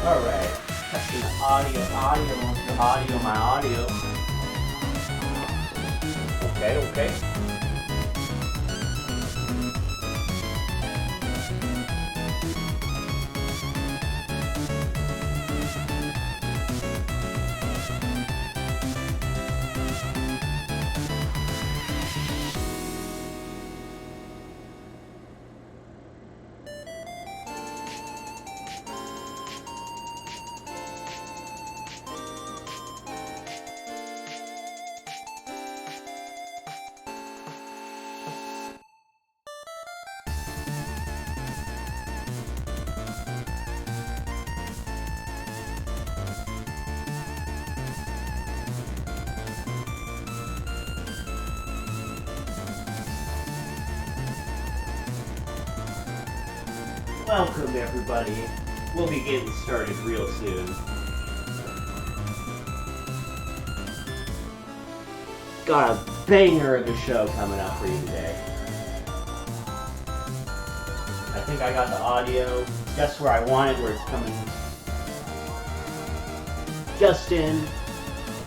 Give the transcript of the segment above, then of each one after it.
Alright, testing the audio, my audio. Okay. Welcome everybody. We'll be getting started real soon. Got a banger of a show coming up for you today. I think I got the audio just where I want it, where it's coming just in.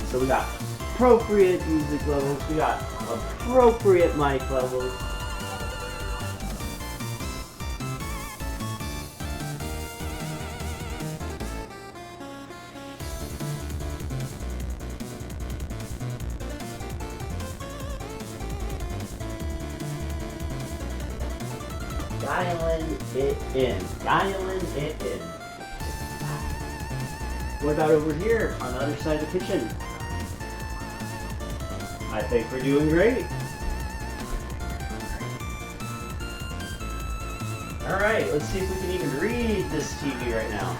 So we got appropriate music levels, we got appropriate mic levels. Dialing it in. What about over here on the other side of the kitchen? I think we're doing great. Alright, let's see if we can even read this TV right now.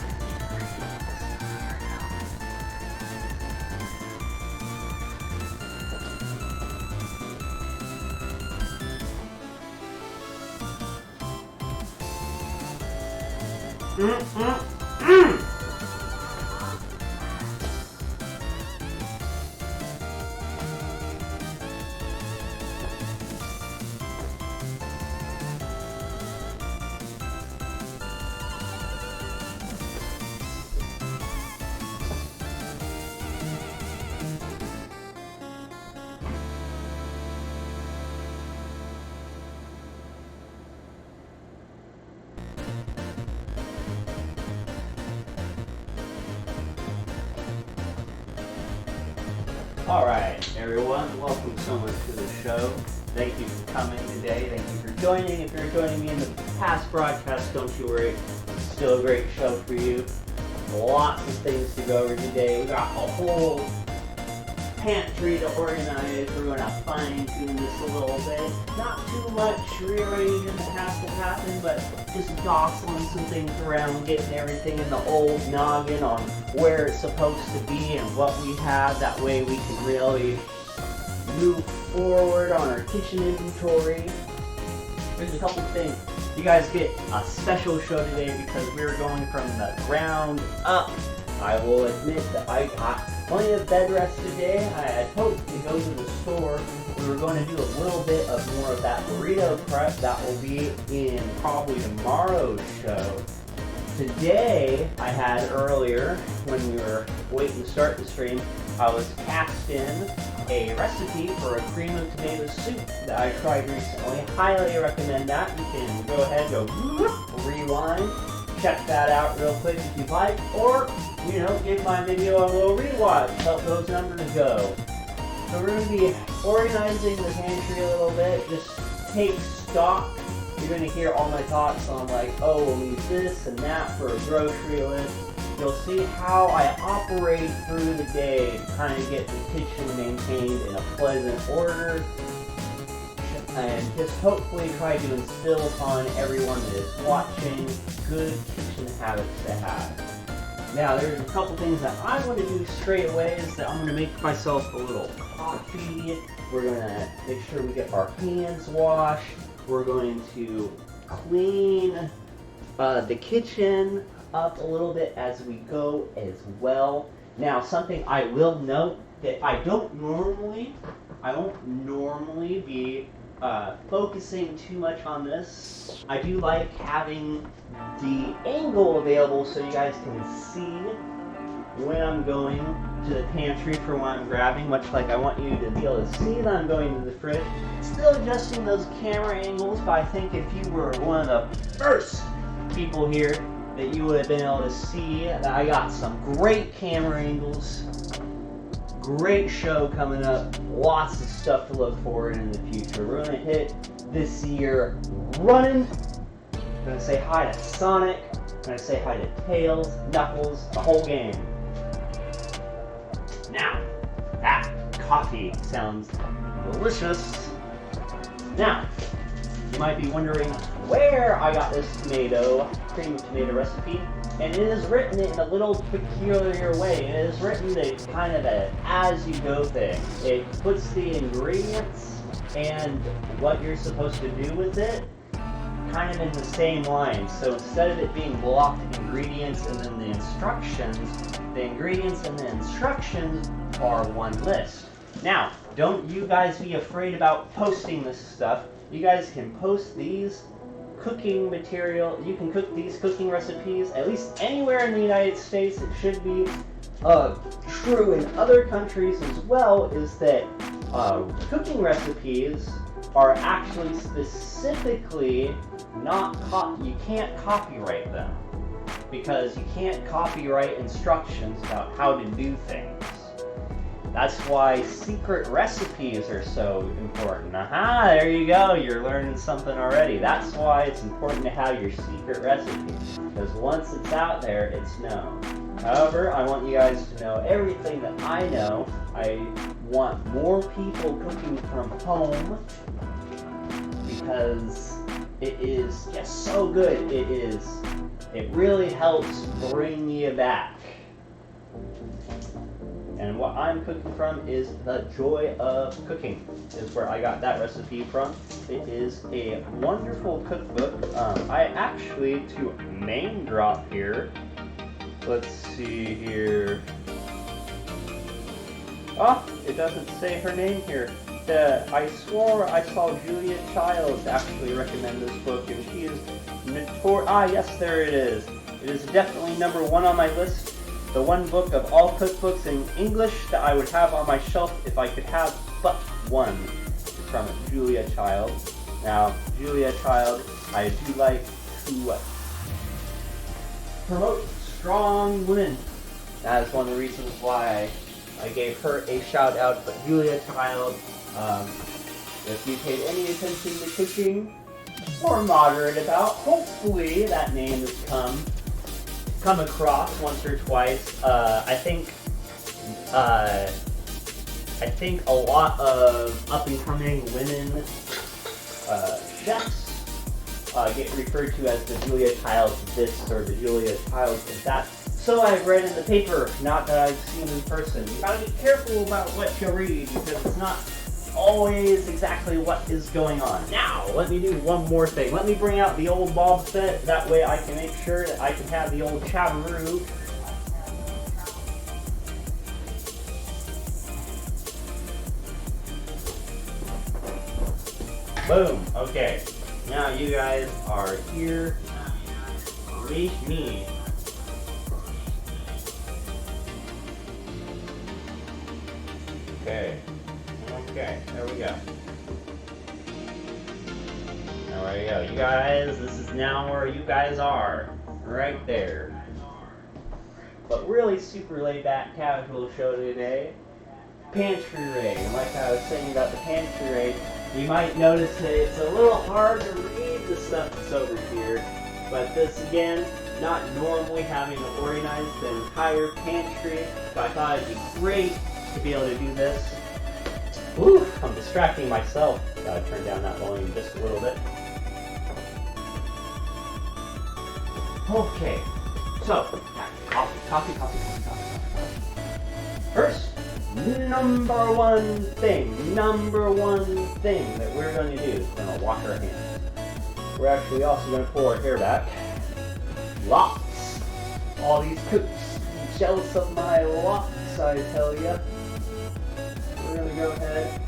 Alright, everyone, welcome so much to the show. Thank you for coming today. Thank you for joining. If you're joining me in the past broadcast, don't you worry. It's still a great show for you. Lots of things to go over today. We got a whole pantry to organize. We're going to fine-tune this a little bit. Not too much rearranging that has to happen, but just jostling some things around, getting everything in the old noggin on where it's supposed to be and what we have. That way we can really move forward on our kitchen inventory. There's a couple things. You guys get a special show today because we're going from the ground up. I will admit that I got plenty of bed rest today. I had hoped to go to the store. We were going to do a little bit of more of that burrito prep. That will be in probably tomorrow's show. Today, I had earlier, when we were waiting to start the stream, I was casting a recipe for a cream of tomato soup that I tried recently. Highly recommend that. You can go ahead, go rewind, check that out real quick if you'd like, or, you know, give my video a little rewatch, help those numbers go. So we're going to be organizing the pantry a little bit, just take stock. You're going to hear all my thoughts on like, oh, we'll need this and that for a grocery list. You'll see how I operate through the day to kind of get the kitchen maintained in a pleasant order. And just hopefully try to instill upon everyone that is watching good kitchen habits to have. Now, there's a couple things that I want to do straight away is that I'm going to make myself a little coffee. We're going to make sure we get our hands washed. We're going to clean the kitchen up a little bit as we go as well. Now, something I will note that I won't normally be focusing too much on this. I do like having the angle available so you guys can see when I'm going to the pantry for what I'm grabbing, much like I want you to be able to see that I'm going to the fridge. Still adjusting those camera angles, but I think if you were one of the first people here, that you would have been able to see that I got some great camera angles. Great show coming up. Lots of stuff to look forward in the future. We're going to hit this year running. I'm going to say hi to Sonic. I'm going to say hi to Tails, Knuckles, the whole game. Now, that coffee sounds delicious. Now, you might be wondering where I got this cream of tomato recipe, and it is written in a little peculiar way. It is written as kind of an as-you-go thing. It puts the ingredients and what you're supposed to do with it kind of in the same line. So instead of it being blocked ingredients and then the ingredients and the instructions are one list. Now, don't you guys be afraid about posting this stuff. You guys can post these cooking material. You can cook these cooking recipes at least anywhere in the United States. It should be true in other countries as well, is that cooking recipes are actually specifically you can't copyright them, because you can't copyright instructions about how to do things. That's why secret recipes are so important. Aha, there you go, you're learning something already. That's why it's important to have your secret recipes, because once it's out there, it's known. However, I want you guys to know everything that I know. I want more people cooking from home, because it is just so good. It really helps bring you back. And what I'm cooking from is The Joy of Cooking, is where I got that recipe from. It is a wonderful cookbook. I actually, to name drop here, let's see here. Oh, it doesn't say her name here. I swore I saw Julia Childs actually recommend this book, and she is notorious. Ah, yes, there it is. It is definitely number one on my list. The one book of all cookbooks in English that I would have on my shelf if I could have but one, from Julia Child. Now, Julia Child, I do like to promote strong women. That is one of the reasons why I gave her a shout out. But Julia Child, if you paid any attention to cooking, or moderate about, hopefully that name has come across once or twice. I think a lot of up-and-coming women chefs get referred to as the Julia Childs this or the Julia Childs that. So I've read in the paper, not that I've seen in person. You gotta be careful about what you read, because it's not always exactly what is going on. Now, let me do one more thing. Let me bring out the old Bob set. That way I can make sure that I can have the old Chabaroo. Boom. Okay. Now you guys are here. Reach me. Okay. Okay, there we go. Now there you go. You guys, this is now where you guys are. Right there. But really super laid back, casual show today. Pantry raid. And like I was saying about the pantry raid, you might notice that it's a little hard to read the stuff that's over here. But this again, not normally having to organize the entire pantry, but I thought it'd be great to be able to do this. Ooh, I'm distracting myself. Gotta turn down that volume just a little bit. Okay, so, coffee. First, number one thing that we're going to do is we're going to wash our hands. We're actually also going to pull our hair back. Locks. All these cooks, jealous of my locks, I tell ya. We're going to go ahead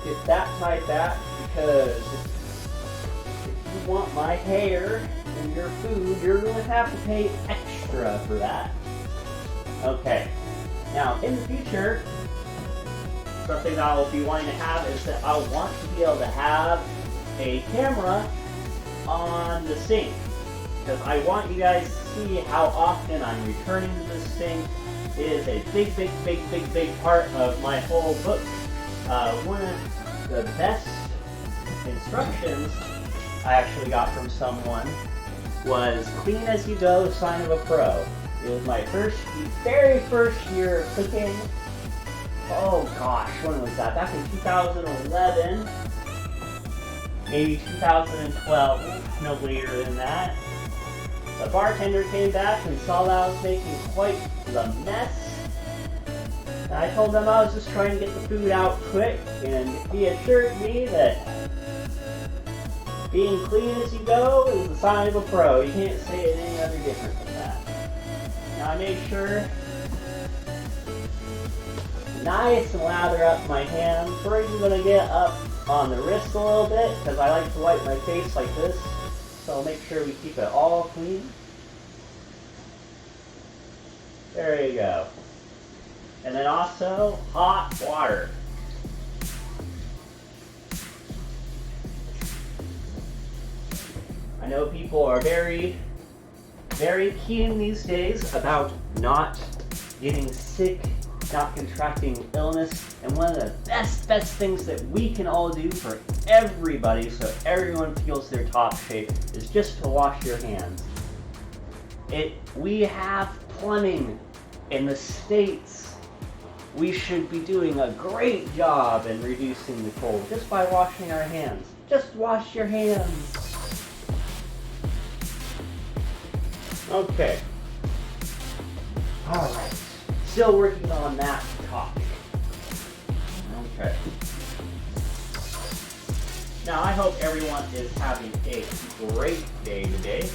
get that tied back, because if you want my hair in your food, you're going to have to pay extra for that. Okay. Now, in the future, something that I'll be wanting to have is that I want to be able to have a camera on the sink, because I want you guys to see how often I'm returning to the sink. It is a big part of my whole book. One of the best instructions I actually got from someone was clean as you go, sign of a pro. It was my very first year of cooking. Oh gosh, when was that? Back in 2011, maybe 2012, no later than that. The bartender came back and saw that I was making quite the mess. And I told them I was just trying to get the food out quick, and he assured me that being clean as you go is the sign of a pro. You can't say it any other different than that. Now I made sure nice and lather up my hands. We're even going to get up on the wrist a little bit, because I like to wipe my face like this. So make sure we keep it all clean. There you go. And then also hot water. I know people are very keen these days about not getting sick, not contracting illness, and one of the best things that we can all do for everybody, so everyone feels their top shape, is just to wash your hands. We have plumbing in the States. We should be doing a great job in reducing the cold just by washing our hands. Just wash your hands. Okay. Alright. Still working on that topic. Okay. Now I hope everyone is having a great day today.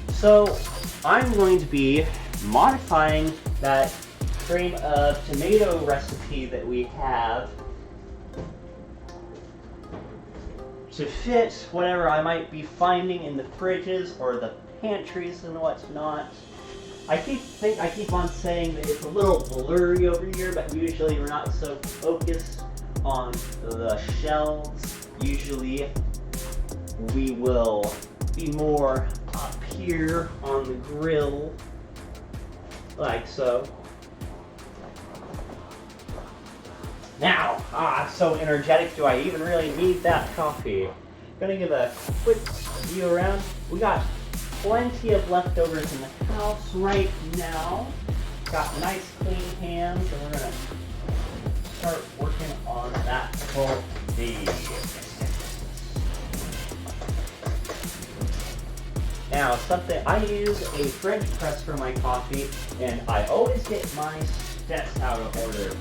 So I'm going to be modifying that cream of tomato recipe that we have to fit whatever I might be finding in the fridges or the pantries and whatnot. I keep on saying that it's a little blurry over here, but usually we're not so focused on the shelves. Usually we will be more up here on the grill, like so. Now, I'm so energetic, do I even really need that coffee? Gonna give a quick view around. We got plenty of leftovers in the house right now. Got nice clean hands, and we're gonna start working on that coffee. Now, I use a French press for my coffee, and I always get my steps out of order.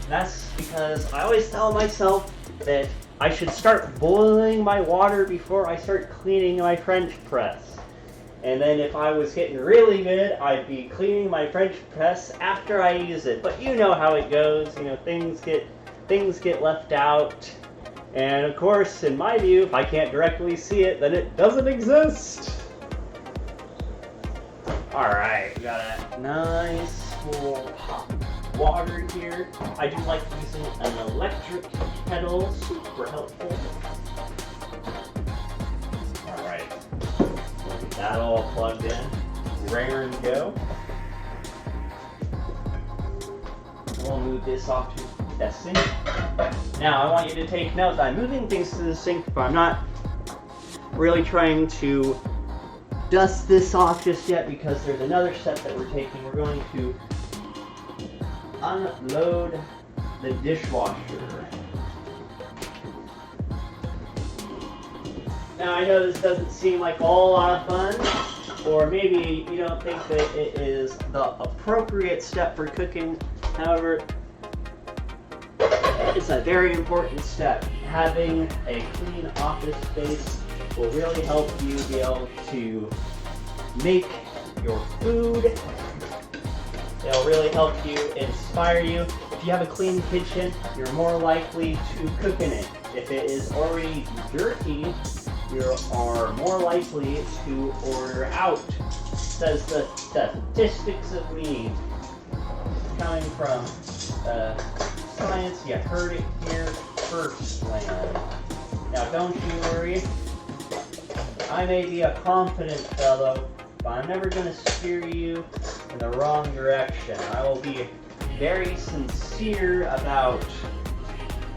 That's because I always tell myself that I should start boiling my water before I start cleaning my French press. And then if I was getting really good, I'd be cleaning my French press after I use it. But you know how it goes, you know, things get left out. And of course, in my view, if I can't directly see it, then it doesn't exist. Alright, we got a nice full hot water here. I do like using an electric kettle, super helpful. Alright, get that all plugged in, rare and go. We'll move this off to the sink. Now I want you to take note that I'm moving things to the sink, but I'm not really trying to dust this off just yet, because there's another step that we're taking. We're going to unload the dishwasher. Now I know this doesn't seem like a whole lot of fun, or maybe you don't think that it is the appropriate step for cooking. However, it's a very important step. Having a clean office space will really help you be able to make your food It'll really help you, inspire you. If you have a clean kitchen, you're more likely to cook in it. If it is already dirty, you are more likely to order out, says the statistics of me. Coming from science, you heard it here first, land. Now don't you worry, I may be a confident fellow, but I'm never going to steer you in the wrong direction. I will be very sincere about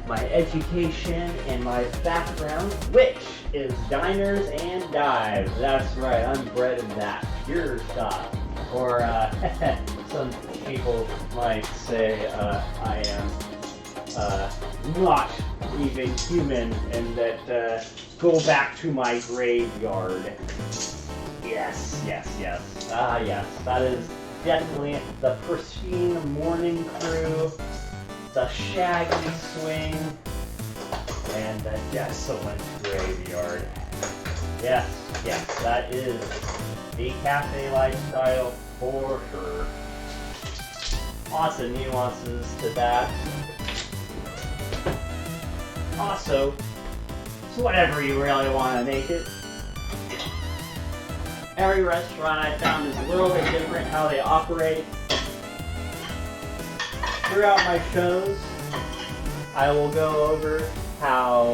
my education and my background, which is diners and dives. That's right, I'm bred in that pure stuff. Or some people might say I am not even human, and that go back to my graveyard. Yes. Yes, that is definitely the pristine morning crew, the shaggy swing, and the desolate graveyard. Yes, that is the cafe lifestyle for sure. Lots of nuances to that. Also, it's whatever you really want to make it. Every restaurant I found is a little bit different how they operate. Throughout my shows, I will go over how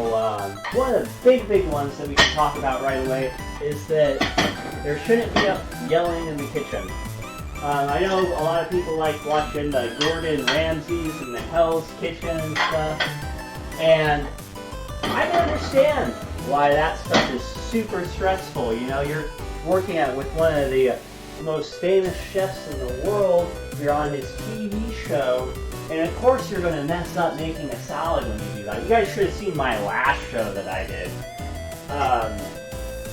one of the big ones that we can talk about right away is that there shouldn't be yelling in the kitchen. I know a lot of people like watching the Gordon Ramsays and the Hell's Kitchen and stuff, and I can understand why that stuff is super stressful. You know, you're working with one of the most famous chefs in the world, you're on his TV show, and of course you're going to mess up making a salad when you do that. You guys should have seen my last show that I did.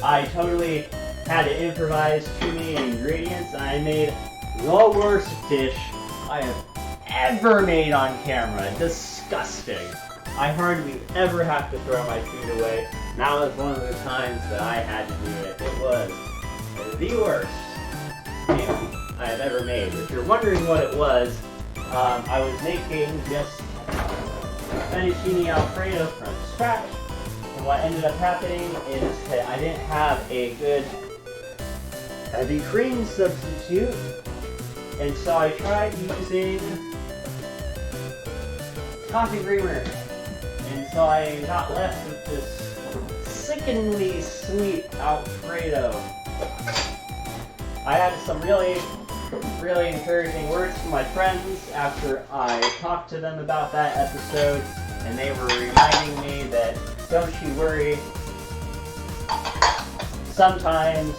I totally had to improvise too many ingredients, and I made the worst dish I have ever made on camera. Disgusting. I hardly ever have to throw my food away. And that was one of the times that I had to do it. It was the worst meal I have ever made. If you're wondering what it was, I was making just fettuccine alfredo from scratch. And what ended up happening is that I didn't have a good heavy cream substitute. And so I tried using coffee creamer. And so I got left with this sickeningly sweet Alfredo. I had some really encouraging words from my friends after I talked to them about that episode, and they were reminding me that don't you worry, sometimes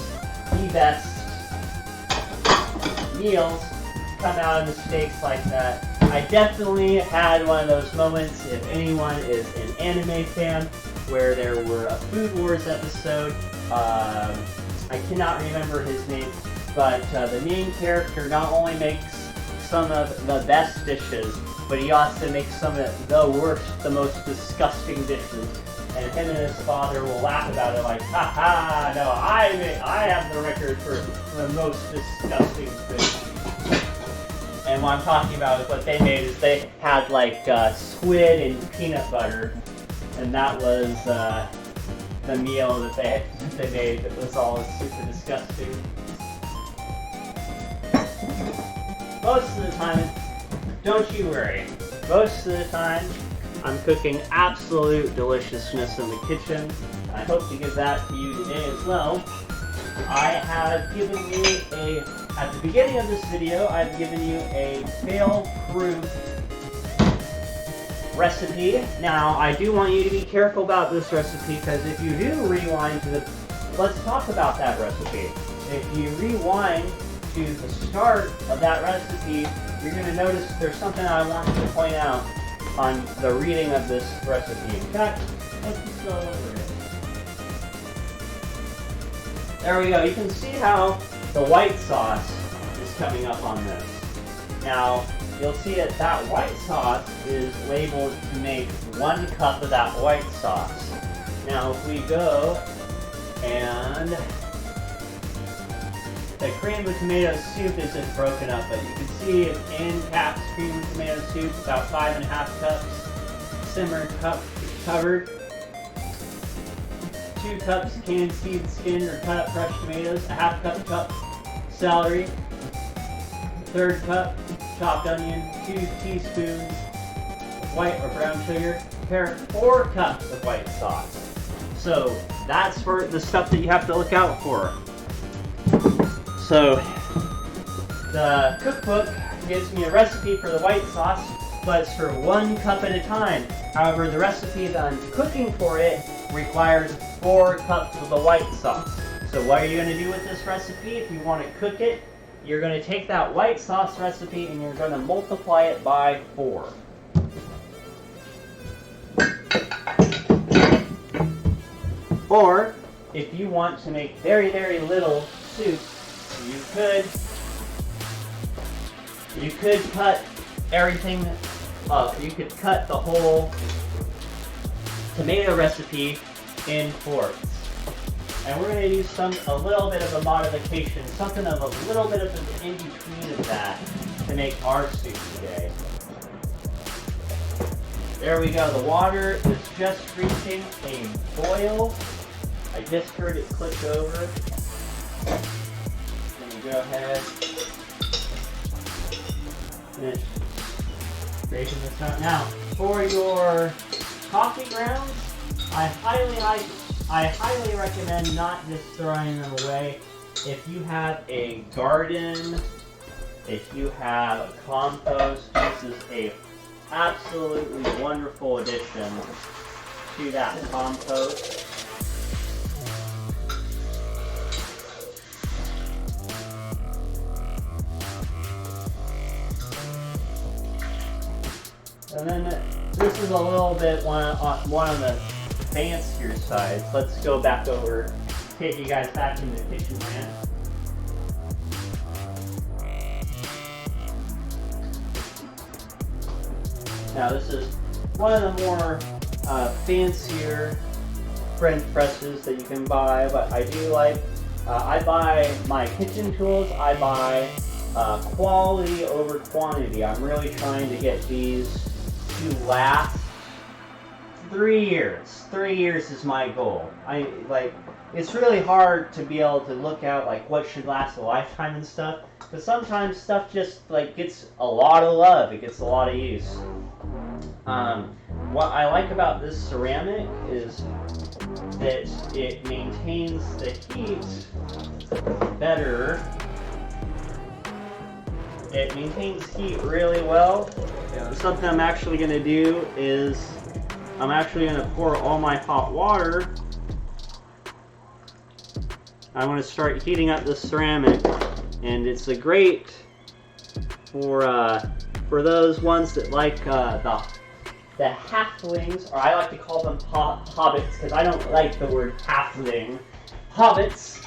the best meals come out of mistakes like that. I definitely had one of those moments, if anyone is an anime fan, where there were a Food Wars episode. I cannot remember his name, but the main character not only makes some of the best dishes, but he also makes some of the worst, the most disgusting dishes. And him and his father will laugh about it like, ha ha, no, I have the record for the most disgusting thing. And what I'm talking about is what they made is they had like squid and peanut butter, and that was the meal that they made that was all super disgusting. Most of the time, don't you worry, most of the time I'm cooking absolute deliciousness in the kitchen. I hope to give that to you today as well. I have given you at the beginning of this video, I've given you a fail-proof recipe. Now, I do want you to be careful about this recipe, because if you do rewind to let's talk about that recipe. If you rewind to the start of that recipe, you're going to notice there's something I want to point out on the reading of this recipe. In fact, let's just go over it. There we go. You can see how the white sauce is coming up on this. Now, you'll see that white sauce is labeled to make 1 cup of that white sauce. Now, if we go and the cream of tomato soup isn't broken up, but you can see it's in caps cream of tomato soup, about 5.5 cups, simmered covered. 2 cups canned seed skinned or cut up fresh tomatoes, a 1/2 cup celery, 1/3 cup chopped onion, 2 teaspoons of white or brown sugar, prepare 4 cups of white sauce. So that's for the stuff that you have to look out for. So the cookbook gives me a recipe for the white sauce, but it's for 1 cup at a time. However, the recipe that I'm cooking for it requires 4 cups of the white sauce. So what are you going to do with this recipe? If you want to cook it, you're going to take that white sauce recipe and you're going to multiply it by 4. Or, if you want to make very, very little soup, you could cut everything up. You could cut the whole tomato recipe in 4ths. And we're going to use a little bit of a modification, something of a little bit of an in-between of that to make our soup today. There we go. The water is just reaching a boil. I just heard it click over. Let me go ahead and breaking this out. Now, for your coffee grounds, I highly recommend not just throwing them away. If you have a garden, if you have a compost, this is a absolutely wonderful addition to that compost. And then this is a little bit one on the fancier sides. Let's go back over, take you guys back into the kitchen land. Now this is one of the more fancier French presses that you can buy, but I do like, I buy my kitchen tools, I buy quality over quantity. I'm really trying to get these to last 3 years. 3 years is my goal. It's really hard to be able to look out like what should last a lifetime and stuff, but sometimes stuff just gets a lot of love, it gets a lot of use. What I like about this ceramic is that it maintains the heat better. It maintains heat really well. Something I'm actually going to do is I'm actually going to pour all my hot water. I want to start heating up this ceramic, and it's a great for those ones that like the halflings, or I like to call them hobbits because I don't like the word halfling. Hobbits.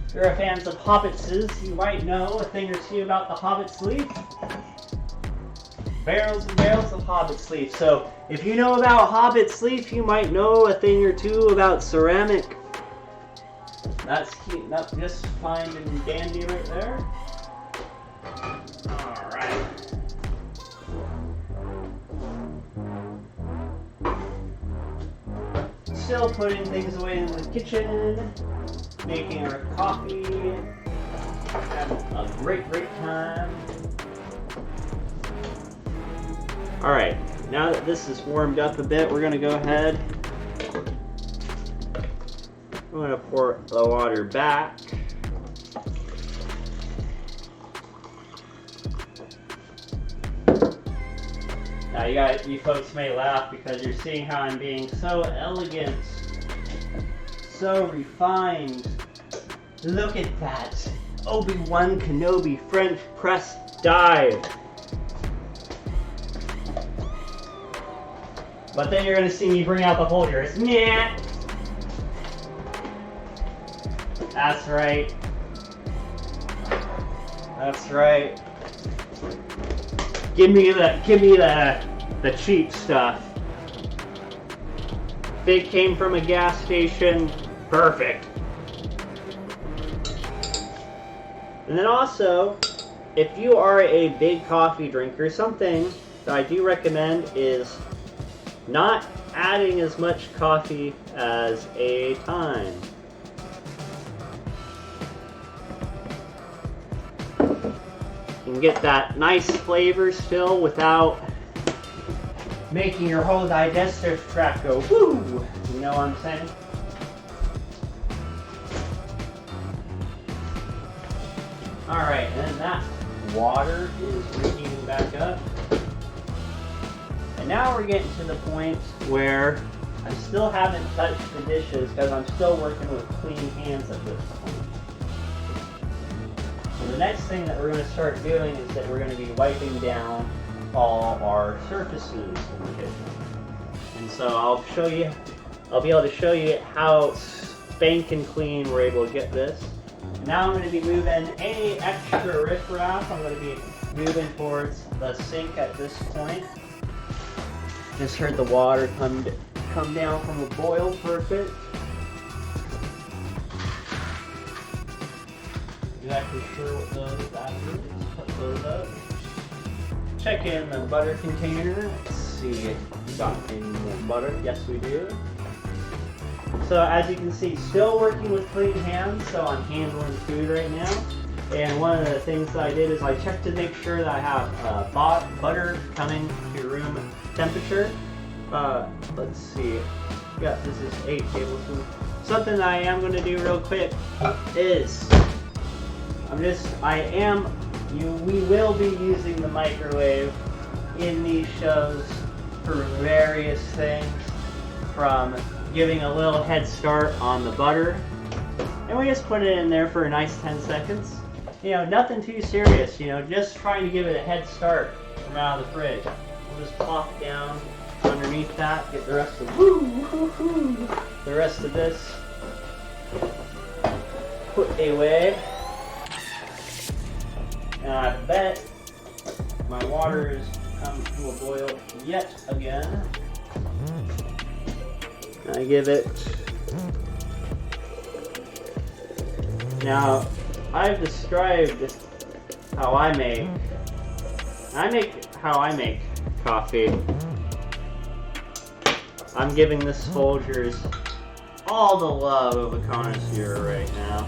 If you're fans of hobbitses, you might know a thing or two about the hobbit's leaf. Barrels and barrels of hobbit's leaf. So if you know about hobbit's leaf, you might know a thing or two about ceramic. That's just fine and dandy right there. Alright. Still putting things away in the kitchen, making our coffee, having a great time. Alright, now that this is warmed up a bit, we're going to go ahead. I'm going to pour the water back. Now you folks may laugh because you're seeing how I'm being so elegant, so refined. Look at that. Obi-Wan Kenobi French press dive. But then you're going to see me bring out the holders. Nah. That's right. That's right. Give me the cheap stuff. If it came from a gas station, perfect. And then also, if you are a big coffee drinker, something that I do recommend is not adding as much coffee as a time. You can get that nice flavor still without making your whole digestive tract go woo. You know what I'm saying? Alright, and then that water is reheating back up. And now we're getting to the point where I still haven't touched the dishes because I'm still working with clean hands at this point. So the next thing that we're going to start doing is that we're going to be wiping down all our surfaces in the kitchen. And so I'll be able to show you how spanking clean we're able to get this. Now I'm going to be moving any extra riffraff. I'm going to be moving towards the sink at this point. Just heard the water come down from the boil. Perfect. Exactly sure what that is. Put those up. Check in the butter container. Let's see if we got any more butter. Yes, we do. So as you can see, still working with clean hands, so I'm handling food right now. And one of the things that I did is I checked to make sure that I have butter coming to room temperature. Let's see. Yeah, this is 8 tablespoons. Something that I am going to do real quick is we will be using the microwave in these shows for various things, from giving a little head start on the butter, and we just put it in there for a nice 10 seconds. You know, nothing too serious, you know, just trying to give it a head start from out of the fridge. We'll just plop it down underneath that, get the rest of this put away. And I bet my water is come to a boil yet again. I give it. Now, I've described how I make coffee. I'm giving this Folgers all the love of a connoisseur right now.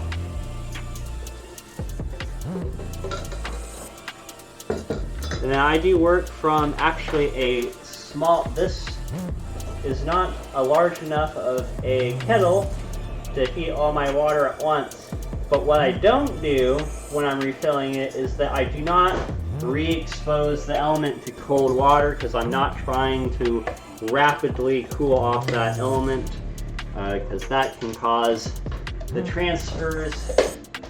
And I do work from actually a small, this is not a large enough of a kettle to heat all my water at once. But what I don't do when I'm refilling it is that I do not re-expose the element to cold water, because I'm not trying to rapidly cool off that element, because that can cause the transfers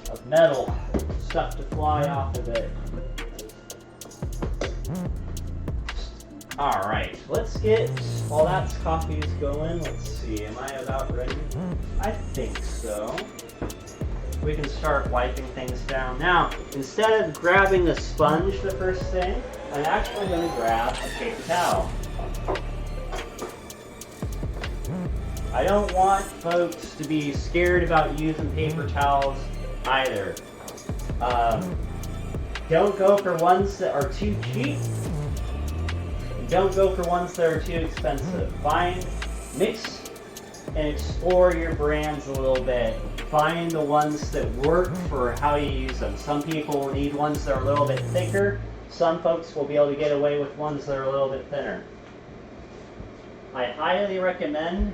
of metal stuff to fly off of it. Alright, let's get, while that coffee is going, let's see, am I about ready? I think so. We can start wiping things down. Now, instead of grabbing the sponge the first thing, I'm actually going to grab a paper towel. I don't want folks to be scared about using paper towels either. Don't go for ones that are too cheap. Don't go for ones that are too expensive. Mix and explore your brands a little bit. Find the ones that work for how you use them. Some people will need ones that are a little bit thicker. Some folks will be able to get away with ones that are a little bit thinner. I highly recommend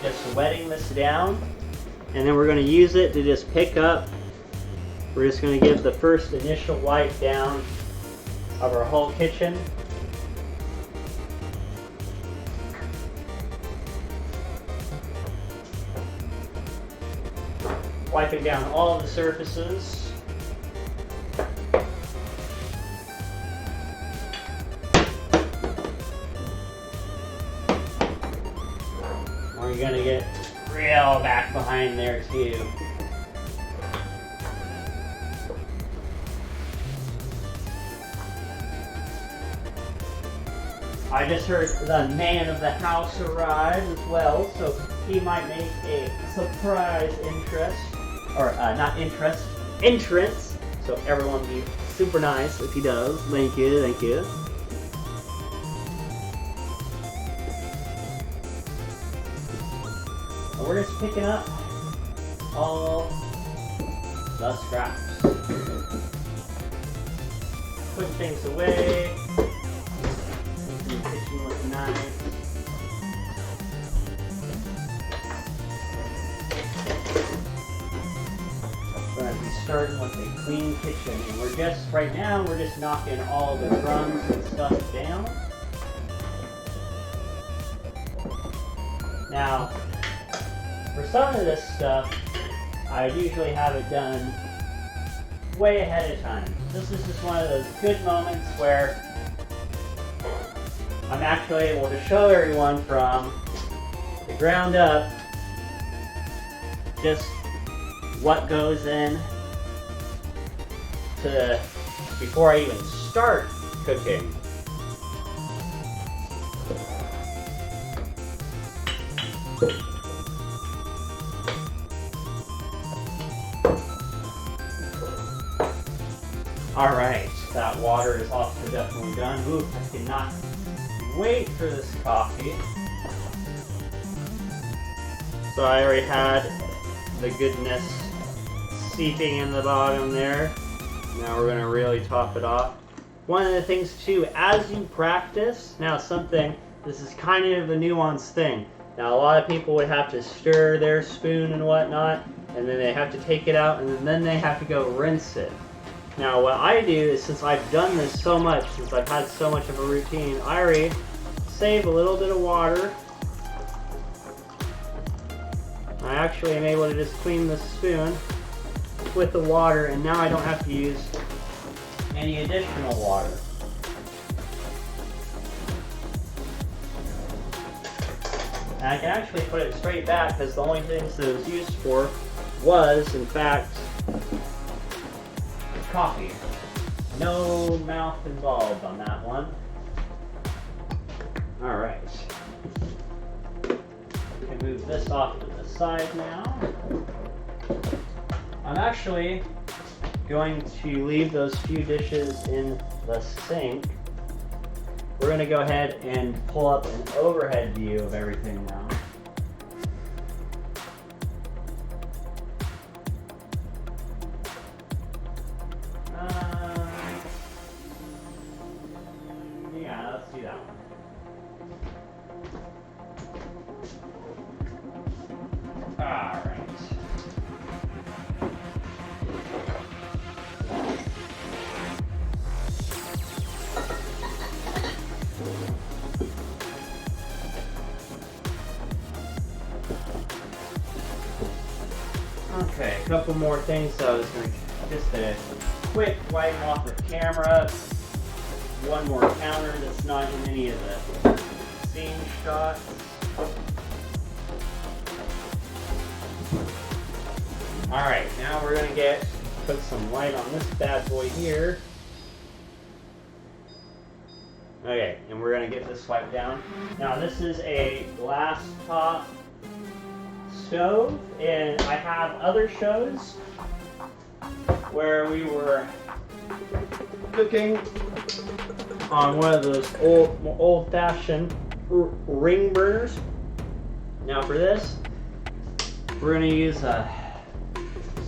just wetting this down, and then we're going to use it to just pick up. We're just going to give the first initial wipe down of our whole kitchen. Wiping down all the surfaces. We're gonna get real back behind there too. I just heard the man of the house arrive as well, so he might make a surprise entrance So everyone be super nice if he does. Thank you, thank you. And we're just picking up all the scraps. Putting things away. Making the kitchen look nice. We're going to be starting with a clean kitchen. And right now, we're just knocking all the crumbs and stuff down. Now, for some of this stuff, I usually have it done way ahead of time. This is just one of those good moments where I'm actually able to show everyone from the ground up just what goes in to before I even start cooking. Alright, that water is also definitely done. Ooh, I cannot wait for this coffee. So I already had the goodness seeping in the bottom there. Now we're going to really top it off. One of the things too, as you practice, now this is kind of a nuanced thing. Now a lot of people would have to stir their spoon and whatnot, and then they have to take it out, and then they have to go rinse it. Now what I do is, since I've done this so much, since I've had so much of a routine, I already save a little bit of water. I actually am able to just clean the spoon with the water, and now I don't have to use any additional water. And I can actually put it straight back, because the only things that it was used for was, in fact, coffee. No mouth involved on that one. Alright. We can move this off to the side now. I'm actually going to leave those few dishes in the sink. We're going to go ahead and pull up an overhead view of everything now. Yeah, let's do that one. All right. Okay, a couple more things. So I was going to just a quick wipe off the camera. One more counter that's not in any of the scene shots. Alright, now we're going to put some light on this bad boy here. Okay, and we're going to get this wiped down. Now this is a glass top stove, and I have other shows where we were cooking on one of those old-fashioned ring burners. Now for this, we're going to use a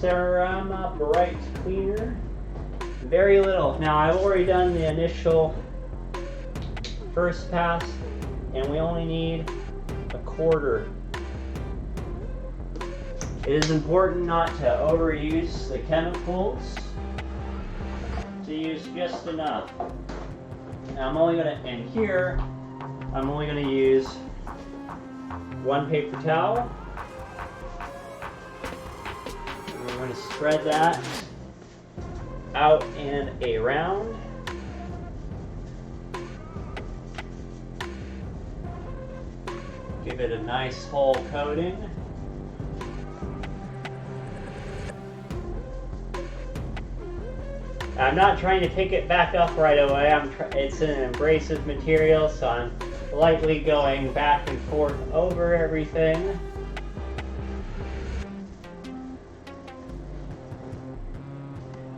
Cerama Bright Cleaner. Very little. Now I've already done the initial first pass, and we only need a quarter. It is important not to overuse the chemicals, to use just enough. Now I'm only going to use one paper towel. And we're going to spread that out and around. Give it a nice whole coating. I'm not trying to pick it back up right away. It's an abrasive material, so I'm lightly going back and forth over everything.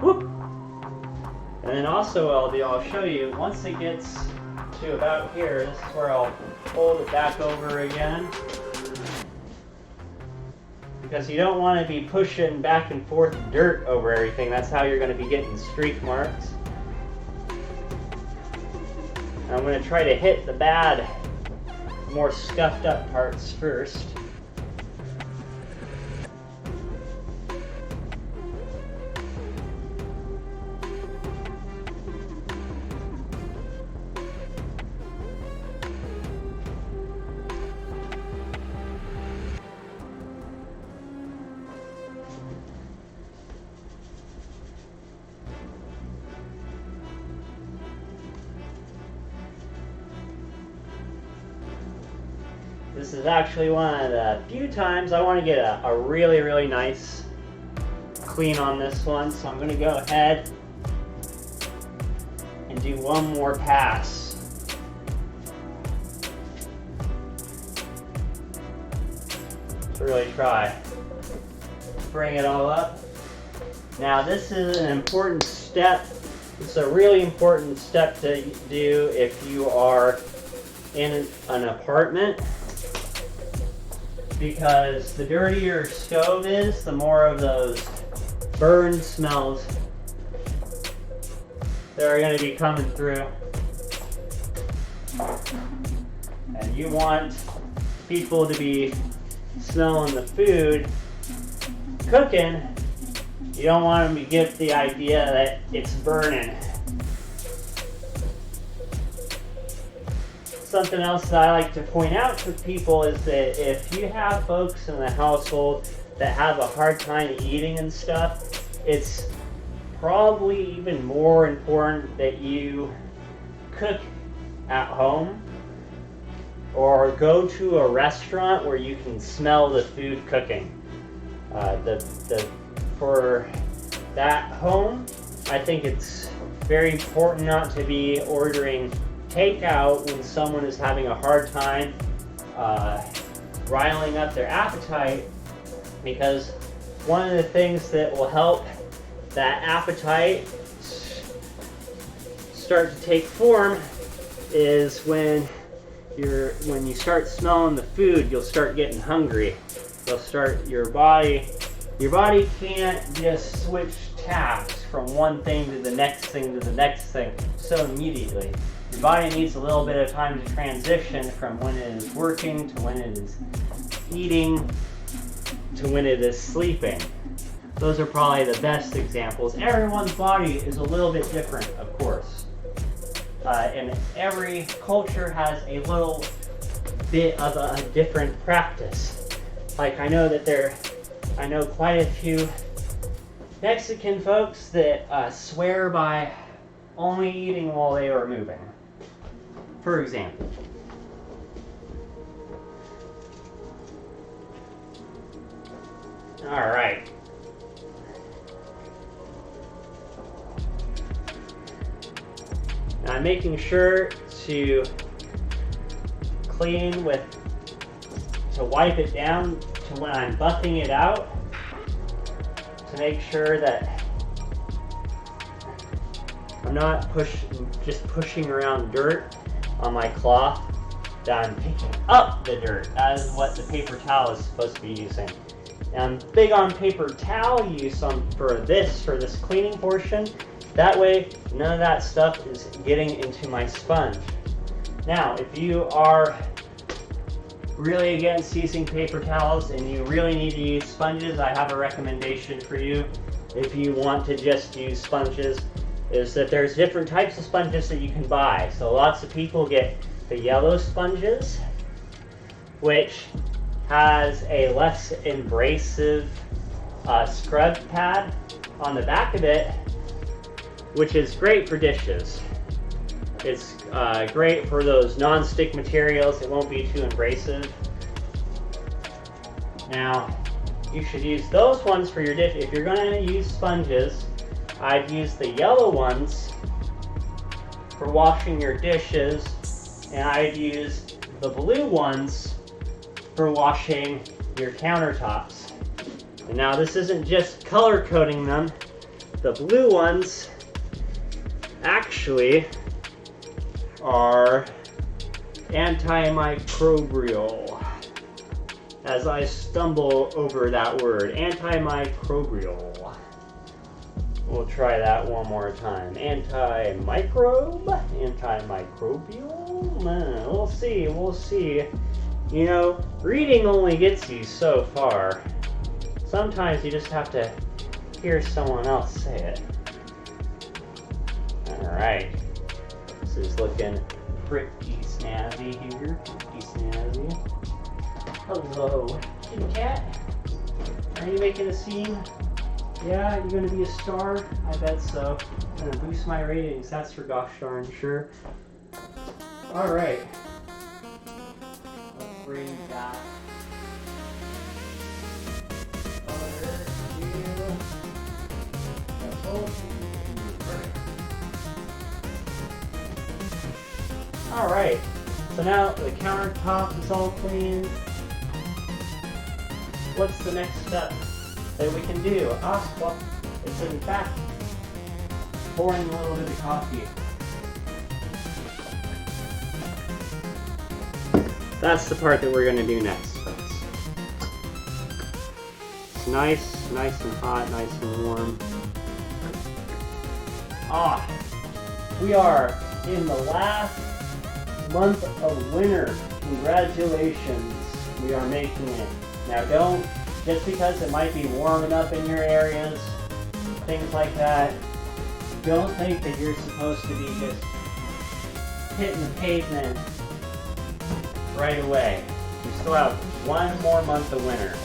Whoop! And then also what I'll show you, once it gets to about here, this is where I'll fold it back over again. Because you don't want to be pushing back and forth dirt over everything. That's how you're going to be getting streak marks. I'm going to try to hit the bad, more scuffed up parts first. This is actually one of the few times I want to get a really, really nice clean on this one. So I'm going to go ahead and do one more pass. To really try. Bring it all up. Now this is an important step. It's a really important step to do if you are in an apartment. Because the dirtier your stove is, the more of those burn smells that are going to be coming through. And you want people to be smelling the food cooking. You don't want them to get the idea that it's burning. Something else that I like to point out to people is that if you have folks in the household that have a hard time eating and stuff, it's probably even more important that you cook at home or go to a restaurant where you can smell the food cooking. For that home, I think it's very important not to be ordering takeout when someone is having a hard time riling up their appetite, because one of the things that will help that appetite start to take form is when you start smelling the food, you'll start getting hungry. Your body can't just switch tasks from one thing to the next thing to the next thing so immediately. Your body needs a little bit of time to transition from when it is working to when it is eating to when it is sleeping. Those are probably the best examples. Everyone's body is a little bit different, of course. And every culture has a little bit of a different practice. Like I know quite a few Mexican folks that swear by only eating while they are moving, for example. All right. Now I'm making sure to wipe it down to when I'm buffing it out, to make sure that I'm not just pushing around dirt on my cloth, that I'm picking up the dirt. That is what the paper towel is supposed to be using. And I'm big on paper towel use for this cleaning portion. That way, none of that stuff is getting into my sponge. Now, if you are really against using paper towels and you really need to use sponges, I have a recommendation for you. If you want to just use sponges, is that there's different types of sponges that you can buy. So lots of people get the yellow sponges, which has a less abrasive scrub pad on the back of it, which is great for dishes. It's great for those non-stick materials. It won't be too abrasive. Now, you should use those ones for your dish. If you're going to use sponges, I'd use the yellow ones for washing your dishes, and I'd use the blue ones for washing your countertops. And now this isn't just color coding them. The blue ones actually are antimicrobial. As I stumble over that word, antimicrobial. We'll try that one more time. Antimicrobial? We'll see, we'll see. You know, reading only gets you so far. Sometimes you just have to hear someone else say it. Alright. This is looking pretty snazzy here. Pretty snazzy. Hello, kitty cat. Are you making a scene? Yeah, you're gonna be a star? I bet so. I'm gonna boost my ratings, that's for gosh darn sure. Alright. Let's bring that butter to the whole Alright, so now the countertop is all clean. What's the next step that we can do? Well, it's in fact pouring a little bit of coffee. That's the part that we're going to do next, folks. It's nice and hot, nice and warm. We are in the last month of winter. Congratulations, we are making it. Now just because it might be warm enough in your areas, things like that, don't think that you're supposed to be just hitting the pavement right away. We still have one more month of winter.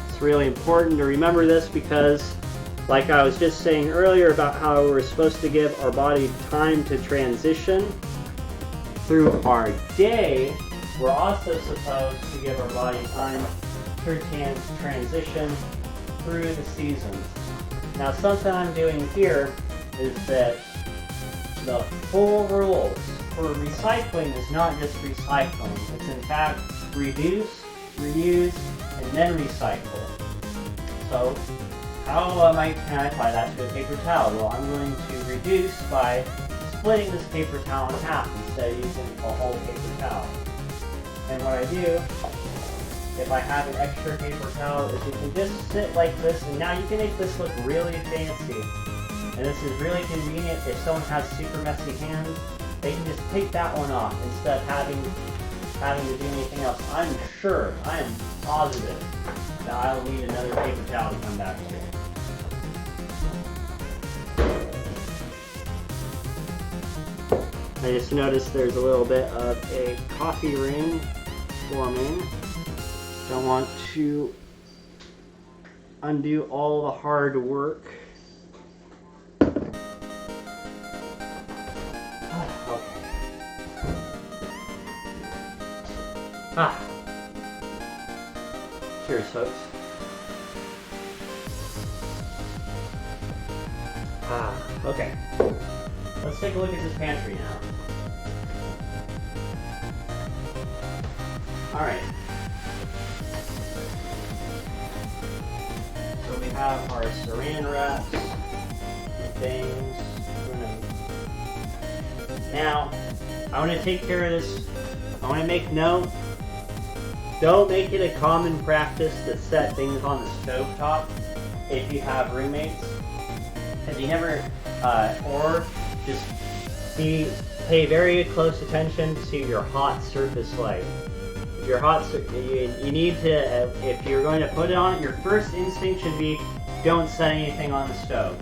It's really important to remember this because, like I was just saying earlier about how we're supposed to give our body time to transition through our day, we're also supposed to give our body time to transition through the seasons. Now, something I'm doing here is that the full rules for recycling is not just recycling. It's in fact reduce, reuse, and then recycle. So, how can I apply that to a paper towel? Well, I'm going to reduce by splitting this paper towel in half instead of using a whole paper towel. And what I do, if I have an extra paper towel, is you can just sit like this, and now you can make this look really fancy. And this is really convenient if someone has super messy hands. They can just take that one off instead of having to do anything else. I'm sure, I am positive that I'll need another paper towel to come back to. I just noticed there's a little bit of a coffee ring forming. Don't want to undo all the hard work. Cheers, folks. Okay. Let's take a look at this pantry now. Alright. So we have our saran wraps and things. Now, I want to take care of this. I want to make note. Don't make it a common practice to set things on the stovetop if you have roommates. If you never, or just pay very close attention to your hot surface light. You need to, if you're going to put it on, your first instinct should be, don't set anything on the stove.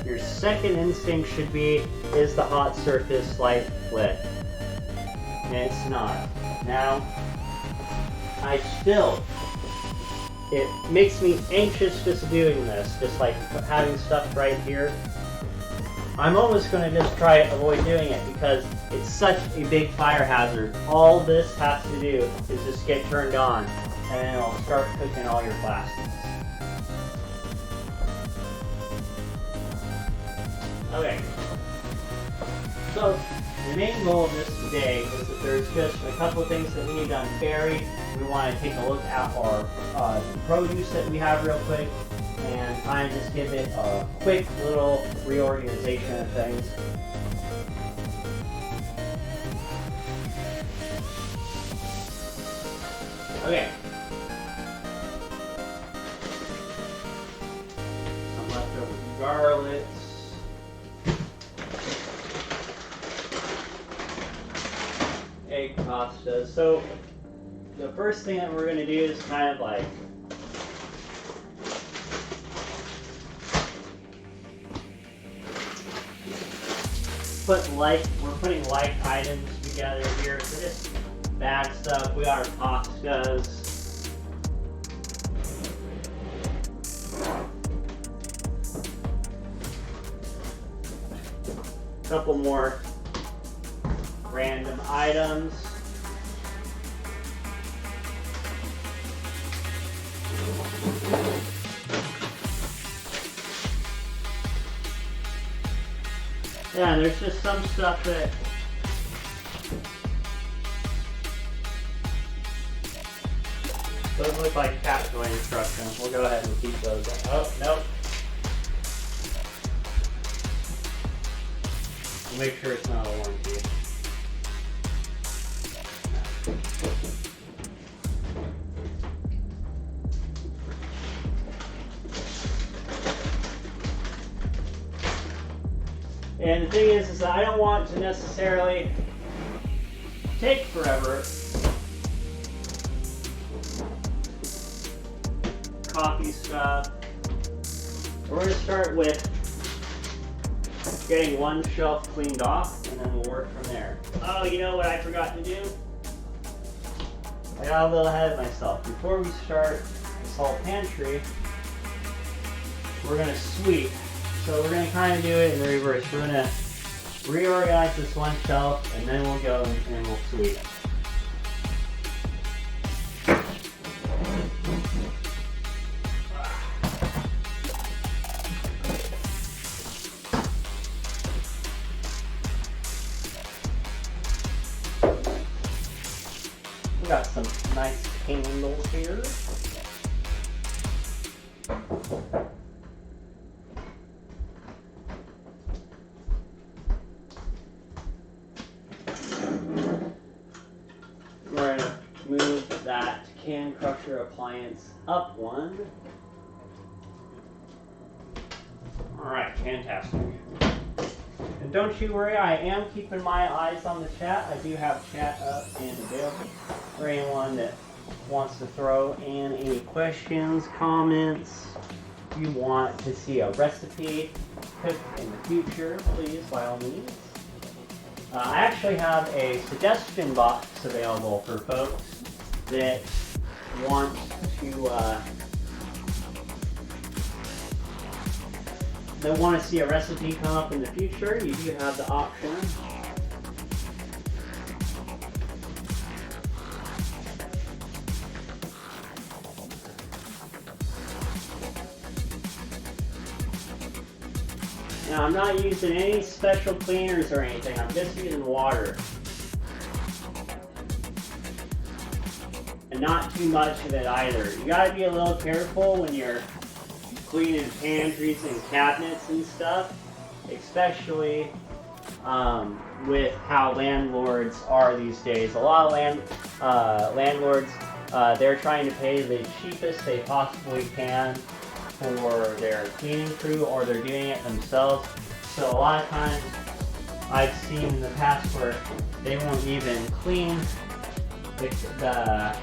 Your second instinct should be, is the hot surface light lit? And it's not. Now, it makes me anxious just doing this, just like having stuff right here. I'm almost going to just try to avoid doing it because it's such a big fire hazard. All this has to do is just get turned on and it'll start cooking all your plastics. Okay. So, the main goal of this today is that there's just a couple things that we need to unbury. We want to take a look at our produce that we have real quick. and kind of just give it a quick little reorganization of things. Okay. Some leftover garlics. Egg pasta. So the first thing that we're going to do is kind of like we're putting light items together here. So just bad stuff. We got our pastas. A couple more random items. Yeah, and there's just some stuff that those look like cat toy instructions. We'll go ahead and keep those. Oh, nope. We'll make sure it's not a warranty. And the thing is that I don't want to necessarily take forever. Coffee stuff. We're going to start with getting one shelf cleaned off, and then we'll work from there. Oh, you know what I forgot to do? I got a little ahead of myself. Before we start this whole pantry, we're going to sweep. So we're going to kind of do it in the reverse. We're going to reorganize this one shelf, and then we'll go and we'll sweep. We got some nice candles here. We're going to move that can crusher appliance up one. Alright, fantastic. And don't you worry, I am keeping my eyes on the chat. I do have chat up and available for anyone that wants to throw in any questions, comments. If you want to see a recipe cooked in the future, please, by all means. I actually have a suggestion box available for folks that want to see a recipe come up in the future. You do have the option. Now, I'm not using any special cleaners or anything. I'm just using water. And not too much of it either. You gotta be a little careful when you're cleaning pantries and cabinets and stuff, especially with how landlords are these days. A lot of landlords, they're trying to pay the cheapest they possibly can for their cleaning crew, or they're doing it themselves. So a lot of times I've seen in the past where they won't even clean the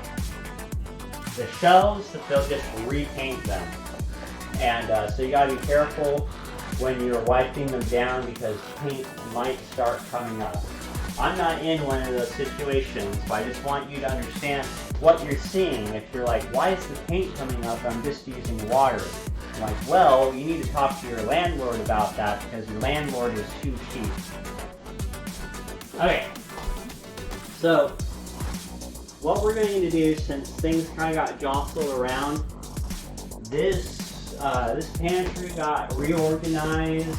shelves, but they'll just repaint them. And so you gotta be careful when you're wiping them down, because paint might start coming up. I'm not in one of those situations, but I just want you to understand what you're seeing. If you're like, why is the paint coming up? I'm just using water. I'm like, well, you need to talk to your landlord about that, because your landlord is too cheap. Okay, so what we're going to do, since things kind of got jostled around, this pantry got reorganized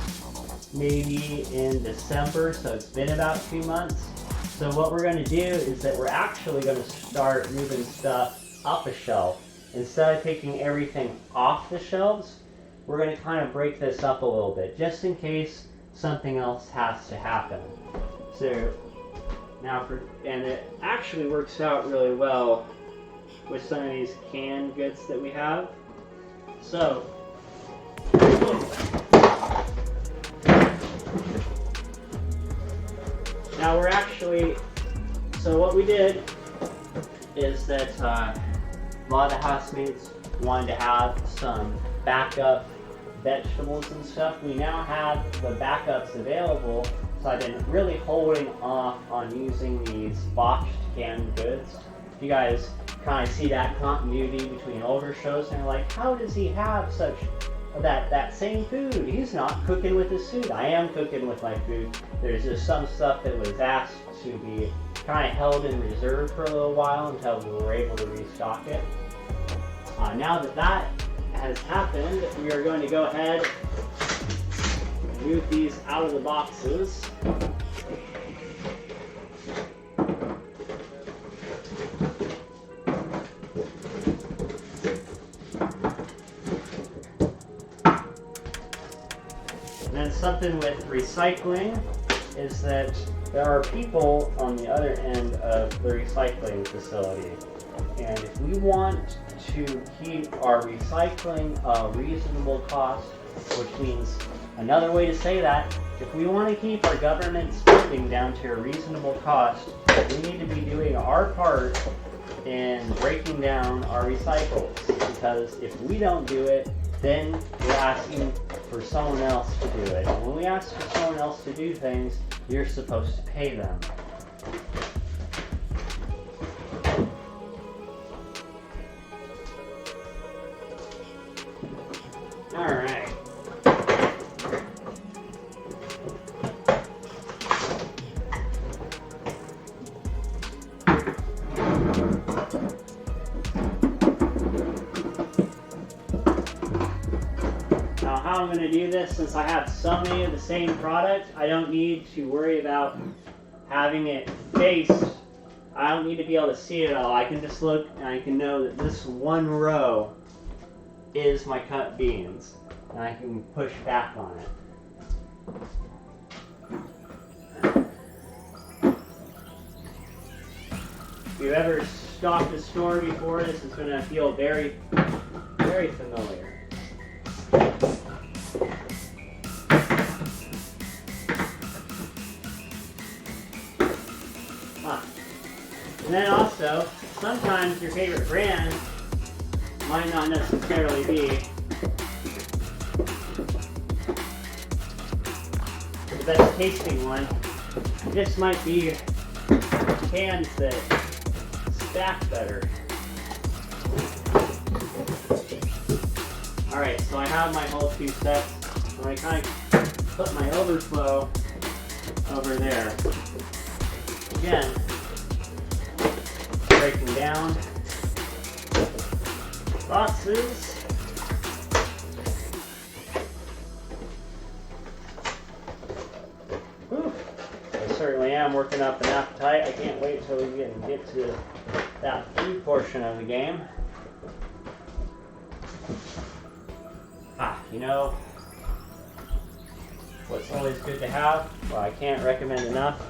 maybe in December, so it's been about 2 months. So what we're going to do is that we're actually going to start moving stuff up a shelf. Instead of taking everything off the shelves, we're going to kind of break this up a little bit, just in case something else has to happen. So now, and it actually works out really well with some of these canned goods that we have. So, now we're actually, so what we did is that a lot of the housemates wanted to have some backup vegetables and stuff. We now have the backups available, so I've been really holding off on using these botched canned goods. You guys kind of see that continuity between older shows, and you're like, how does he have such that same food? He's not cooking with his food. I am cooking with my food. There's just some stuff that was asked to be kind of held in reserve for a little while until we were able to restock it. Now that that has happened, we are going to go ahead and move these out of the boxes. And then something with recycling is that there are people on the other end of the recycling facility. And if we want to keep our recycling a reasonable cost, which means, another way to say that, if we want to keep our government spending down to a reasonable cost, we need to be doing our part in breaking down our recycles. Because if we don't do it, then we're asking for someone else to do it. And when we ask for someone else to do things, you're supposed to pay them. Alright. Now how I'm going to do this, since I have so many of the same product, I don't need to worry about having it faced. I don't need to be able to see it all. I can just look and I can know that this one row is my cut beans, and I can push back on it. If you've ever stocked a store before, this is going to feel very, very familiar. And then also, sometimes your favorite brand might not necessarily be the best tasting one. This might be cans that stack better. Alright, so I have my whole two sets. So I kind of put my overflow over there. Again, breaking down boxes. Whew. I certainly am working up an appetite. I can't wait till we get to that food portion of the game. You know what's always good to have? Well, I can't recommend enough.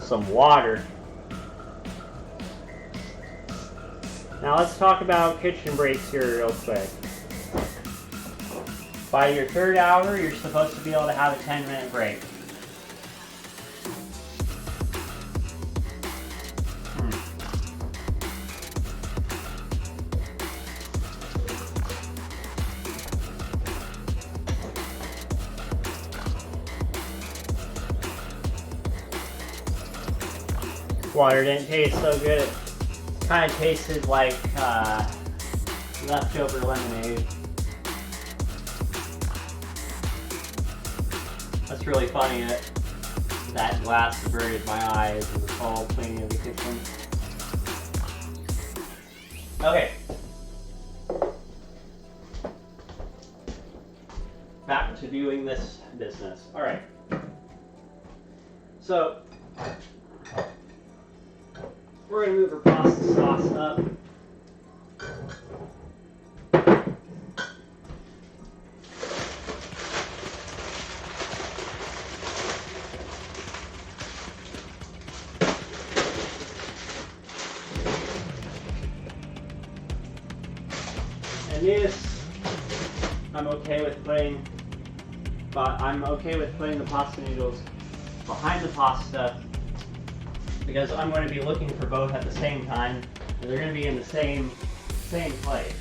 Some water. Now let's talk about kitchen breaks here real quick. By your third hour, you're supposed to be able to have a 10-minute break. Water didn't taste so good. It kind of tasted like leftover lemonade. That's really funny that that glass averted my eyes and was all cleaning of the kitchen. Okay. Back to doing this business. Alright. So, we're going to move our pasta sauce up. this, I'm okay with putting the pasta noodles behind the pasta because I'm going to be looking for both at the same time, and they're going to be in the same place.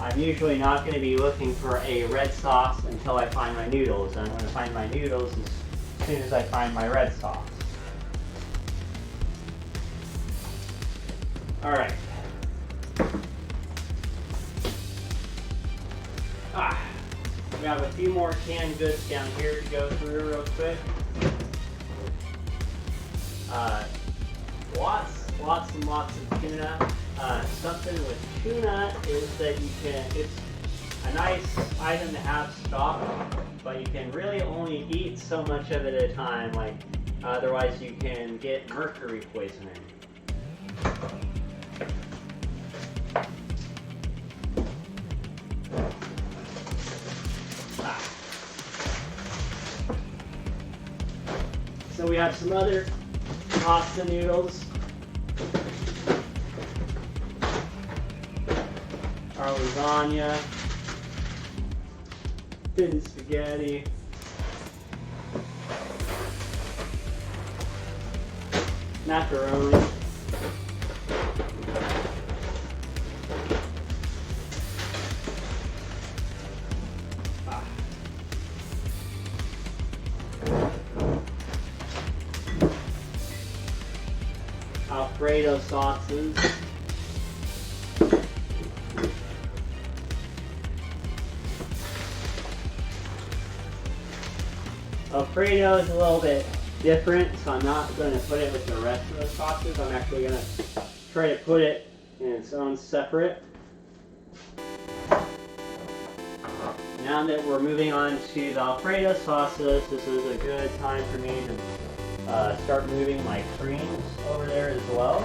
I'm usually not going to be looking for a red sauce until I find my noodles, and I'm going to find my noodles as soon as I find my red sauce. Alright. We have a few more canned goods down here to go through real quick. Lots and lots of tuna. Something with tuna is that it's a nice item to have stocked, but you can really only eat so much of it at a time, otherwise you can get mercury poisoning. So we have some other pasta noodles. Our lasagna, thin spaghetti, macaroni, Alfredo sauces, Alfredo is a little bit different, so I'm not going to put it with the rest of the sauces. I'm actually going to try to put it in its own separate. Now that we're moving on to the Alfredo sauces, this is a good time for me to start moving my creams over there as well.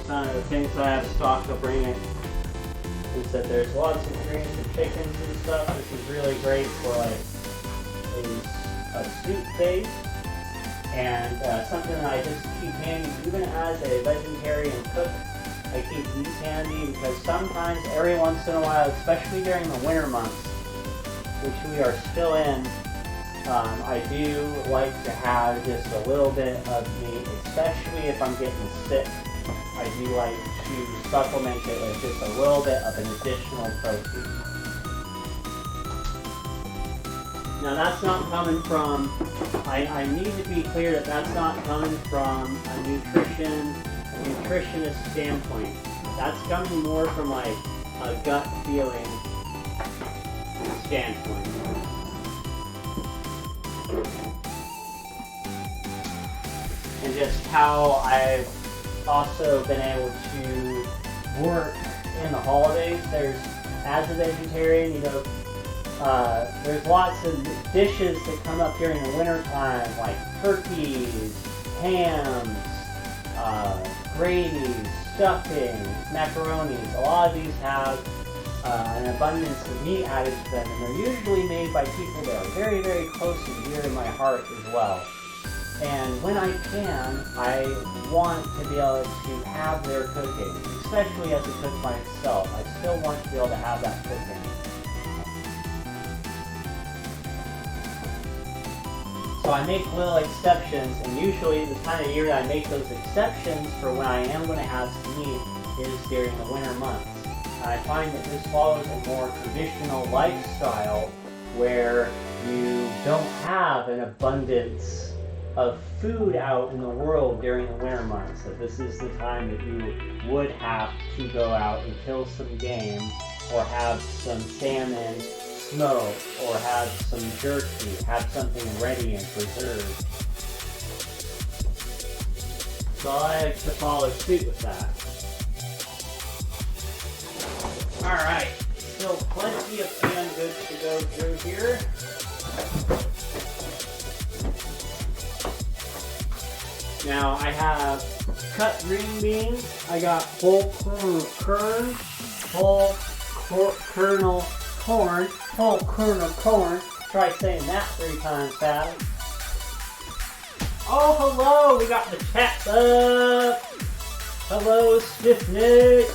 Some of the things I have stocked to bring it is that there's lots of greens and chickens and stuff. This is really great for a soup base, and something that I just keep handy even as a vegetarian cook. I keep these handy because sometimes, every once in a while, especially during the winter months, which we are still in, I do like to have just a little bit of meat, especially if I'm getting sick. I do like to supplement it with just a little bit of an additional protein. Now that's not coming from, I need to be clear that that's not coming from a nutritionist standpoint. That's coming more from like a gut feeling standpoint. And just how I've also been able to work in the holidays. As a vegetarian, there's lots of dishes that come up during the winter time, like turkeys, hams, gravies, stuffings, macaronis. A lot of these have an abundance of meat added to them, and they're usually made by people that are very, very close and dear to my heart as well. And when I can, I want to be able to have their cooking, especially as a cook myself. I still want to be able to have that cooking. So I make little exceptions, and usually the time of year that I make those exceptions for when I am going to have some meat is during the winter months. And I find that this follows a more traditional lifestyle where you don't have an abundance of food out in the world during the winter months. That this is the time that you would have to go out and kill some game, or have some salmon smoke, or have some jerky, have something ready and preserved. So I like to follow suit with that. Alright, still plenty of canned goods to go through here. Now I have cut green beans, I got whole kern, whole whole kernel corn. Try saying that 3 times fast. Oh, hello, we got the chat up. Hello, Stiffnick.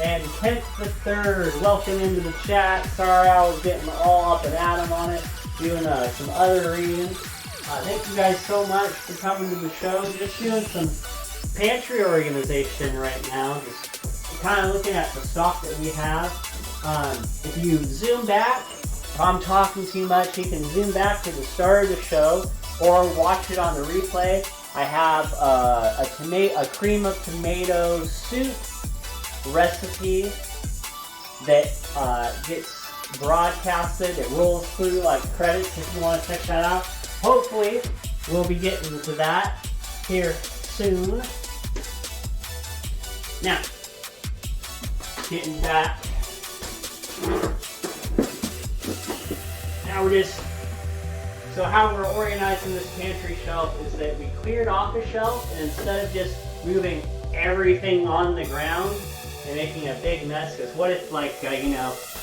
And Kent the Third, welcome into the chat. Sorry I was getting all up and at 'em on it, doing some other readings. Thank you guys so much for coming to the show. Just doing some pantry organization right now. Just kind of looking at the stock that we have. If you zoom back, if I'm talking too much, you can zoom back to the start of the show or watch it on the replay. I have a cream of tomato soup recipe that gets broadcasted. It rolls through like credits if you want to check that out. Hopefully, we'll be getting to that here soon. Now, getting back. Now so how we're organizing this pantry shelf is that we cleared off a shelf, and instead of just moving everything on the ground and making a big mess, because what if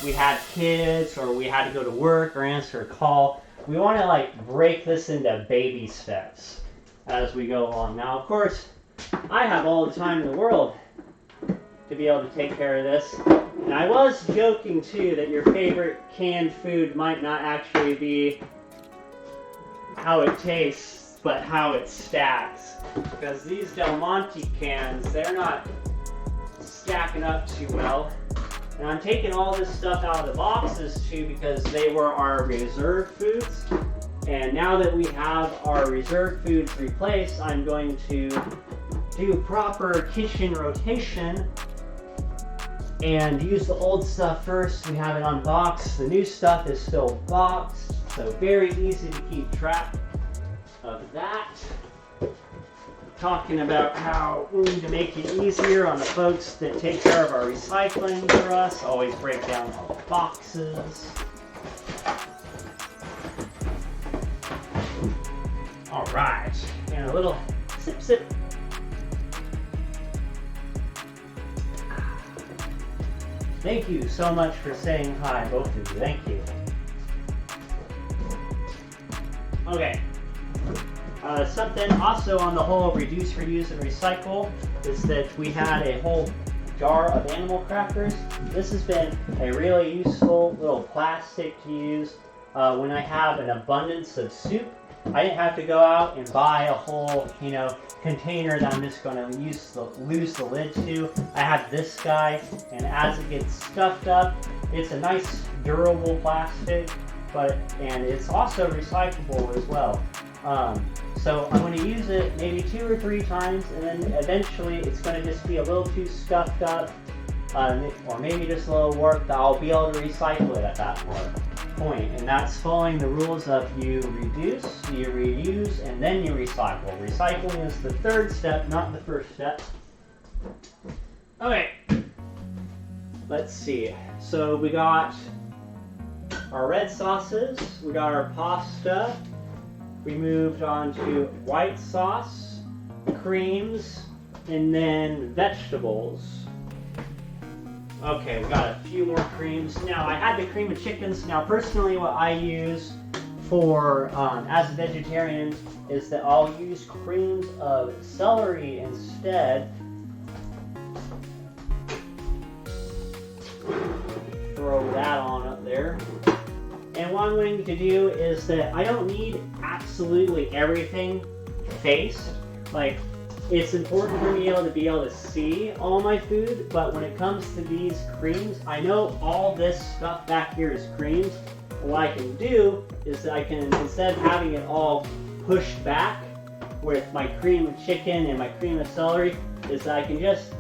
we had kids or we had to go to work or answer a call. We want to break this into baby steps as we go along. Now, of course, I have all the time in the world to be able to take care of this. And I was joking too that your favorite canned food might not actually be how it tastes, but how it stacks. Because these Del Monte cans, they're not stacking up too well. And I'm taking all this stuff out of the boxes too because they were our reserve foods. And now that we have our reserve foods replaced, I'm going to do proper kitchen rotation and use the old stuff first. We have it unboxed. The new stuff is still boxed, so very easy to keep track of that. Talking about how we need to make it easier on the folks that take care of our recycling for us. Always break down all the boxes. All right, and a little sip. Thank you so much for saying hi, both of you. Thank you. Okay. Something also on the whole reduce, reuse, and recycle is that we had a whole jar of animal crackers. This has been a really useful little plastic to use when I have an abundance of soup. I didn't have to go out and buy a whole, container that I'm just going to lose the lid to. I have this guy, and as it gets stuffed up, it's a nice durable plastic, and it's also recyclable as well. So I'm going to use it maybe 2 or 3 times, and then eventually it's going to just be a little too stuffed up, or maybe just a little warped. I'll be able to recycle it at that point. And that's following the rules of you reduce, you reuse, and then you recycle. Recycling is the 3rd step, not the 1st step. Okay. Let's see. So we got our red sauces, we got our pasta. We moved on to white sauce, creams, and then vegetables. Okay, we got a few more creams. Now, I had the cream of chickens. Now, personally, what I use for, as a vegetarian, is that I'll use creams of celery instead. Throw that on up there. And what I'm going to do is that I don't need absolutely everything faced. It's important for me to be able to see all my food, but when it comes to these creams, I know all this stuff back here is creams. What I can do is that I can, instead of having it all pushed back with my cream of chicken and my cream of celery, is that I can just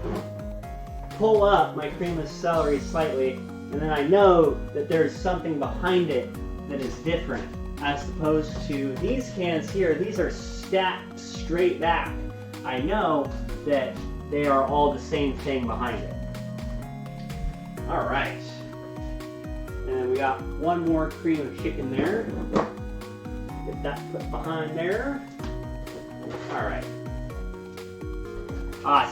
pull up my cream of celery slightly, and then I know that there's something behind it that is different, as opposed to these cans here. These are stacked straight back. I know that they are all the same thing behind it. All right. And we got one more cream of chicken there. Get that put behind there. All right.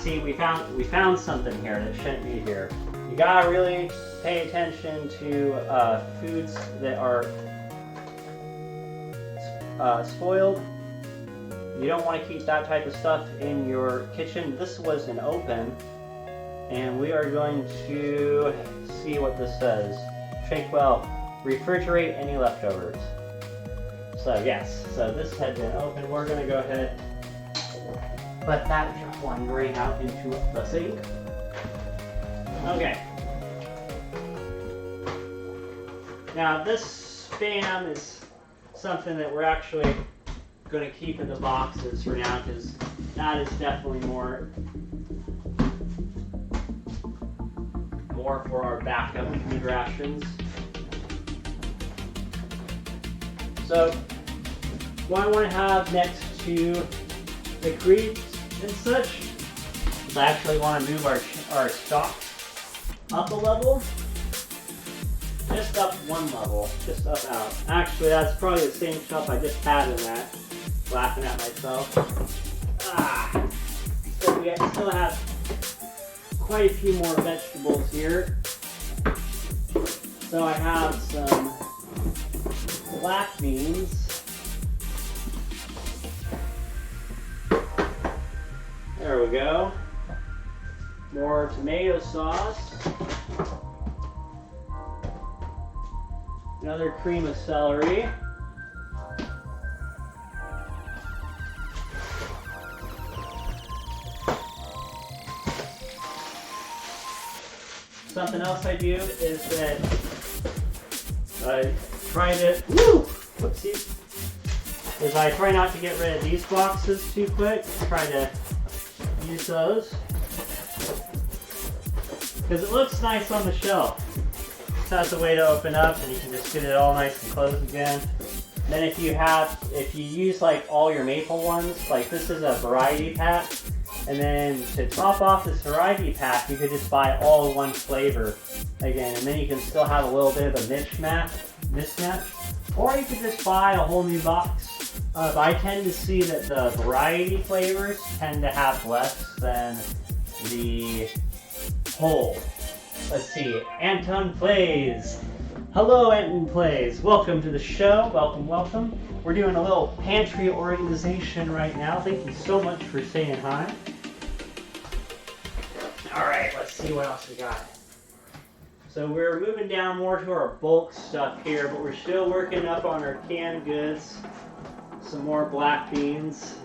See, we found something here that shouldn't be here. You gotta really pay attention to foods that are spoiled. You don't want to keep that type of stuff in your kitchen. This was an open, and we are going to see what this says. Shake well, refrigerate any leftovers. So yes, so this had been open. We're going to go ahead and put that one right out into the sink. Okay. Now this Spam is something that we're actually going to keep in the boxes for now, because that is definitely more for our backup food rations. So what I want to have next to the creeps and such is I actually want to move our stock up a level. Just up one level, just up out. Actually, that's probably the same shelf I just had in that. Laughing at myself. So we still have quite a few more vegetables here. So I have some black beans. There we go. More tomato sauce. Another cream of celery. Something else I do is that I try to, I try not to get rid of these boxes too quick. Try to use those because it looks nice on the shelf. This has a way to open up, and you can just get it all nice and closed again. And then if you use like all your maple ones, like this is a variety pack. And then to top off this variety pack, you could just buy all one flavor again, and then you can still have a little bit of a mismatch. Or you could just buy a whole new box. I tend to see that the variety flavors tend to have less than the whole. Let's see, Anton Plays. Hello, Anton Plays. Welcome to the show. Welcome. We're doing a little pantry organization right now. Thank you so much for saying hi. Alright, let's see what else we got. So we're moving down more to our bulk stuff here, but we're still working up on our canned goods. Some more black beans.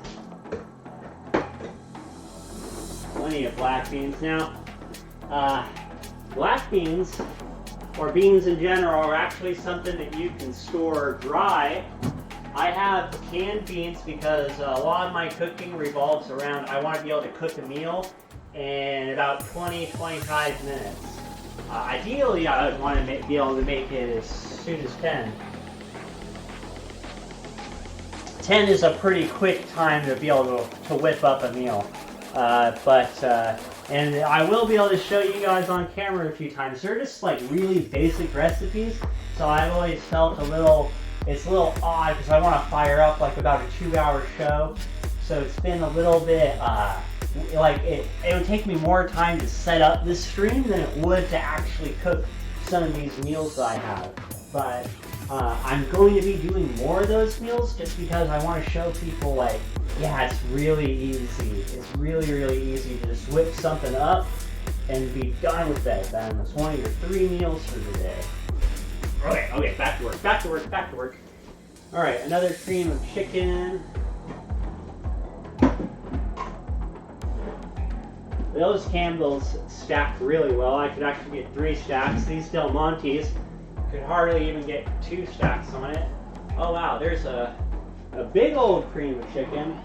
Plenty of black beans. Now, black beans, or beans in general, are actually something that you can store dry. I have canned beans because a lot of my cooking revolves around, I want to be able to cook a meal in about 20-25 minutes. Ideally, I would want to be able to make it as soon as 10. 10 is a pretty quick time to be able to whip up a meal. And I will be able to show you guys on camera a few times. They're just like really basic recipes, so I've always felt it's a little odd because I want to fire up like about a 2-hour show. So it's been a little bit, it would take me more time to set up this stream than it would to actually cook some of these meals that I have. But I'm going to be doing more of those meals just because I want to show people like, yeah, it's really easy. It's really, really easy to just whip something up and be done with it. Then it's one of your 3 meals for the day. Okay, back to work. All right, another cream of chicken. Those Campbells stacked really well. I could actually get 3 stacks. These Del Montes could hardly even get 2 stacks on it. Oh wow, there's a big old cream of chicken.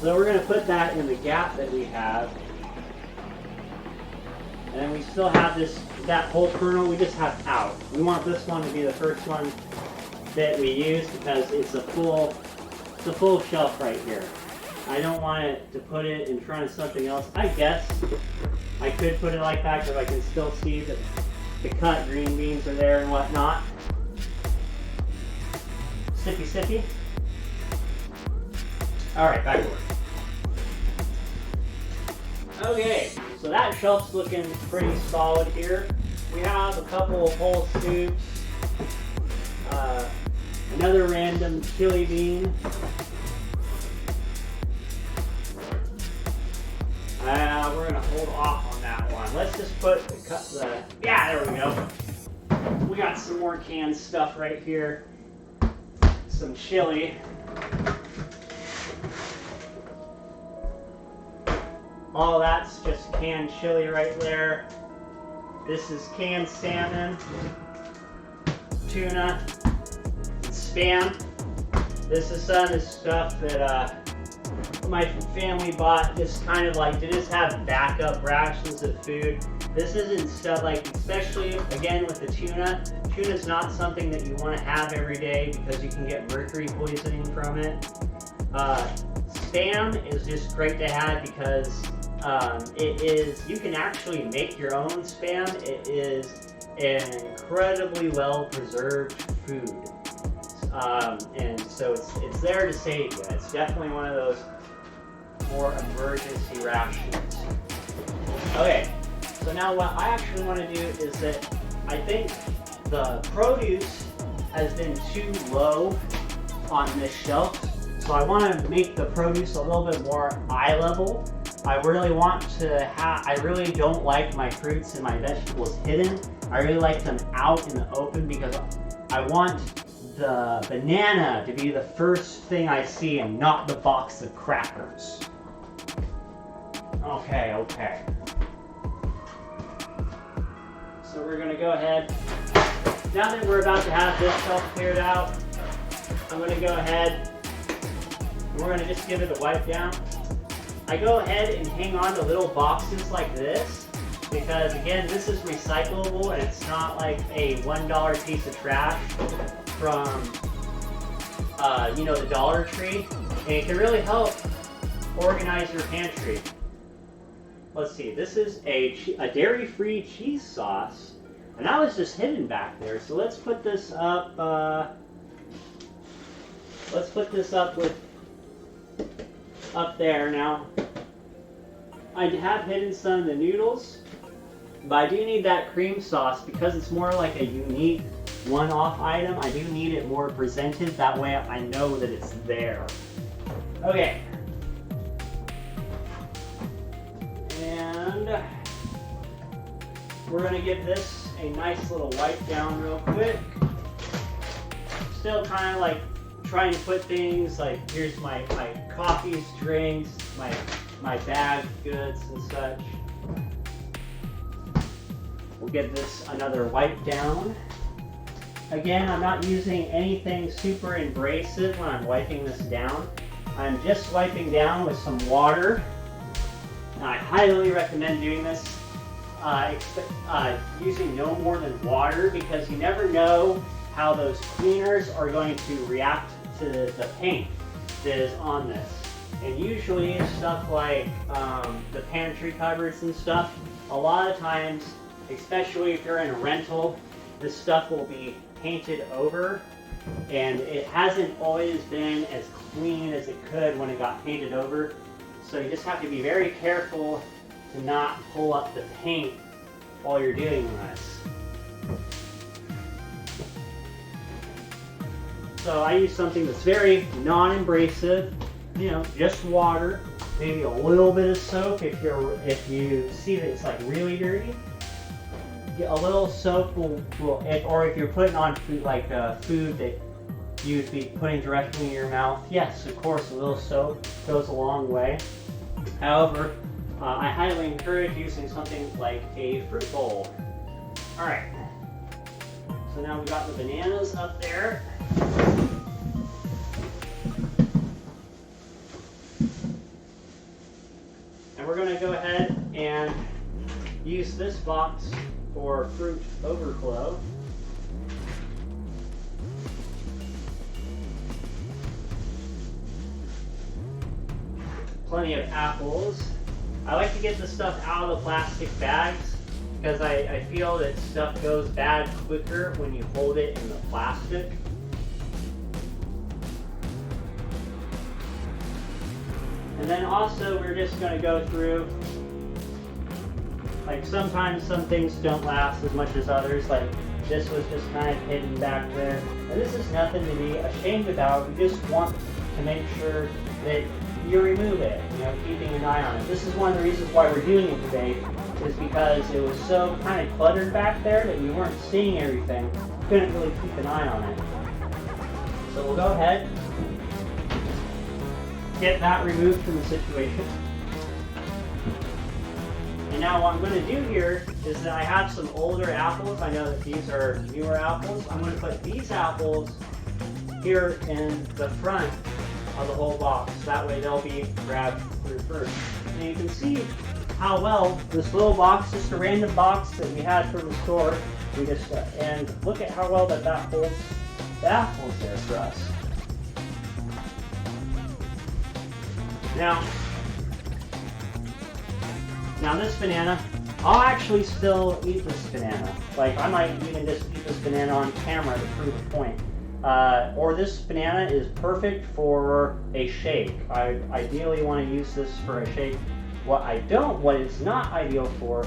So we're gonna put that in the gap that we have. And then we still have that whole kernel we just have out. We want this one to be the first one that we use because it's a full shelf right here. I don't want it to put it in front of something else. I guess I could put it like that because I can still see that the cut green beans are there and whatnot. Sippy. Alright, back to work. Okay, so that shelf's looking pretty solid here. We have a couple of whole soups, another random chili bean. We're gonna hold off on that one. Let's just put yeah, there we go. We got some more canned stuff right here. Some chili. All that's just canned chili right there. This is canned salmon, tuna, Spam. This is some of the stuff that my family bought, just kind of like to just have backup rations of food. This isn't stuff like, especially again with the tuna. Tuna is not something that you want to have every day because you can get mercury poisoning from it. Spam is just great to have because you can actually make your own Spam. It is an incredibly well preserved food. And so it's there to save you. It's definitely one of those more emergency rations. Okay, so now what I actually want to do is that I think the produce has been too low on this shelf, so I want to make the produce a little bit more eye level. I really don't like my fruits and my vegetables hidden. I really like them out in the open because I want the banana to be the first thing I see and not the box of crackers. Okay. So we're gonna go ahead. Now that we're about to have this shelf cleared out, I'm gonna go ahead and we're gonna just give it a wipe down. I go ahead and hang on to little boxes like this because again, this is recyclable and it's not like a $1 piece of trash from the Dollar Tree, and it can really help organize your pantry. Let's see, this is a dairy-free cheese sauce, and that was just hidden back there. So let's put this up. Up there now. I have hidden some of the noodles, but I do need that cream sauce because it's more like a unique one-off item. I do need it more presented, that way I know that it's there. Okay. And we're gonna give this a nice little wipe down real quick. Still kind of like trying to put things like, here's my coffees, drinks, my bagged goods and such. We'll give this another wipe down. Again, I'm not using anything super abrasive when I'm wiping this down. I'm just wiping down with some water. And I highly recommend doing this using no more than water because you never know how those cleaners are going to react to the paint that is on this. And usually stuff like the pantry cupboards and stuff, a lot of times, especially if you're in a rental, this stuff will be painted over, and it hasn't always been as clean as it could when it got painted over. So you just have to be very careful to not pull up the paint while you're doing this. So I use something that's very non-abrasive, just water, maybe a little bit of soap if you see that it's like really dirty. A little soap or if you're putting on food like food that you'd be putting directly in your mouth, yes, of course, a little soap goes a long way. However, I highly encourage using something like a fruit bowl. All right. So now we got the bananas up there. And we're going to go ahead and use this box for fruit overflow. Plenty of apples. I like to get the stuff out of the plastic bags because I feel that stuff goes bad quicker when you hold it in the plastic. And then also we're just going to go through Like sometimes some things don't last as much as others, like this was just kind of hidden back there. And this is nothing to be ashamed about. We just want to make sure that you remove it, keeping an eye on it. This is one of the reasons why we're doing it today, is because it was so kind of cluttered back there that you weren't seeing everything. You couldn't really keep an eye on it. So we'll go ahead, get that removed from the situation. And now what I'm going to do here is that I have some older apples. I know that these are newer apples. I'm going to put these apples here in the front of the whole box. That way they'll be grabbed through first. And you can see how well this little box, just a random box that we had from the store, and look at how well that holds the apples there for us. Now this banana, I'll actually still eat this banana. Like I might even just eat this banana on camera to prove a point. Or this banana is perfect for a shake. I ideally want to use this for a shake. What it's not ideal for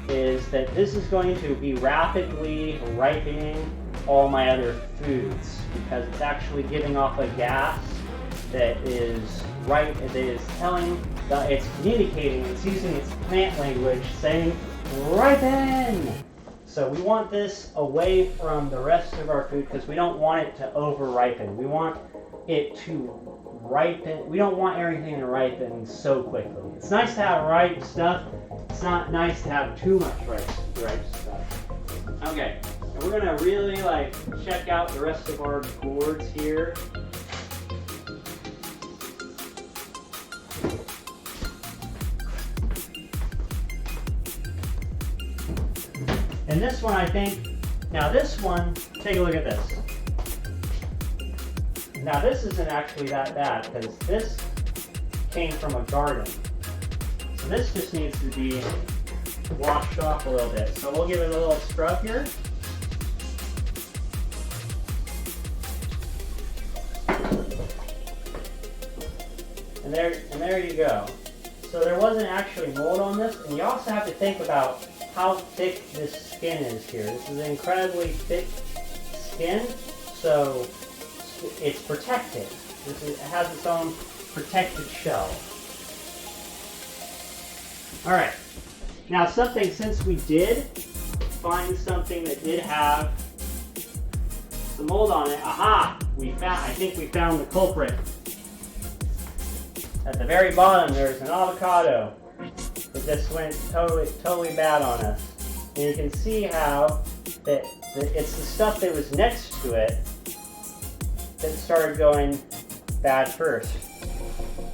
is that this is going to be rapidly ripening all my other foods, because it's actually giving off a gas that is it's communicating, it's using its plant language saying ripen. So we want this away from the rest of our food because we don't want it to over ripen. We want it to ripen. We don't want everything to ripen so quickly. It's nice to have ripe stuff. It's not nice to have too much ripe stuff. Okay, and we're gonna really check out the rest of our gourds here. And this one, I think, now this one, take a look at this. Now this isn't actually that bad because this came from a garden. So this just needs to be washed off a little bit. So we'll give it a little scrub here. And there you go. So there wasn't actually mold on this, and you also have to think about how thick this skin is here. This is an incredibly thick skin, so it's protected. It has its own protected shell. Alright, now since we did find something that did have some mold on it, I think we found the culprit. At the very bottom there's an avocado that just went totally bad on us. And you can see how that it's the stuff that was next to it that started going bad first.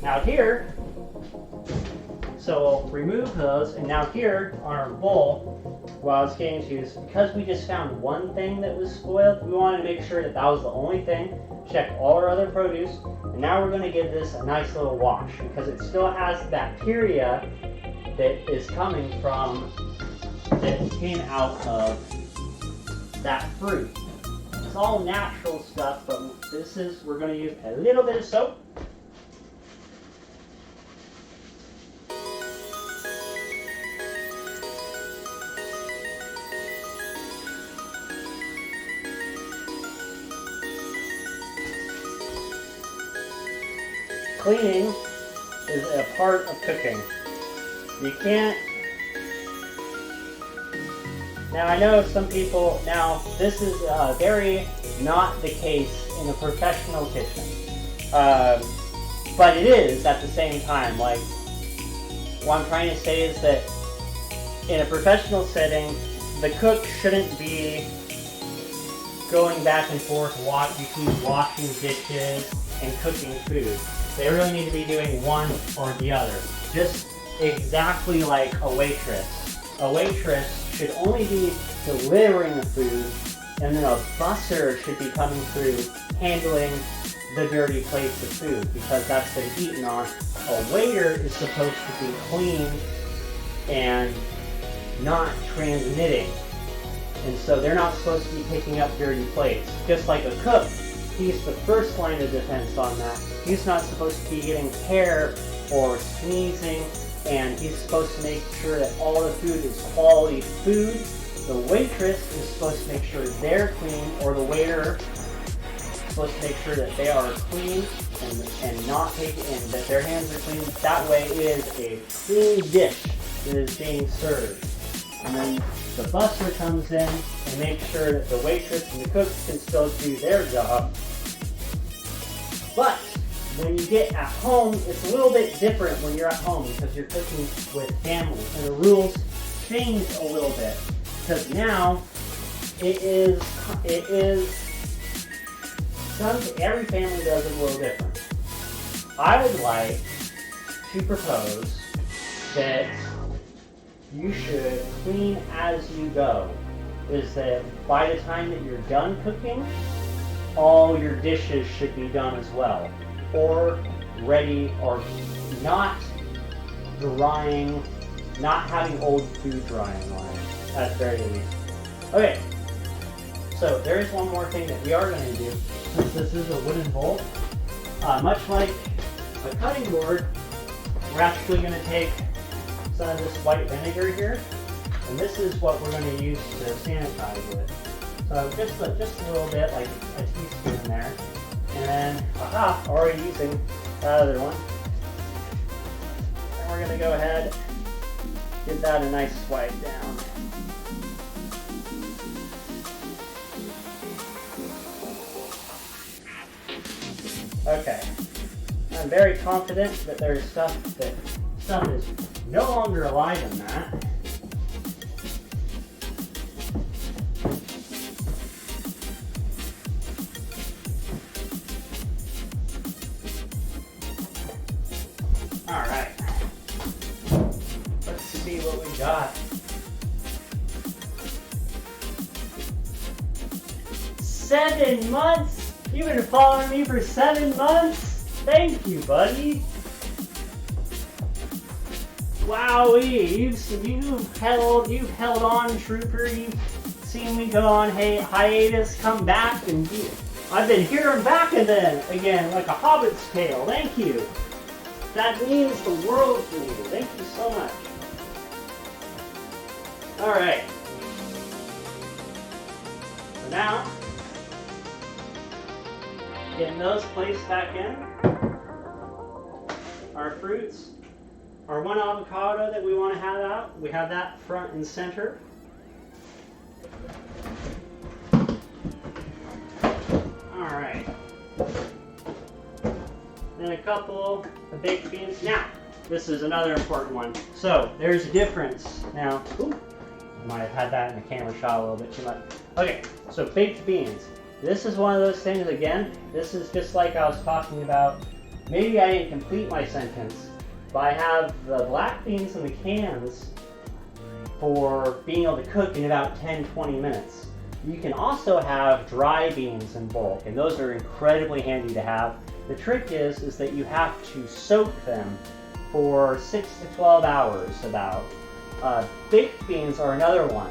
Now here, so we'll remove those, and now here on our bowl, what I was getting to is because we just found one thing that was spoiled, we wanted to make sure that was the only thing. Check all our other produce, and now we're going to give this a nice little wash because it still has bacteria that is coming from, that came out of that fruit. It's all natural stuff, but we're going to use a little bit of soap. Cleaning is a part of cooking. You can't. Now I know some people, this is very not the case in a professional kitchen. But it is at the same time. Like, what I'm trying to say is that in a professional setting, the cook shouldn't be going back and forth between washing dishes and cooking food. They really need to be doing one or the other. Just exactly like a waitress. A waitress should only be delivering the food, and then a busser should be coming through handling the dirty plates of food because that's been eaten on. A waiter is supposed to be clean and not transmitting. And so they're not supposed to be picking up dirty plates. Just like a cook, he's the first line of defense on that. He's not supposed to be getting hair or sneezing and he's supposed to make sure that all the food is quality food. The waitress is supposed to make sure they're clean, or the waiter is supposed to make sure that they are clean and not take it in, that their hands are clean. That way it is a clean dish that is being served. And then the busser comes in and makes sure that the waitress and the cook can still do their job. But when you get at home, it's a little bit different when you're at home because you're cooking with family, and the rules change a little bit because now every family does it a little different. I would like to propose that you should clean as you go. Is that by the time that you're done cooking, all your dishes should be done as well, or ready, or not drying, not having old food drying on it at the very least. Okay, so there is one more thing that we are going to do. Since this is a wooden bowl, much like a cutting board, we're actually going to take some of this white vinegar here, and this is what we're going to use to sanitize with. So just a little bit, like a teaspoon there. And then, already using the other one. And we're going to go ahead, give that a nice swipe down. Okay. I'm very confident that there's stuff is no longer alive in that. Alright. Let's see what we got. 7 months? You've been following me for 7 months? Thank you, buddy. Wowee, you've held on, trooper. You've seen me go on hiatus, come back, and I've been here and back again, like a hobbit's tale. Thank you. That means the world to me. Thank you so much. All right. So now, getting those placed back in. Our fruits. Our one avocado that we want to have out, we have that front and center. Alright. Then a couple of baked beans. Now, this is another important one. So, there's a difference. Now, I might have had that in the camera shot a little bit too much. Okay, so baked beans. This is one of those things, again, this is just like I was talking about. Maybe I didn't complete my sentence. But I have the black beans in the cans for being able to cook in about 10-20 minutes. You can also have dry beans in bulk, and those are incredibly handy to have. The trick is that you have to soak them for 6 to 12 hours about. Baked beans are another one.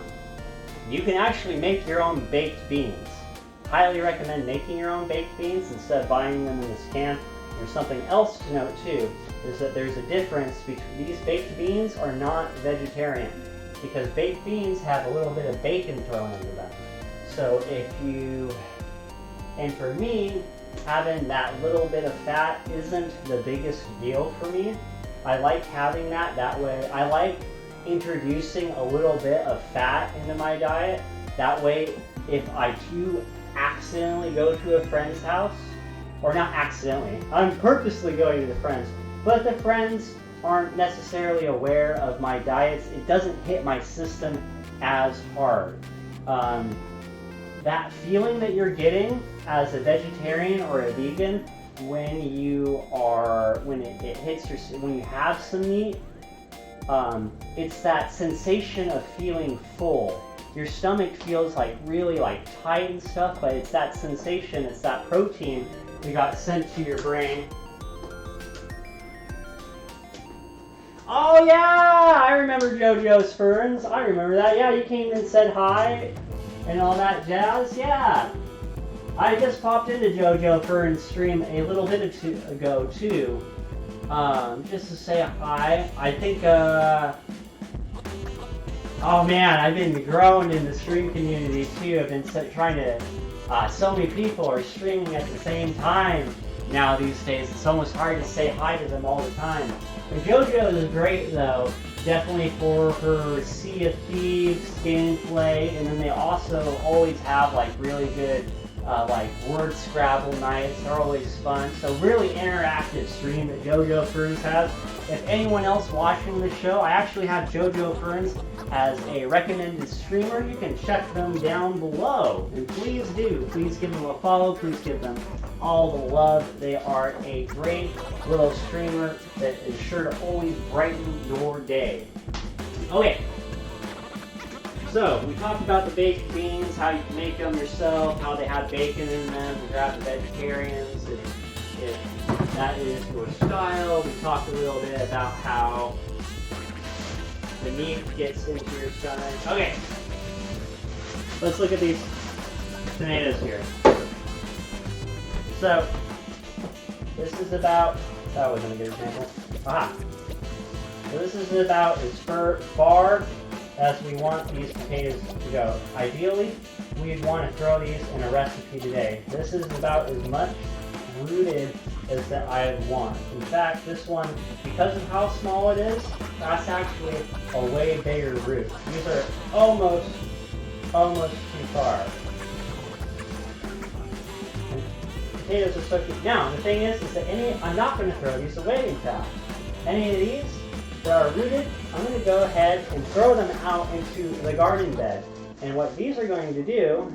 You can actually make your own baked beans. Highly recommend making your own baked beans instead of buying them in this can. There's something else to note too, is that there's a difference between these baked beans are not vegetarian, because baked beans have a little bit of bacon thrown into them. So and for me, having that little bit of fat isn't the biggest deal for me. I like having that way. I like introducing a little bit of fat into my diet. That way, if I do accidentally go to a friend's house, or not accidentally, I'm purposely going to the friends, but the friends aren't necessarily aware of my diets, it doesn't hit my system as hard. That feeling that you're getting as a vegetarian or a vegan when you have some meat, it's that sensation of feeling full. Your stomach feels like really tight and stuff, but it's that sensation, it's that protein that got sent to your brain. Oh yeah, I remember JoJo's Ferns. I remember that. Yeah, you came and said hi and all that jazz. Yeah. I just popped into JoJo Fern's stream a little bit ago too. just to say hi. I think, oh man, I've been growing in the stream community too. I've been trying to, so many people are streaming at the same time now these days. It's almost hard to say hi to them all the time. But JoJo is great though, definitely for her Sea of Thieves gameplay, and then they also always have like really good like word Scrabble nights. They're always fun. So really interactive stream that JoJo Ferns has. If anyone else watching the show, I actually have JoJo Ferns as a recommended streamer. You can check them down below. And please do. Please give them a follow. Please give them all the love. They are a great little streamer that is sure to always brighten your day. Okay. So, we talked about the baked beans, how you can make them yourself, how they have bacon in them to grab the vegetarians, if that is your style. We talked a little bit about how the meat gets into your stomach. Okay, let's look at these tomatoes here. So, this is about, that wasn't a good example. So this is about as far as we want these potatoes to go. Ideally, we'd want to throw these in a recipe today. This is about as much rooted as that I want. In fact, this one, because of how small it is, that's actually a way bigger root. These are almost too far. Potatoes are so cute. Now, the thing is that I'm not going to throw these away, in fact. Any of these that are rooted, I'm going to go ahead and throw them out into the garden bed. And what these are going to do,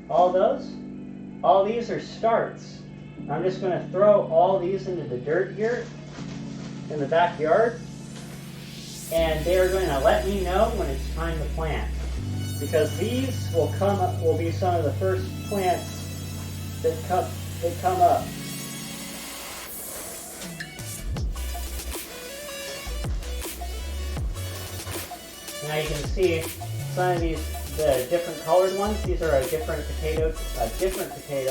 all these are starts. I'm just going to throw all these into the dirt here in the backyard, and they are going to let me know when it's time to plant. Because these will be some of the first plants that come up. Now you can see some of these, the different colored ones. These are a different potato,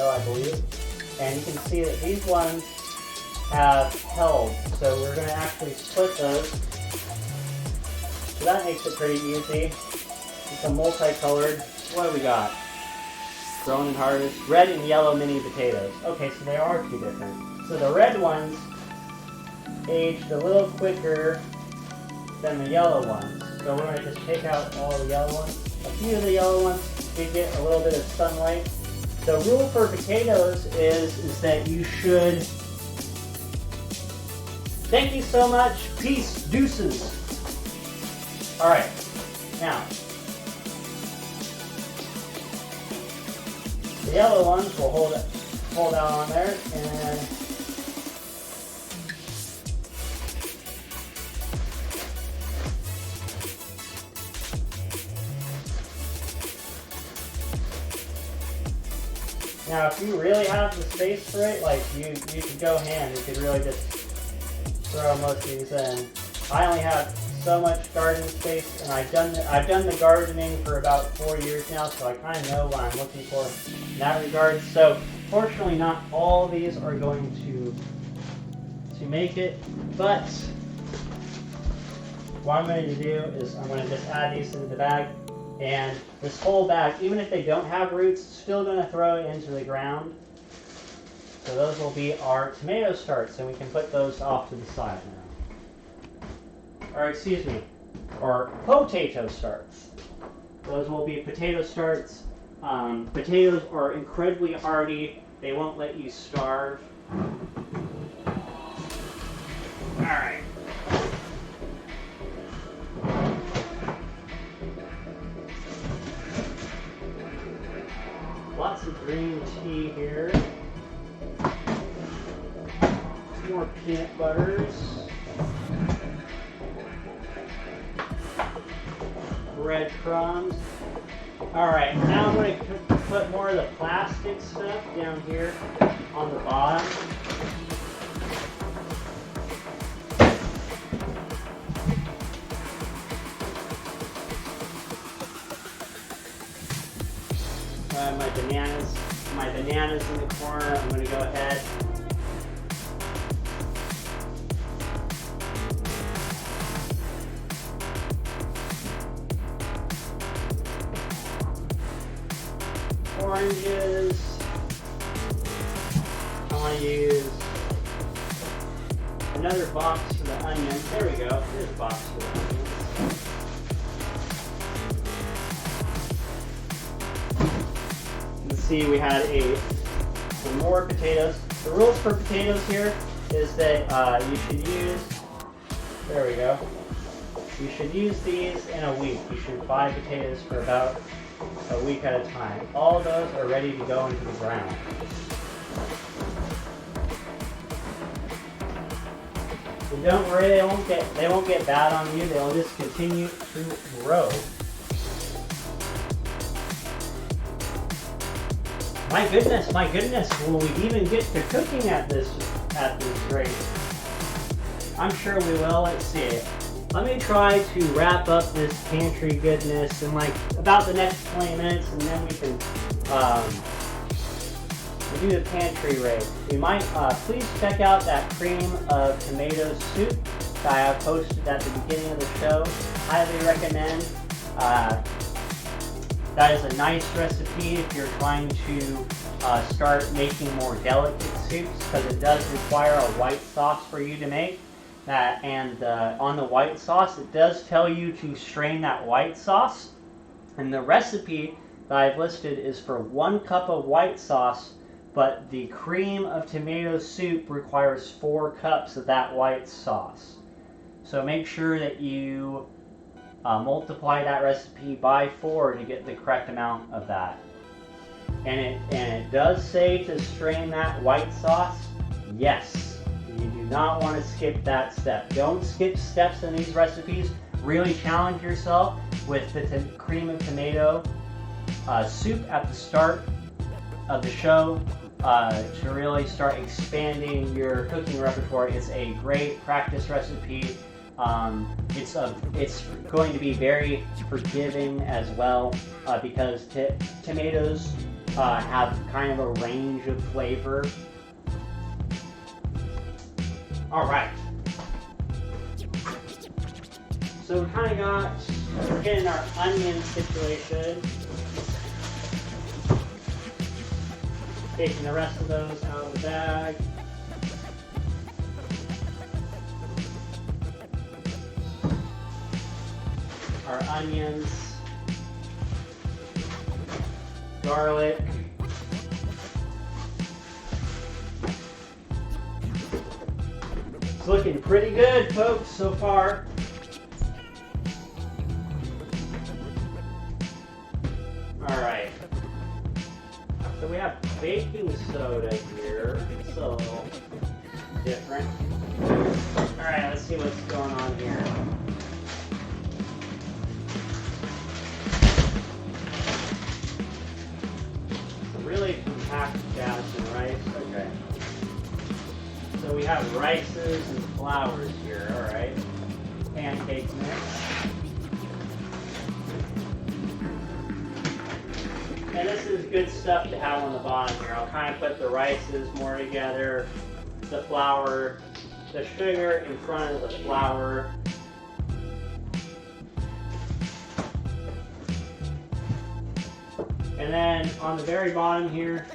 I believe. And you can see that these ones have held. So we're going to actually split those. So that makes it pretty easy. It's a multicolored. What do we got? Grown and harvest. Red and yellow mini potatoes. Okay, so they are two different. So the red ones aged a little quicker than the yellow ones. So we're going to just take out all the yellow ones. A few of the yellow ones did get a little bit of sunlight. The rule for potatoes is that you should... Thank you so much. Peace. Deuces. Alright. Now, the yellow ones will hold out on there, and now if you really have the space for it, like you could go hand, you could really just throw most of these in. I only have so much garden space, and I've done the gardening for about 4 years now, so I kind of know what I'm looking for in that regard. So fortunately, not all of these are going to make it, but what I'm going to do is I'm going to just add these into the bag, and this whole bag, even if they don't have roots, still going to throw it into the ground. So those will be our tomato starts, and we can put those off to the side now. Or excuse me, or potato starts. Those will be potato starts. Potatoes are incredibly hardy. They won't let you starve. Alright. Lots of green tea here. Some more peanut butters. Breadcrumbs. Alright, now I'm going to put more of the plastic stuff down here on the bottom. My bananas in the corner. I'm going to go ahead oranges. I want to use another box for the onions. There we go. Here's a box for the onions. You can see we had some more potatoes. The rules for potatoes here is that you should use, there we go, you should use these in a week. You should buy potatoes for about a week at a time. All of those are ready to go into the ground. And don't worry, they won't get bad on you. They'll just continue to grow. My goodness, will we even get to cooking at this rate? I'm sure we will. Let's see. Let me try to wrap up this pantry goodness in like about the next 20 minutes, and then we can do the pantry rate. We might please check out that cream of tomato soup that I have posted at the beginning of the show. Highly recommend. That is a nice recipe if you're trying to start making more delicate soups, because it does require a white sauce for you to make. On the white sauce, it does tell you to strain that white sauce. And the recipe that I've listed is for 1 cup of white sauce, but the cream of tomato soup requires 4 cups of that white sauce. So make sure that you multiply that recipe by 4 to get the correct amount of that. And it does say to strain that white sauce. Yes. You do not want to skip that step. Don't skip steps in these recipes. Really challenge yourself with the cream of tomato soup at the start of the show to really start expanding your cooking repertoire. It's a great practice recipe. It's going to be very forgiving as well because tomatoes have kind of a range of flavor. Alright, so we kind of we're getting our onion situation. Taking the rest of those out of the bag. Our onions, garlic, it's looking pretty good, folks, so far. Alright, so we have baking soda here. It's a little different. Alright, let's see what's going on here. Really compact Jasmine rice. Okay. So we have rices and flours here. All right. Pancake mix. And this is good stuff to have on the bottom here. I'll kind of put the rices more together, the flour, the sugar in front of the flour. And then on the very bottom here,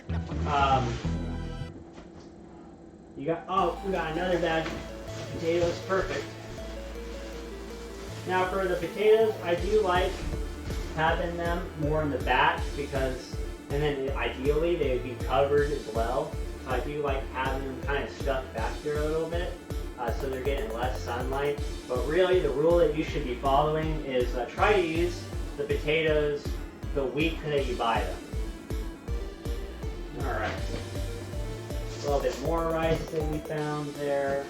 we got another bag of potatoes. Perfect. Now for the potatoes, I do like having them more in the back because, and then ideally they would be covered as well. I do like having them kind of stuck back here a little bit, so they're getting less sunlight. But really, the rule that you should be following is try to use the potatoes the week that you buy them. Alright. A little bit more rice that we found there.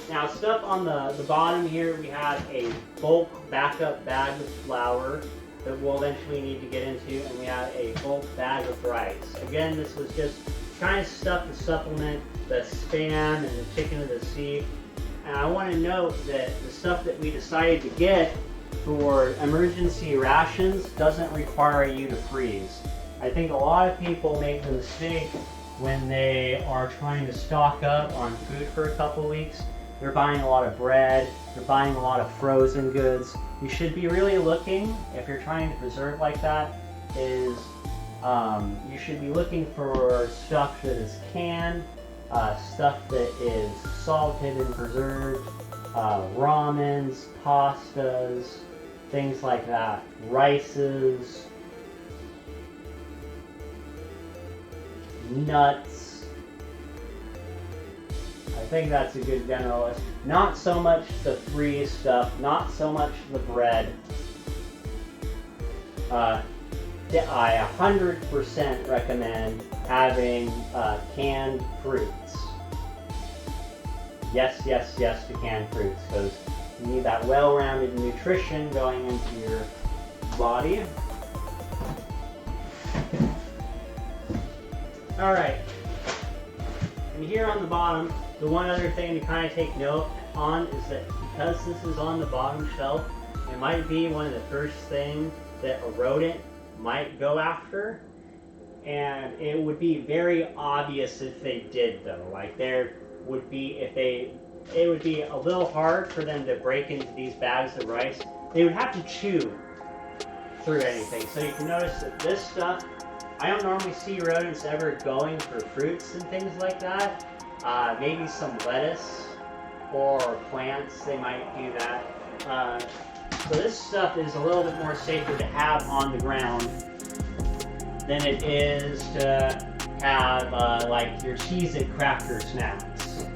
Now, stuff on the bottom here, we have a bulk backup bag of flour that we'll eventually need to get into, and we have a bulk bag of rice. Again, this was just kind of stuff to supplement the Spam and the chicken of the sea. And I want to note that the stuff that we decided to get for emergency rations doesn't require you to freeze. I think a lot of people make the mistake when they are trying to stock up on food for a couple weeks. They're buying a lot of bread, they're buying a lot of frozen goods. You should be really looking, if you're trying to preserve like that, is You should be looking for stuff that is canned, stuff that is salted and preserved, ramens, pastas, things like that, rices, nuts. I think that's a good general list. Not so much the freeze stuff, not so much the bread. I 100% recommend having canned fruits. Yes, yes, yes to canned fruits, because you need that well-rounded nutrition going into your body. Alright, and here on the bottom, the one other thing to kind of take note on is that because this is on the bottom shelf, it might be one of the first things that a rodent might go after, and it would be very obvious if they did though. Like there would be, it would be a little hard for them to break into these bags of rice. They would have to chew through anything. So you can notice that this stuff, I don't normally see rodents ever going for fruits and things like that. Maybe some lettuce or plants, they might do that. So this stuff is a little bit more safer to have on the ground than it is to have like your Cheez-It cracker snacks,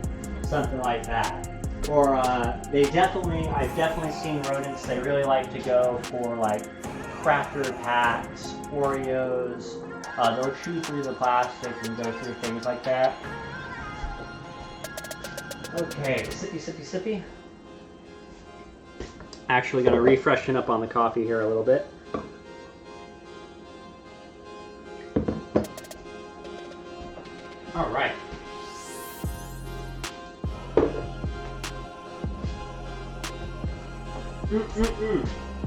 something like that. Or I've definitely seen rodents, they really like to go for like cracker packs, Oreos. They'll chew through the plastic and go through things like that. Okay, sippy, sippy, sippy. Actually going to refreshen up on the coffee here a little bit. All right.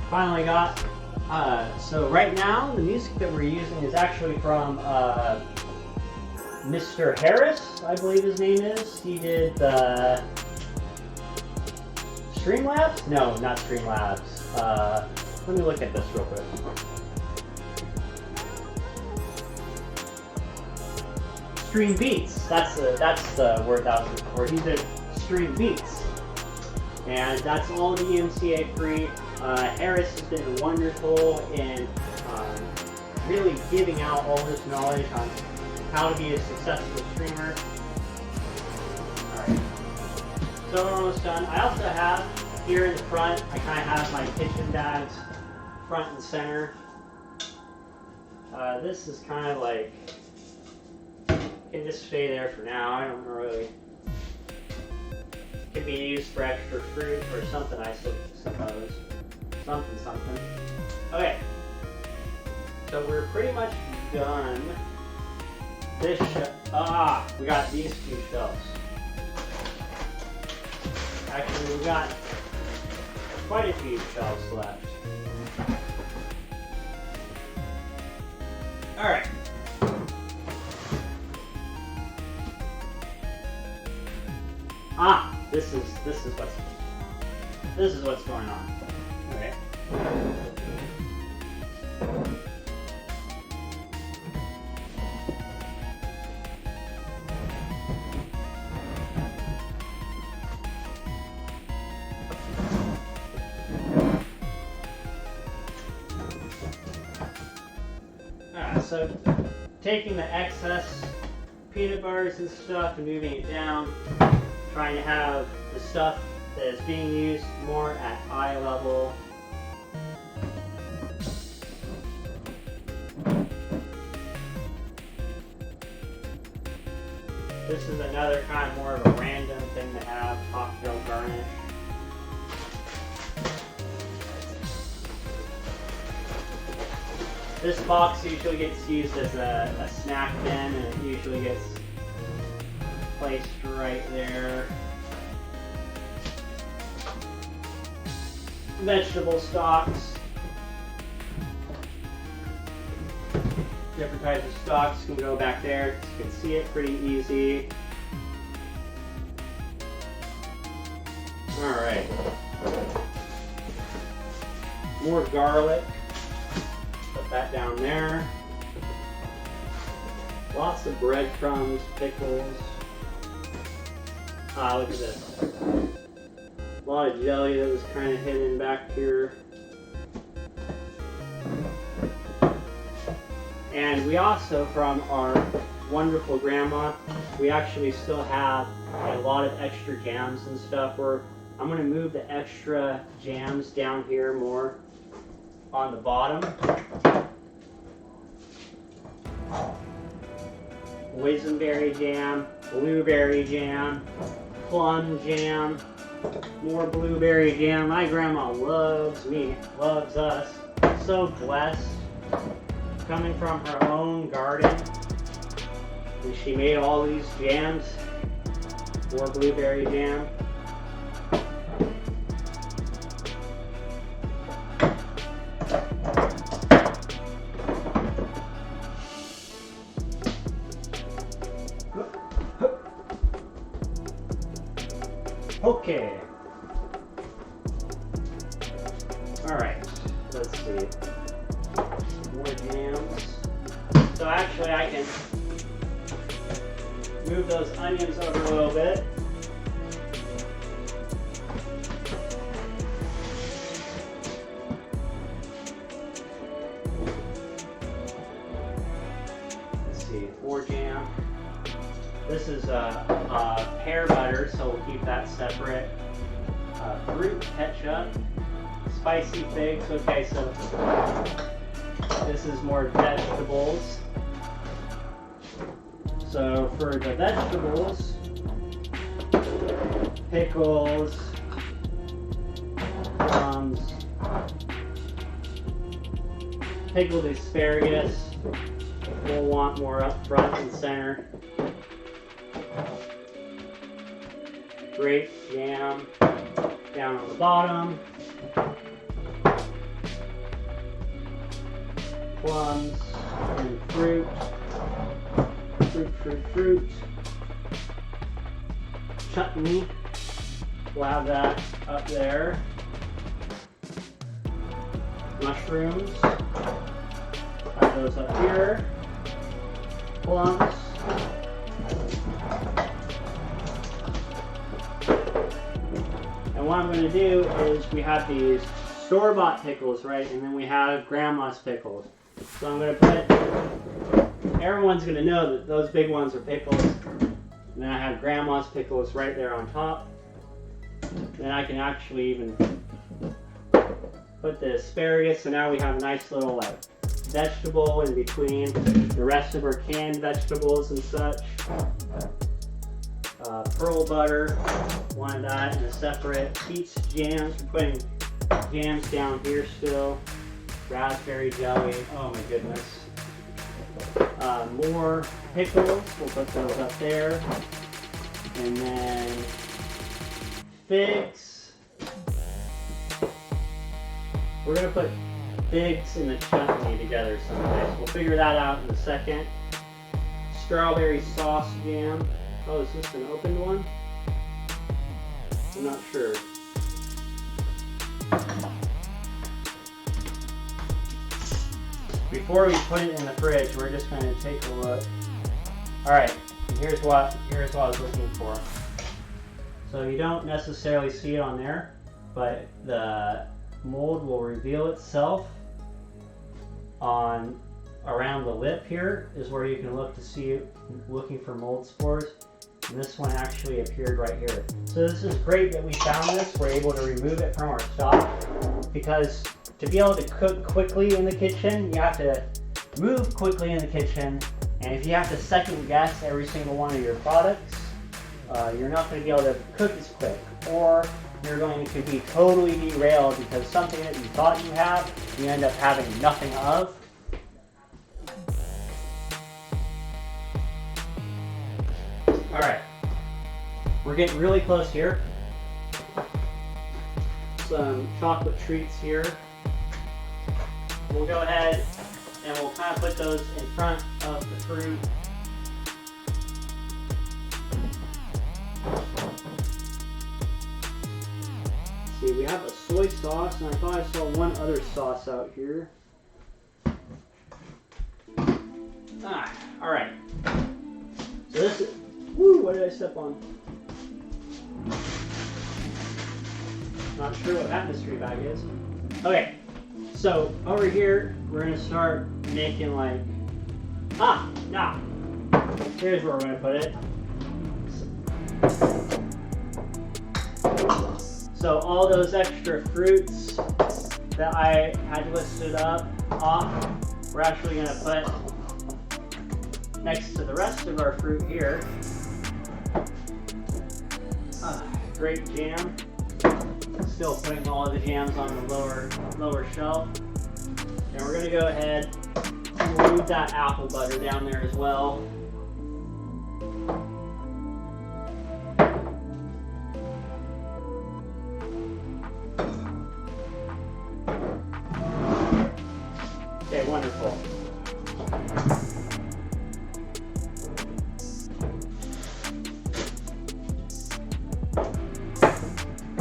Finally got. So right now, the music that we're using is actually from Mr. Harris, I believe his name is. He did the Streamlabs? No, not Streamlabs. Let me look at this real quick. Stream Beats. That's the word that I was looking for. He did Stream Beats, and that's all DMCA free. Harris has been wonderful in really giving out all this knowledge on how to be a successful streamer. Alright, so we're almost done. I also have here in the front, I kind of have my kitchen bags front and center. This is kind of like, can just stay there for now. I don't really. It can be used for extra fruit or something, I suppose. Something. Okay. So we're pretty much done. This we got these two shelves. Actually, we got quite a few shelves left. All right. This is what's going on. Okay. So taking the excess peanut butters and stuff and moving it down, trying to have the stuff that is being used more at eye level. This is another kind of more of a random thing to have, cocktail garnish. This box usually gets used as a snack bin, and it usually gets placed right there. Vegetable stocks. Different types of stocks can go back there. You can see it pretty easy. Alright. More garlic. Put that down there. Lots of breadcrumbs, pickles. Ah, look at this. A lot of jelly that was kind of hidden back here. And we also, from our wonderful grandma, we actually still have a lot of extra jams and stuff. I'm going to move the extra jams down here more on the bottom. Boysenberry jam, blueberry jam, plum jam, more blueberry jam. My grandma loves me, loves us. So blessed. Coming from her own garden. And she made all these jams. More blueberry jam. Okay. Alright, let's see. More jams. So actually I can move those onions over a little bit. Let's see, more jam. This is pear butter, so we'll keep that separate. Fruit ketchup, spicy figs. Okay, so this is more vegetables. So for the vegetables, pickles, plums, pickled asparagus. We'll want more up front and center. Grape jam down on the bottom. Plums and fruit. Fruit. Chutney. We'll have that up there. Mushrooms. Have those up here. Plums. And what I'm going to do is we have these store-bought pickles, right? And then we have grandma's pickles. So I'm going to put, everyone's going to know that those big ones are pickles. And then I have grandma's pickles right there on top. Then I can actually even put the asparagus. So now we have a nice little like vegetable in between the rest of our canned vegetables and such. Pearl butter, wanted that in a separate. Peach jams, we're putting jams down here still. Raspberry jelly, oh my goodness. More pickles, we'll put those up there. And then figs. We're going to put figs and the chutney together someday. We'll figure that out in a second. Strawberry sauce jam. Oh, is this an opened one? I'm not sure. Before we put it in the fridge, we're just going to take a look. Alright, here's what I was looking for. So you don't necessarily see it on there, but the mold will reveal itself on around the lip. Here is where you can look to see it, looking for mold spores. And this one actually appeared right here. So this is great that we found this. We're able to remove it from our stock, because to be able to cook quickly in the kitchen, you have to move quickly in the kitchen. And if you have to second guess every single one of your products, you're not going to be able to cook as quick, or you're going to be totally derailed because something that you thought you have, you end up having nothing of. Alright, we're getting really close here. Some chocolate treats here. We'll go ahead and we'll kind of put those in front of the fruit. See, we have a soy sauce, and I thought I saw one other sauce out here. Alright. So this is, woo, what did I step on? Not sure what that mystery bag is. Okay, so over here, we're gonna start making like, now, here's where we're gonna put it. So all those extra fruits that I had listed off, we're actually gonna put next to the rest of our fruit here. Grape jam. Still putting all of the jams on the lower shelf. And we're gonna go ahead and move that apple butter down there as well. Okay, wonderful.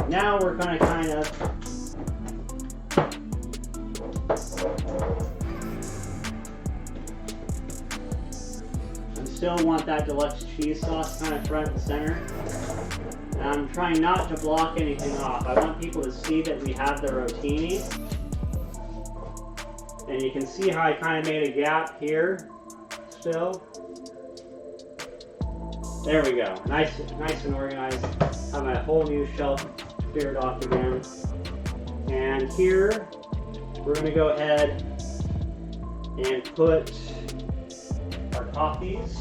Now we're going to kind of I still want that deluxe cheese sauce kind of front and center. And I'm trying not to block anything off. I want people to see that we have the rotini. And you can see how I kind of made a gap here still. There we go. Nice and organized. Have my whole new shelf cleared off again. And here, we're going to go ahead and put our coffees.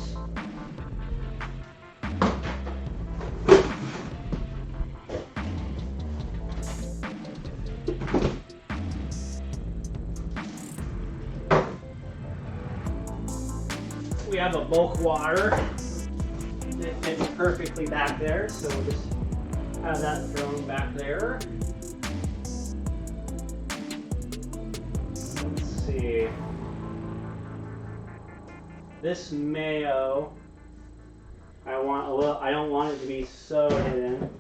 We have a bulk water that fits perfectly back there, so we'll just have that thrown back there. Let's see. This mayo, I don't want it to be so hidden.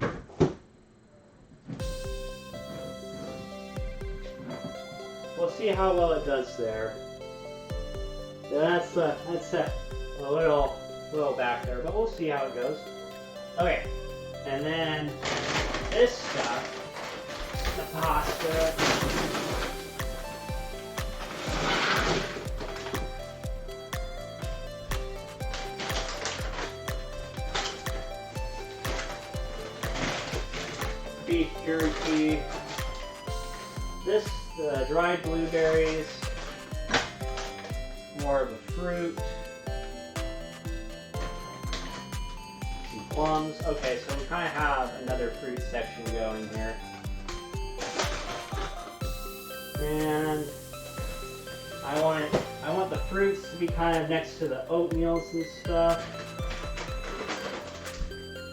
We'll see how well it does there. That's a little back there, but we'll see how it goes. Okay, and then this stuff, the pasta. Beef jerky. This, the dried blueberries. More of a fruit. Some plums. Okay, so we kind of have another fruit section going here. And I want the fruits to be kind of next to the oatmeals and stuff.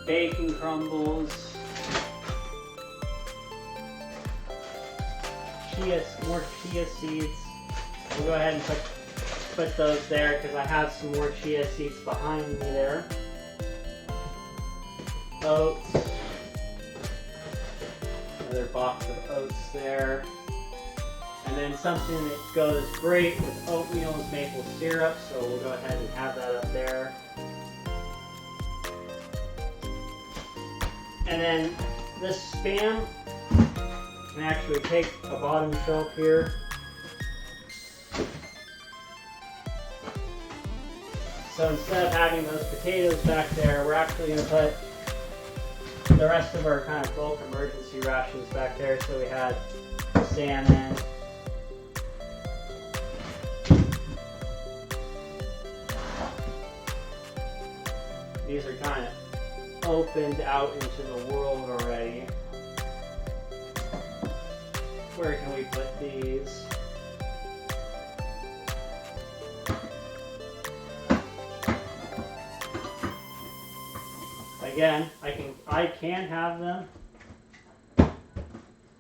Bacon crumbles. More chia seeds. We'll go ahead and put those there because I have some more chia seeds behind me there. Oats. Another box of oats there. And then something that goes great with oatmeal is maple syrup, so we'll go ahead and have that up there. And then this Spam can actually take a bottom shelf here. So instead of having those potatoes back there, we're actually going to put the rest of our kind of bulk emergency rations back there. So we had salmon. These are kind of opened out into the world already. Where can we put these? Again, I can have them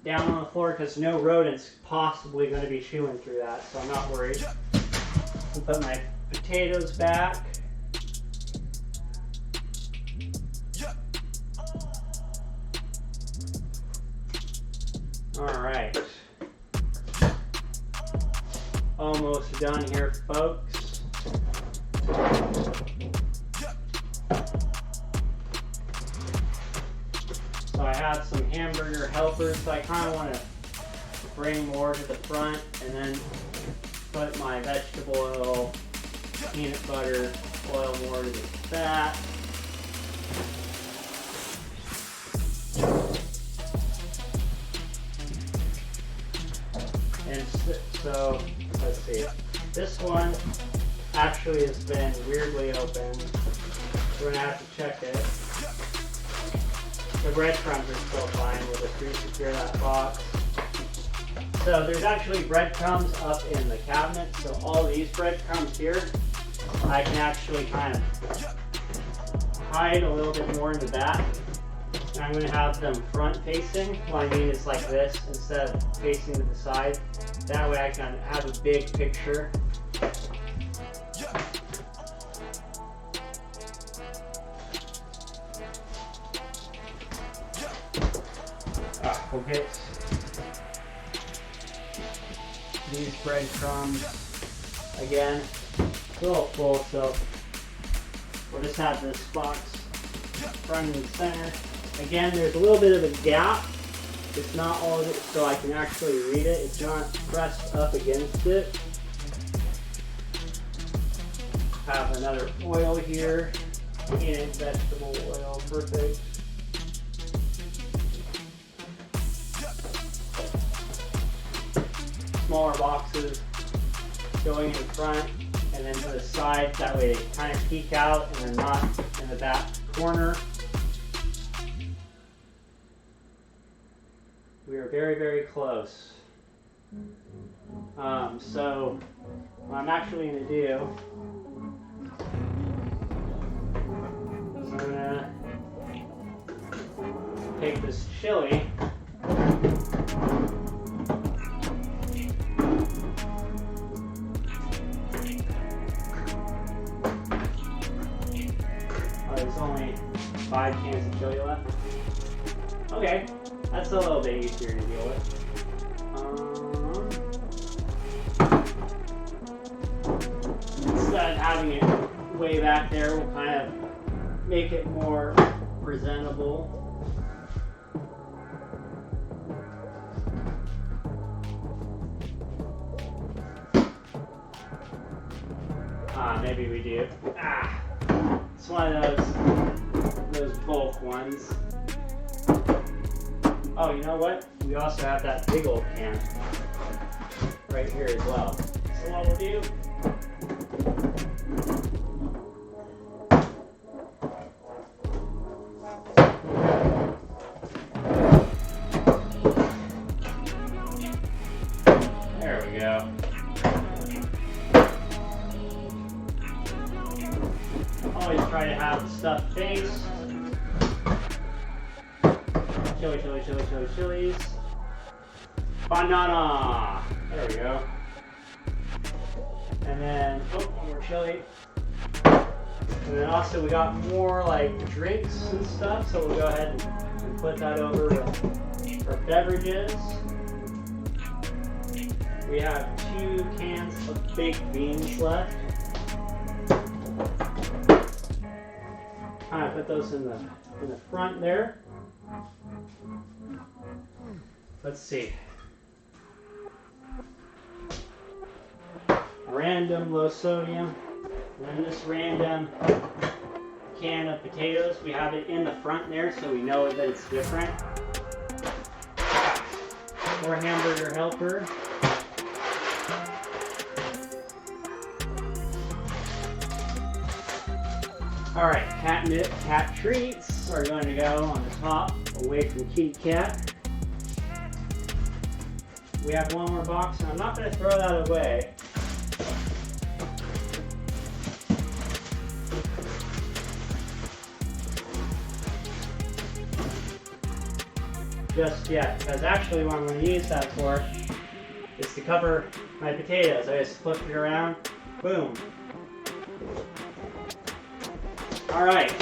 down on the floor because no rodent's possibly going to be chewing through that, so I'm not worried. I'll put my potatoes back. Alright. Almost done here, folks. have some hamburger helpers, so I kind of want to bring more to the front and then put my vegetable oil, peanut butter oil more to the back. And so, let's see. This one actually has been weirdly open. We're gonna have to check it. The breadcrumbs are still fine. We'll just re-secure that box. So there's actually breadcrumbs up in the cabinet. So all these breadcrumbs here, I can actually kind of hide a little bit more in the back. And I'm gonna have them front facing. What I mean is like this instead of facing to the side. That way I can have a big picture. We'll get these breadcrumbs again. It's a little full, so we'll just have this box front and center. Again, there's a little bit of a gap. It's not all of it, so I can actually read it. It's not pressed up against it. Have another oil here, and vegetable oil, perfect. Smaller boxes going in front and then to the side, that way they kind of peek out and they're not in the back corner. We are very, very close. So what I'm actually going to do is I'm going to take this chili . There's only 5 cans of chili left. Okay, that's a little bit easier to deal with. Instead of having it way back there, we'll kind of make it more presentable. Maybe we do. It's one of those bulk ones. Oh, you know what? We also have that big old can right here as well. So what we'll do, there we go. Always try to have the stuffed face. Chilies. Banana. There we go. And then, one more chili. And then also we got more like drinks and stuff, so we'll go ahead and put that over for beverages. We have 2 cans of baked beans left. Kind of put those in the front there. Let's see. Random low sodium. And then this random can of potatoes. We have it in the front there so we know that it's different. More hamburger helper. Alright, catnip, cat treats are going to go on the top, away from Kitty Cat. We have one more box, and I'm not going to throw that away. Just yet, because actually what I'm going to use that for is to cover my potatoes. I just flip it around, boom. Alright.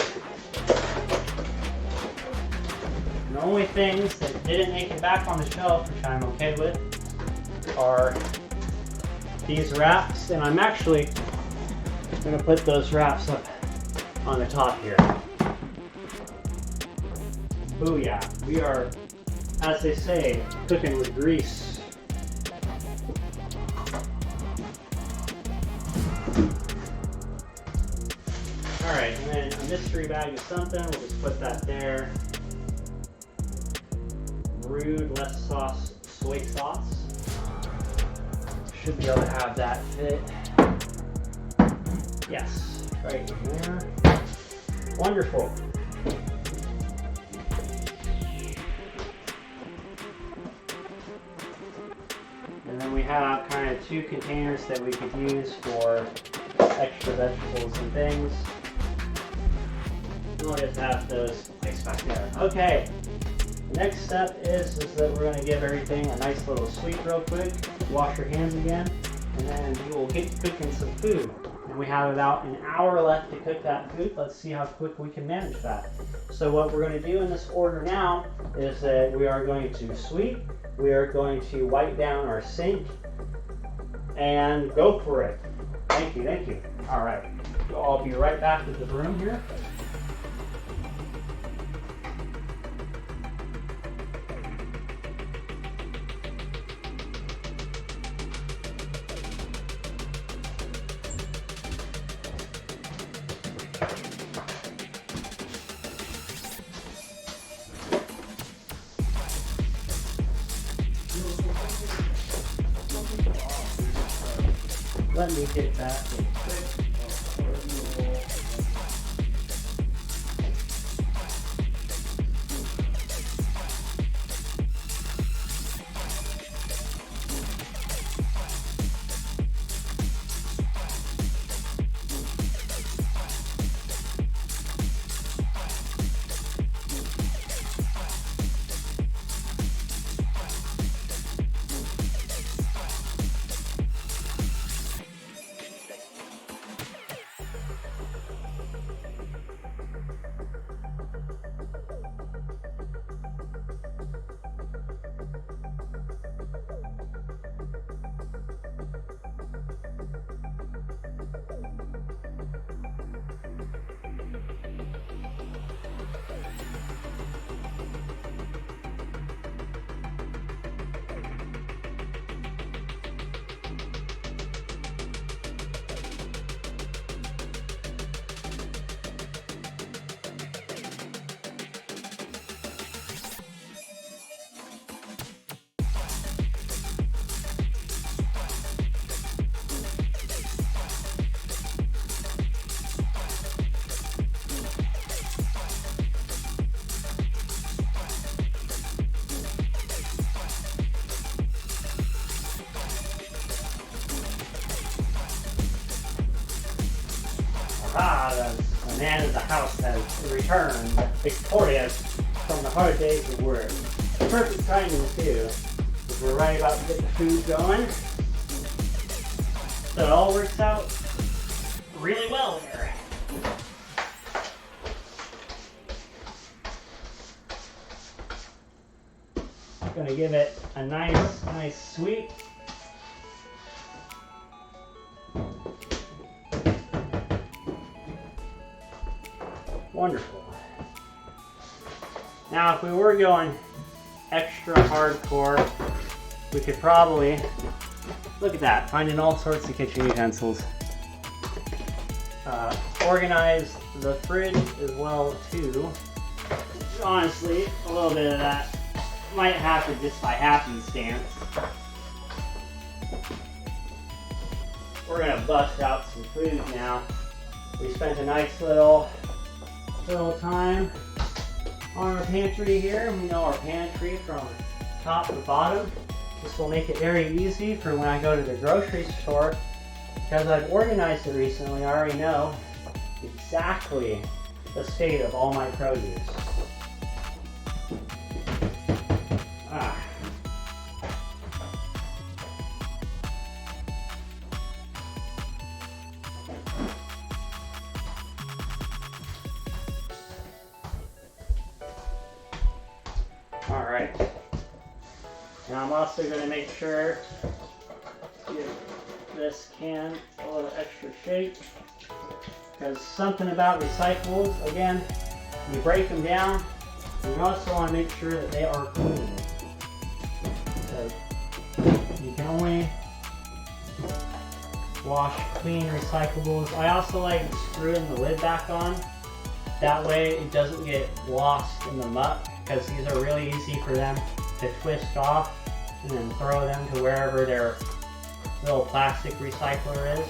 The only things that didn't make it back on the shelf, which I'm okay with, are these wraps, and I'm actually going to put those wraps up on the top here. Oh yeah, we are, as they say, cooking with grease. Alright, and then a mystery bag of something, we'll just put that there. Brewed less sauce, soy sauce. Should be able to have that fit. Yes, right in there. Wonderful. And then we have kind of 2 containers that we could use for extra vegetables and things. And we'll just have those placed back there. Okay. The next step is that we're going to give everything a nice little sweep real quick. Wash your hands again, and then we will get to cooking some food. And we have about an hour left to cook that food. Let's see how quick we can manage that. So what we're going to do in this order now is that we are going to sweep, we are going to wipe down our sink, and go for it. Thank you, thank you. All right, I'll be right back with the broom here. Let me get that real quick. The man of the house has returned victorious from the hard days of work. Perfect timing too, because we're right about to get the food going. So it all works out really well here. Gonna give it a nice sweep. Wonderful. Now, if we were going extra hardcore, we could probably, look at that, finding all sorts of kitchen utensils. Organize the fridge as well too. Honestly, a little bit of that might happen just by happenstance. We're gonna bust out some food now. We spent a nice little time on our pantry here. We know our pantry from top to bottom. This will make it very easy for when I go to the grocery store. Because I've organized it recently, I already know exactly the state of all my produce. Alright. Now I'm also going to make sure to give this can a little extra shake. Because something about recyclables, again, you break them down You also want to make sure that they are clean. So you can only wash clean recyclables. I also like screwing the lid back on. That way it doesn't get lost in the muck, because these are really easy for them to twist off and then throw them to wherever their little plastic recycler is.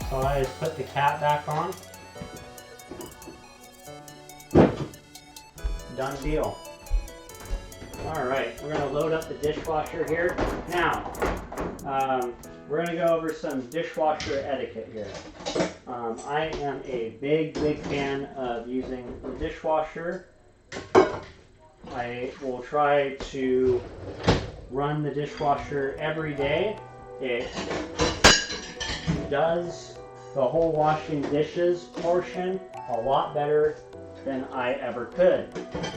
So I just put the cap back on. Done deal. Alright, we're going to load up the dishwasher here. Now, we're going to go over some dishwasher etiquette here. I am a big fan of using the dishwasher. I will try to run the dishwasher every day. It does the whole washing dishes portion a lot better than I ever could.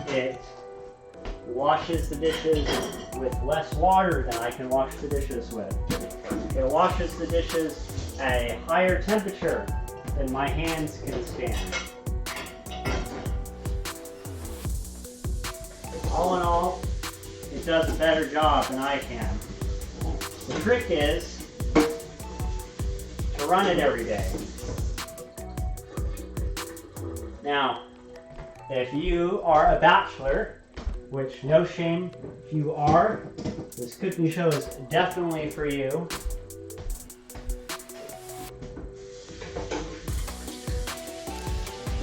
It washes the dishes with less water than I can wash the dishes with. It washes the dishes at a higher temperature than my hands can stand. All in all, it does a better job than I can. The trick is to run it every day. Now, if you are a bachelor, which no shame if you are, this cooking show is definitely for you.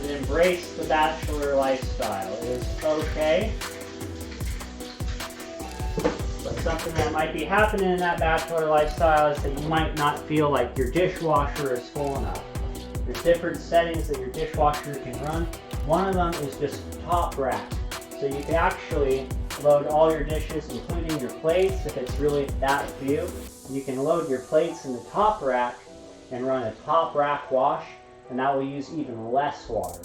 And embrace the bachelor lifestyle. It is okay. But something that might be happening in that bachelor lifestyle is that you might not feel like your dishwasher is full enough. There's different settings that your dishwasher can run. One of them is just top rack. So you can actually load all your dishes, including your plates, if it's really that few. You can load your plates in the top rack and run a top rack wash, and that will use even less water.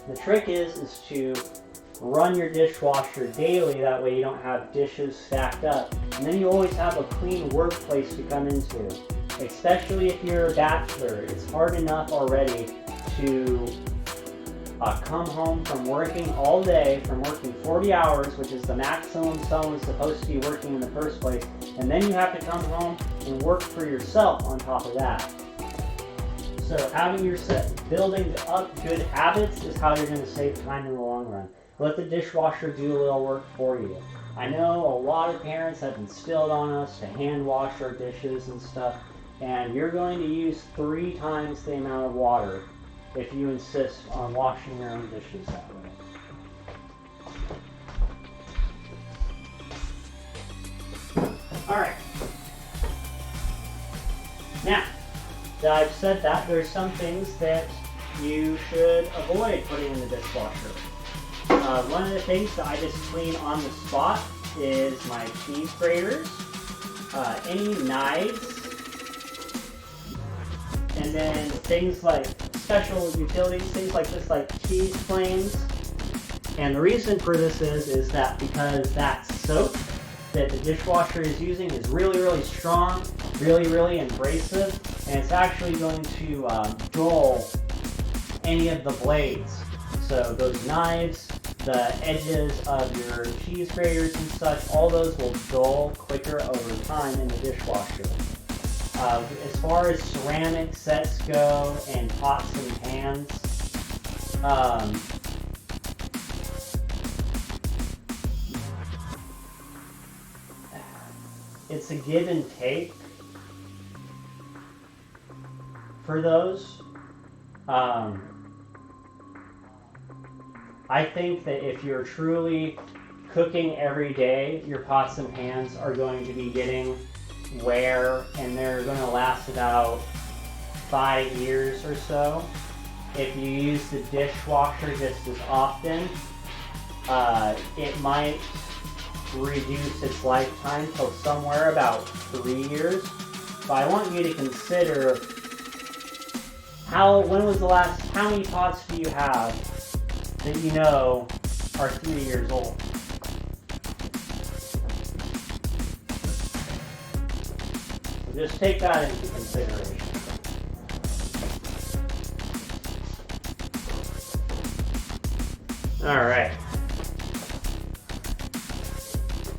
The trick is to run your dishwasher daily, that way you don't have dishes stacked up. And then you always have a clean workplace to come into. Especially if you're a bachelor, it's hard enough already to come home from working all day, from working 40 hours, which is the maximum someone's supposed to be working in the first place, and then you have to come home and work for yourself on top of that. So building up good habits is how you're going to save time in the long run. Let the dishwasher do a little work for you. I know a lot of parents have instilled on us to hand wash our dishes and stuff, and you're going to use 3 times the amount of water if you insist on washing your own dishes that way. Alright. Now, that I've said that, there's some things that you should avoid putting in the dishwasher. One of the things that I just clean on the spot is my cheese graters, any knives, and then things like special utilities, things like this, like cheese planes. And the reason for this is that because that soap that the dishwasher is using is really strong, really abrasive, and it's actually going to dull any of the blades. So those knives, the edges of your cheese graters and such, all those will dull quicker over time in the dishwasher. As far as ceramic sets go and pots and pans, it's a give and take for those. I think that if you're truly cooking every day, your pots and pans are going to be getting wear, and they're going to last about 5 years or so. If you use the dishwasher just as often, it might reduce its lifetime till somewhere about 3 years. But I want you to consider how many pots do you have that you know are 3 years old? Just take that into consideration. Alright.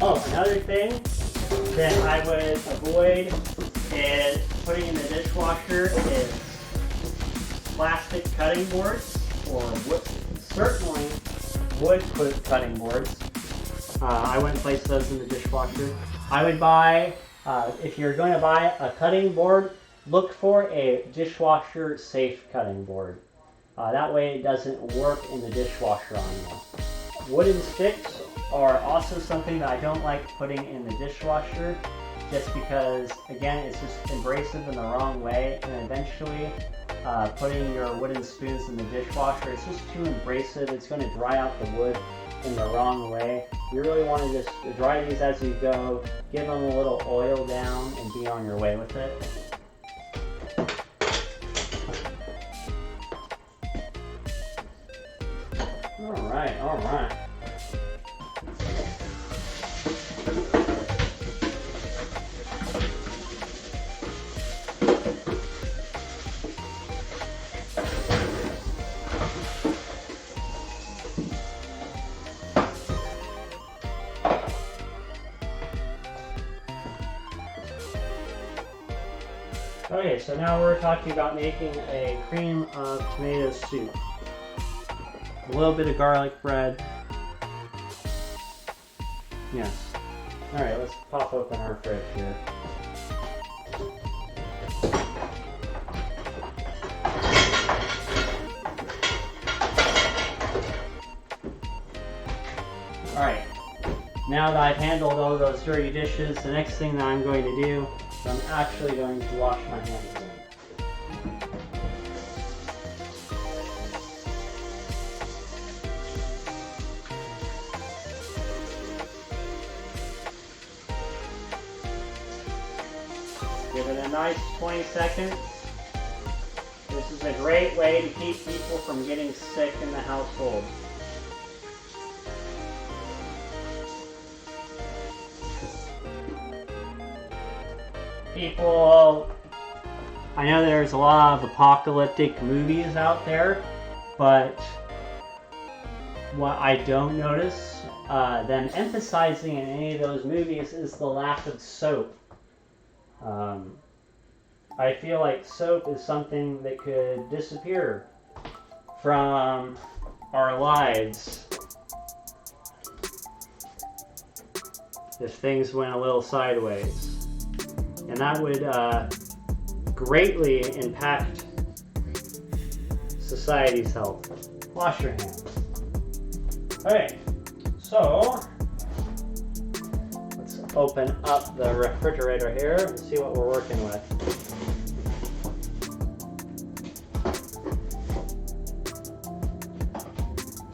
Oh, another thing that I would avoid is putting in the dishwasher is plastic cutting boards, or wood, certainly wood cutting boards. I wouldn't place those in the dishwasher. I would buy, if you're going to buy a cutting board, look for a dishwasher safe cutting board. That way it doesn't work in the dishwasher on you. Wooden sticks are also something that I don't like putting in the dishwasher, just because, again, it's just abrasive in the wrong way, and eventually putting your wooden spoons in the dishwasher, it's just too abrasive. It's going to dry out the wood in the wrong way. You really want to just dry these as you go, give them a little oil down, and be on your way with it. All right. Okay, so now we're talking about making a cream of tomato soup. A little bit of garlic bread. Yes. Alright, let's pop open our fridge here. Alright, now that I've handled all those dirty dishes, the next thing that I'm going to do is I'm actually going to wash my hands again. Give it a nice 20 seconds. This is a great way to keep people from getting sick in the household. People, I know there's a lot of apocalyptic movies out there, but what I don't notice them emphasizing in any of those movies is the lack of soap. I feel like soap is something that could disappear from our lives if things went a little sideways. And that would greatly impact society's health. Wash your hands. Okay, so let's open up the refrigerator here and see what we're working with.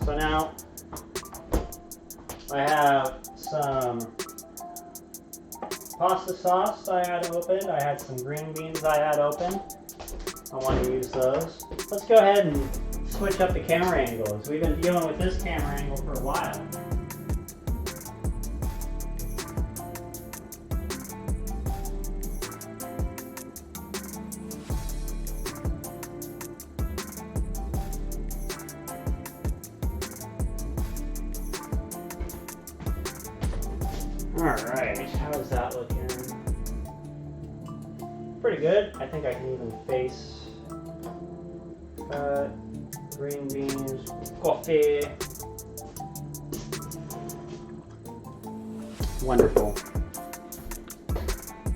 So now I have some pasta sauce I had opened. I had some green beans I had open. I want to use those. Let's go ahead and switch up the camera angles. We've been dealing with this camera angle for a while. Alright, how's that looking? Pretty good. I think I can even face green beans, coffee. Wonderful.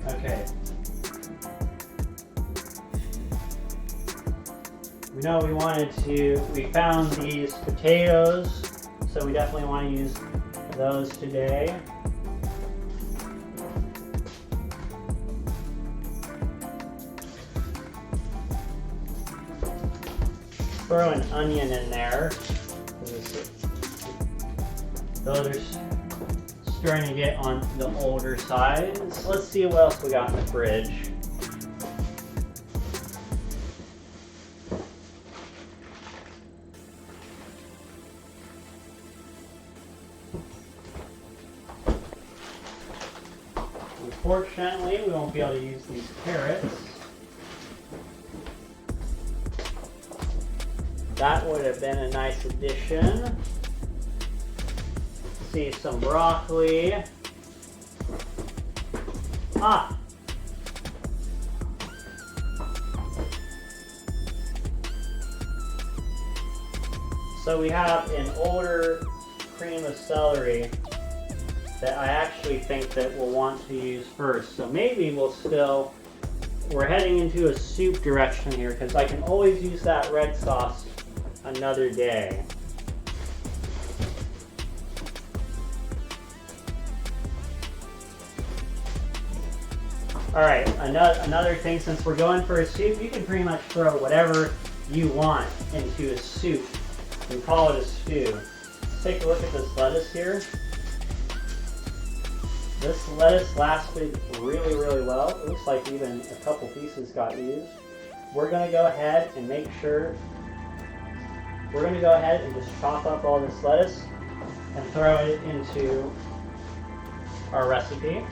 Okay. We know we found these potatoes, so we definitely want to use those today. Throw an onion in there. Those are starting to get on the older side. So let's see what else we got in the fridge. Unfortunately, we won't be able to use these carrots. That would have been a nice addition. See some broccoli. Ah! So we have an older cream of celery that I actually think that we'll want to use first. So maybe we're heading into a soup direction here because I can always use that red sauce another day. Alright, another thing, since we're going for a soup, you can pretty much throw whatever you want into a soup and call it a stew. Let's take a look at this lettuce here. This lettuce lasted really, really well. It looks like even a couple pieces got used. We're going to go ahead and make sure, we're going to go ahead and just chop up all this lettuce and throw it into our recipe.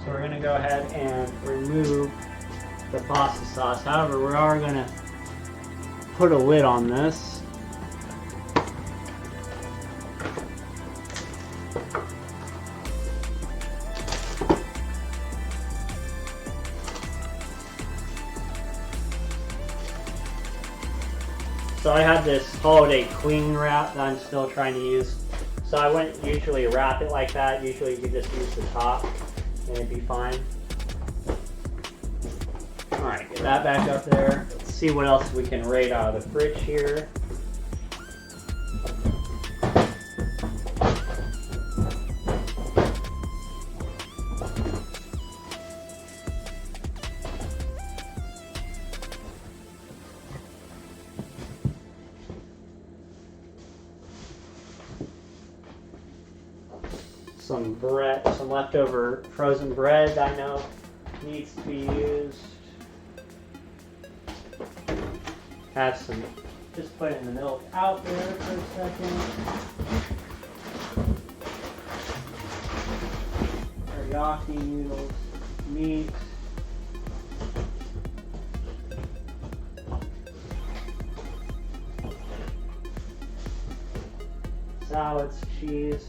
So we're going to go ahead and remove the pasta sauce. However, we are going to put a lid on this. So I have this holiday cling wrap that I'm still trying to use. So I wouldn't usually wrap it like that. Usually you could just use the top and it'd be fine. Alright, get that back up there. Let's see what else we can raid out of the fridge here. Some bread, some leftover frozen bread I know needs to be used. Have some, just put it in the milk out there for a second. Teriyaki noodles, meat. Salads, cheese.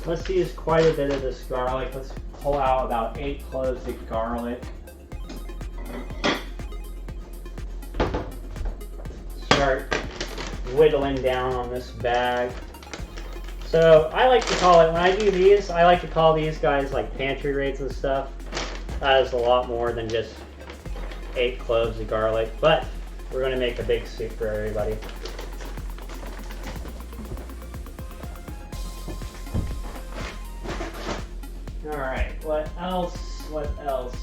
Let's use quite a bit of this garlic. Let's pull out about 8 cloves of garlic. Start whittling down on this bag. So I like to call it, when I do these, I like to call these guys like pantry rates and stuff. That is a lot more than just 8 cloves of garlic, but we're going to make a big soup for everybody. Alright, what else? What else?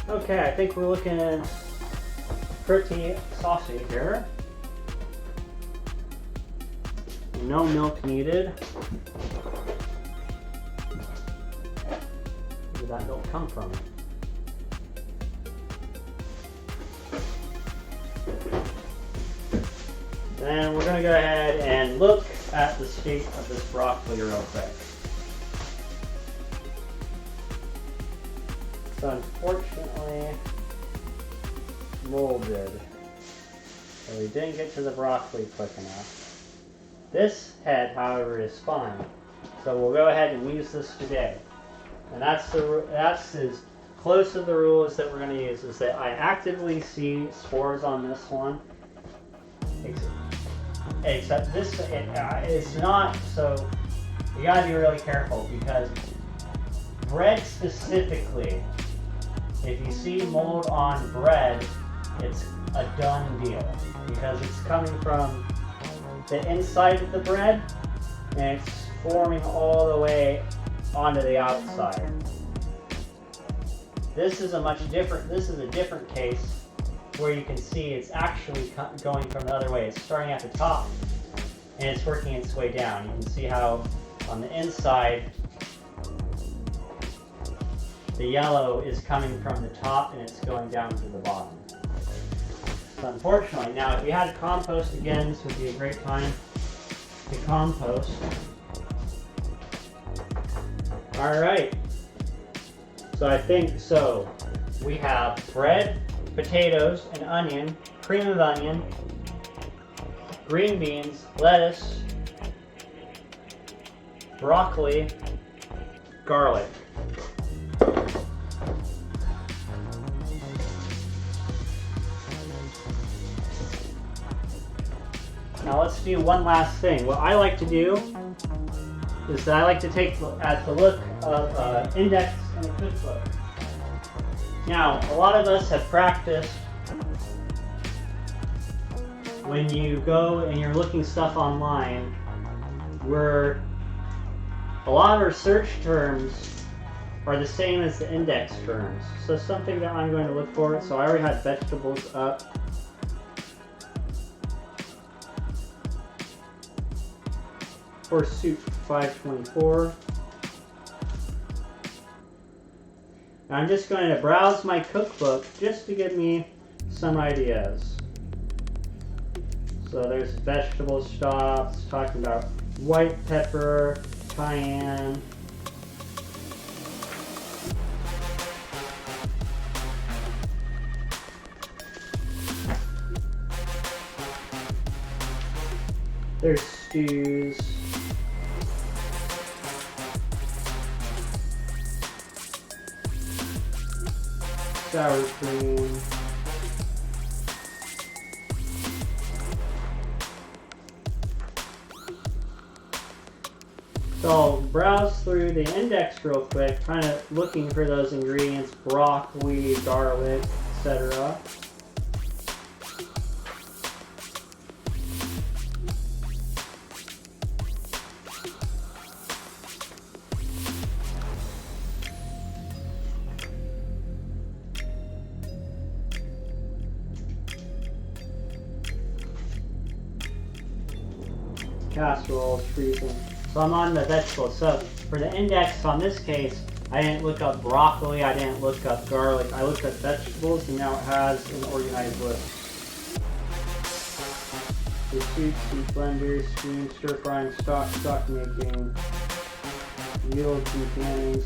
Okay, I think we're looking pretty saucy here. No milk needed. Where did that milk come from? Then we're going to go ahead and look at the state of this broccoli real quick. So unfortunately, molded. So we didn't get to the broccoli quick enough. This head, however, is fine. So we'll go ahead and use this today. And that's as close to the rule as that we're going to use, is that I actively see spores on this one. Except this, it's not, so you gotta be really careful, because bread specifically, if you see mold on bread, it's a done deal, because it's coming from the inside of the bread and it's forming all the way onto the outside. This is a different case where you can see it's actually going from the other way. It's starting at the top and it's working its way down. You can see how on the inside the yellow is coming from the top and it's going down to the bottom. So unfortunately, now if you had compost again, this would be a great time to compost. Alright, so I think so. We have bread, potatoes, an onion, cream of onion, green beans, lettuce, broccoli, garlic. Now let's do one last thing. What I like to do is that I like to take at the look of index and a cookbook. Now, a lot of us have practiced when you go and you're looking stuff online where a lot of our search terms are the same as the index terms. So something that I'm going to look for, so I already had vegetables up. For soup, 524. Now I'm just going to browse my cookbook just to give me some ideas. So there's vegetable stocks, talking about white pepper, cayenne. There's stews. Sour cream. So I'll browse through the index real quick, kind of looking for those ingredients, broccoli, garlic, etc. Casseroles, freezing. So I'm on the vegetables. So for the index on this case, I didn't look up broccoli, I didn't look up garlic, I looked up vegetables, and now it has an organized list. The soup blenders, stewing, stir frying, stock making, meals and cannings.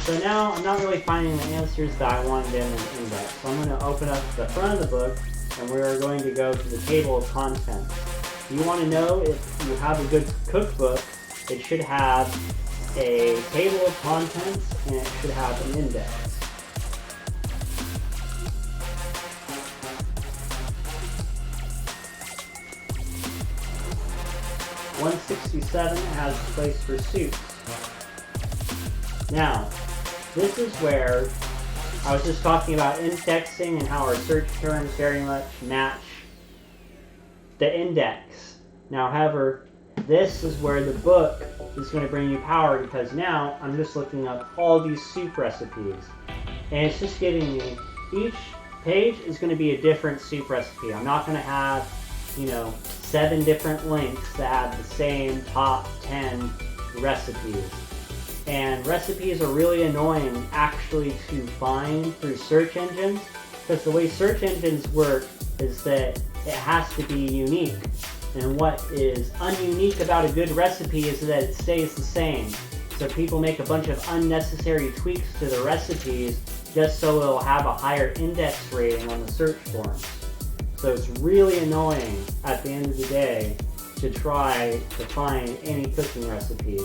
So now I'm not really finding the answers that I wanted in an index. So I'm going to open up the front of the book, and we're going to go to the table of contents. You want to know if you have a good cookbook, it should have a table of contents and it should have an index. $167 has a place for soups. Now, this is where I was just talking about indexing and how our search terms very much match the index. Now, however, this is where the book is going to bring you power, because now I'm just looking up all these soup recipes, and it's just giving me, each page is going to be a different soup recipe. I'm not going to have, 7 different links that have the same top 10 recipes. And recipes are really annoying actually to find through search engines, because the way search engines work is that it has to be unique. And what is ununique about a good recipe is that it stays the same. So people make a bunch of unnecessary tweaks to the recipes just so it'll have a higher index rating on the search forums. So it's really annoying at the end of the day to try to find any cooking recipes.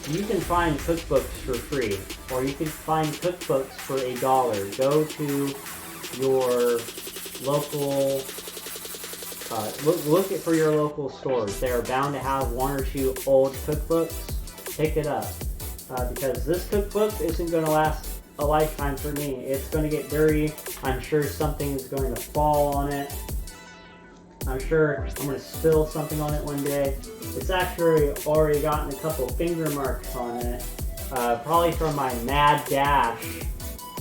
You can find cookbooks for free, or you can find cookbooks for $1. Go to your local look for your local stores. They are bound to have 1 or 2 old cookbooks. Pick it up, because this cookbook isn't going to last a lifetime for me. It's going to get dirty. I'm sure something is going to fall on it. I'm sure I'm going to spill something on it one day. It's actually already gotten a couple finger marks on it, probably from my mad dash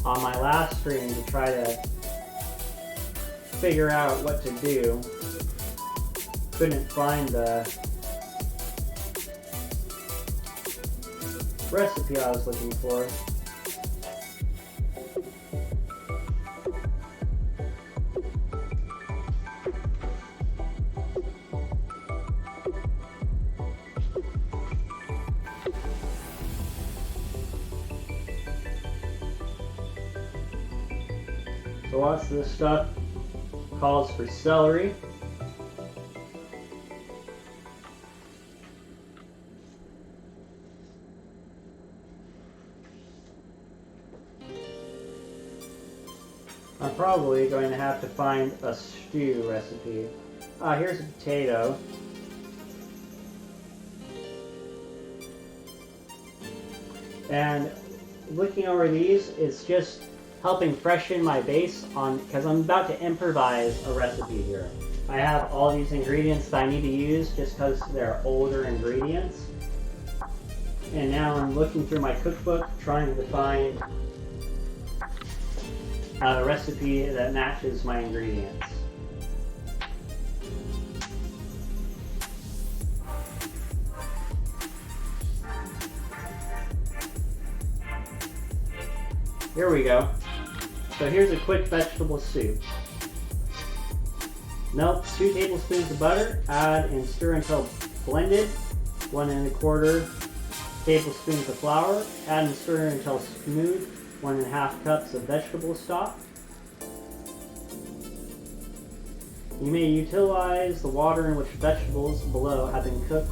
on my last stream to try to figure out what to do. Couldn't find the recipe I was looking for. So lots of this stuff calls for celery. I'm probably going to have to find a stew recipe. Here's a potato. And looking over these, it's just helping freshen my base on, because I'm about to improvise a recipe here. I have all these ingredients that I need to use just because they're older ingredients. And now I'm looking through my cookbook trying to find a recipe that matches my ingredients. Here we go. So here's a quick vegetable soup. Melt 2 tablespoons of butter, add and stir until blended. 1 1/4 tablespoons of flour, add and stir until smooth. 1 1/2 cups of vegetable stock. You may utilize the water in which vegetables below have been cooked.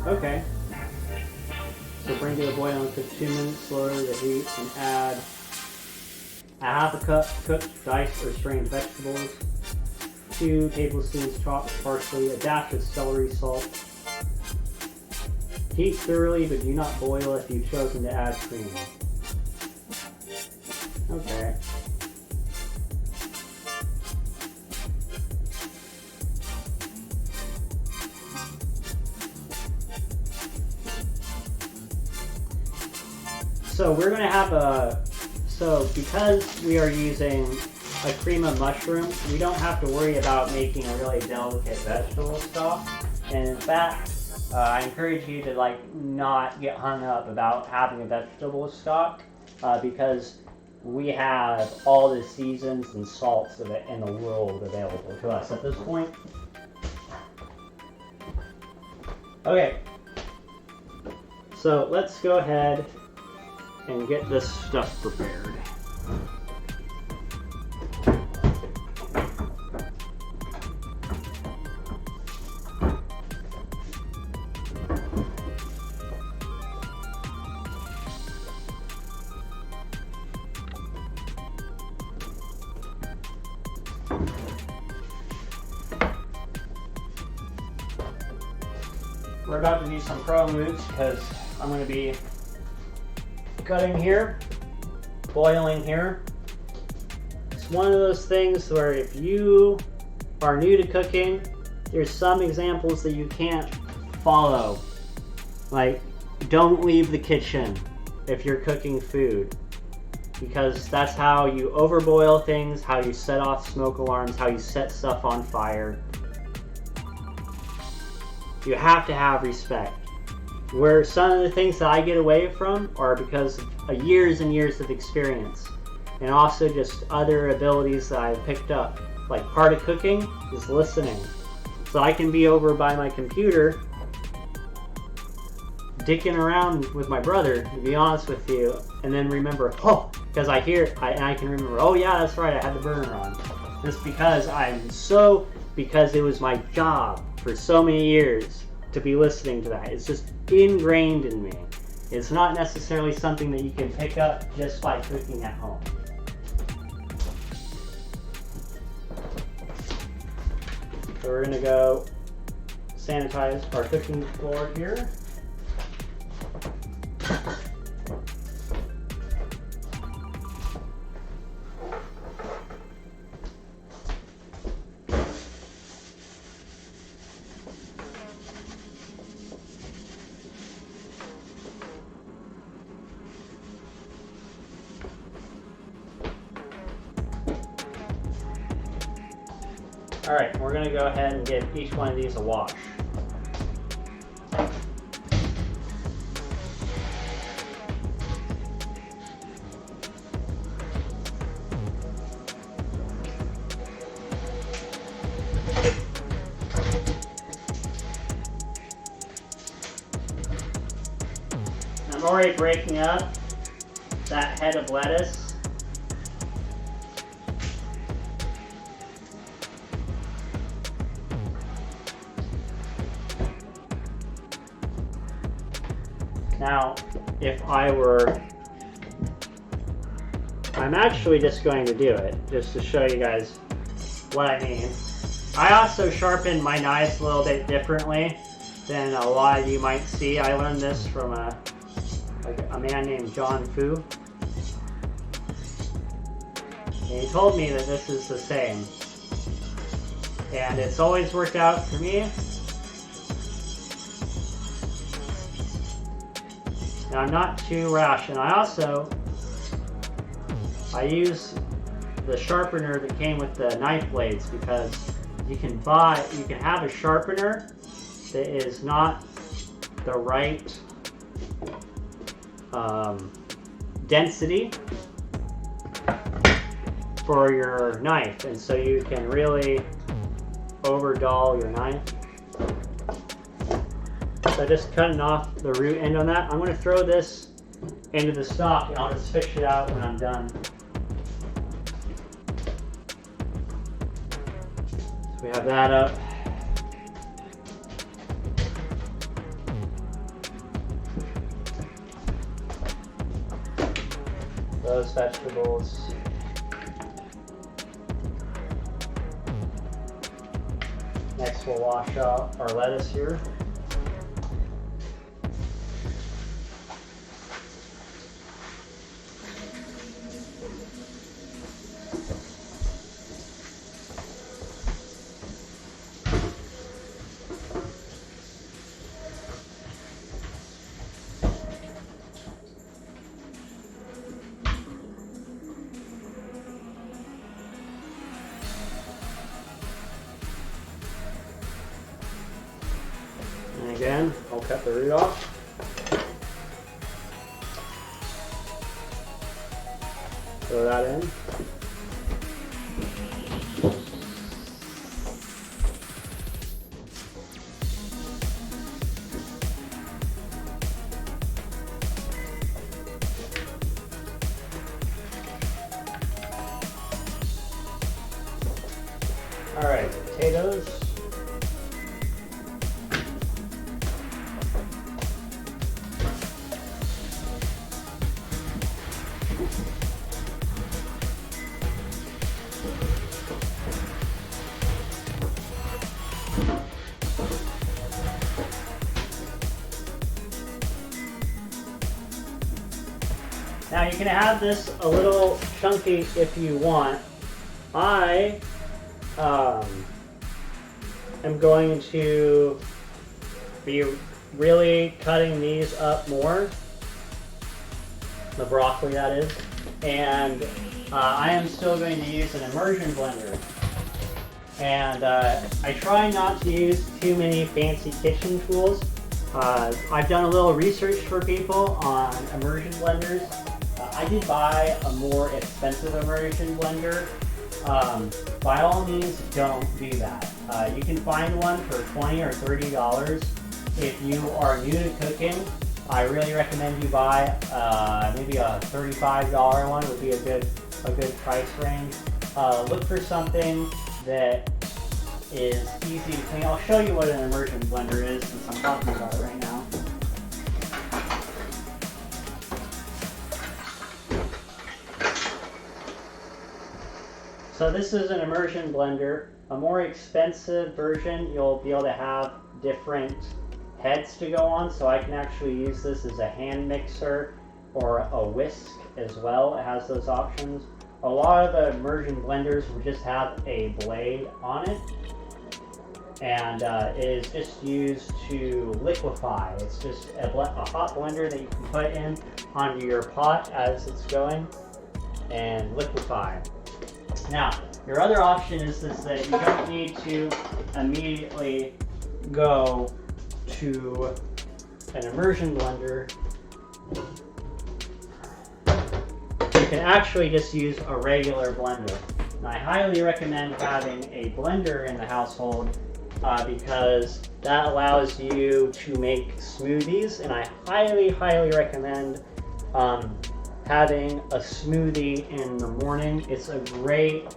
Okay. So bring to a boil and cook 2 minutes, lower the heat, and add a 1/2 cup cooked, diced, or strained vegetables, 2 tablespoons chopped parsley, a dash of celery salt. Heat thoroughly, but do not boil if you've chosen to add cream. Okay. So we're going to have because we are using a cream of mushroom, we don't have to worry about making a really delicate vegetable stock. And in fact, I encourage you to not get hung up about having a vegetable stock because we have all the seasons and salts of it in the world available to us at this point. Okay, so let's go ahead and get this stuff prepared. We're about to do some pro moves because I'm going to be cutting here, boiling here. It's one of those things where if you are new to cooking, there's some examples that you can't follow. Like, don't leave the kitchen if you're cooking food, because that's how you overboil things, how you set off smoke alarms, how you set stuff on fire. You have to have respect. Where some of the things that I get away from are because of years and years of experience, and also just other abilities that I've picked up. Like, part of cooking is listening. So I can be over by my computer dicking around with my brother, to be honest with you, and then remember, because I can remember, oh yeah, that's right, I had the burner on. Just because because it was my job for so many years to be listening to that. It's just ingrained in me. It's not necessarily something that you can pick up just by cooking at home. So we're going to go sanitize our cooking floor here. Alright, we're going to go ahead and give each one of these a wash. I'm already breaking up that head of lettuce. Now, if I were, I'm actually just going to do it, just to show you guys what I mean. I also sharpen my knives a little bit differently than a lot of you might see. I learned this from a man named John Fu. And he told me that this is the same. And it's always worked out for me. And I'm not too rash. And I use the sharpener that came with the knife blades, because you can have a sharpener that is not the right density for your knife, and so you can really overdull your knife. So just cutting off the root end on that. I'm going to throw this into the stock and I'll just fish it out when I'm done. So we have that up. Those vegetables. Next we'll wash out our lettuce here. And again, I'll cut the root off. Throw that in. All right, potatoes. Now you can have this a little chunky if you want. I am going to be really cutting these up more, the broccoli that is, and I am still going to use an immersion blender. And I try not to use too many fancy kitchen tools. I've done a little research for people on immersion blenders. I did buy a more expensive immersion blender. By all means, don't do that. You can find one for $20 or $30. If you are new to cooking, I really recommend you buy maybe a $35 one would be a good price range. Look for something that is easy to clean. I'll show you what an immersion blender is since I'm talking about it right now. So this is an immersion blender. A more expensive version, you'll be able to have different heads to go on. So I can actually use this as a hand mixer or a whisk as well. It has those options. A lot of the immersion blenders will just have a blade on it. And it is just used to liquefy. It's just a hot blender that you can put in onto your pot as it's going and liquefy. Now, your other option is that you don't need to immediately go to an immersion blender. You can actually just use a regular blender. And I highly recommend having a blender in the household because that allows you to make smoothies, and I highly recommend having a smoothie in the morning. It's a great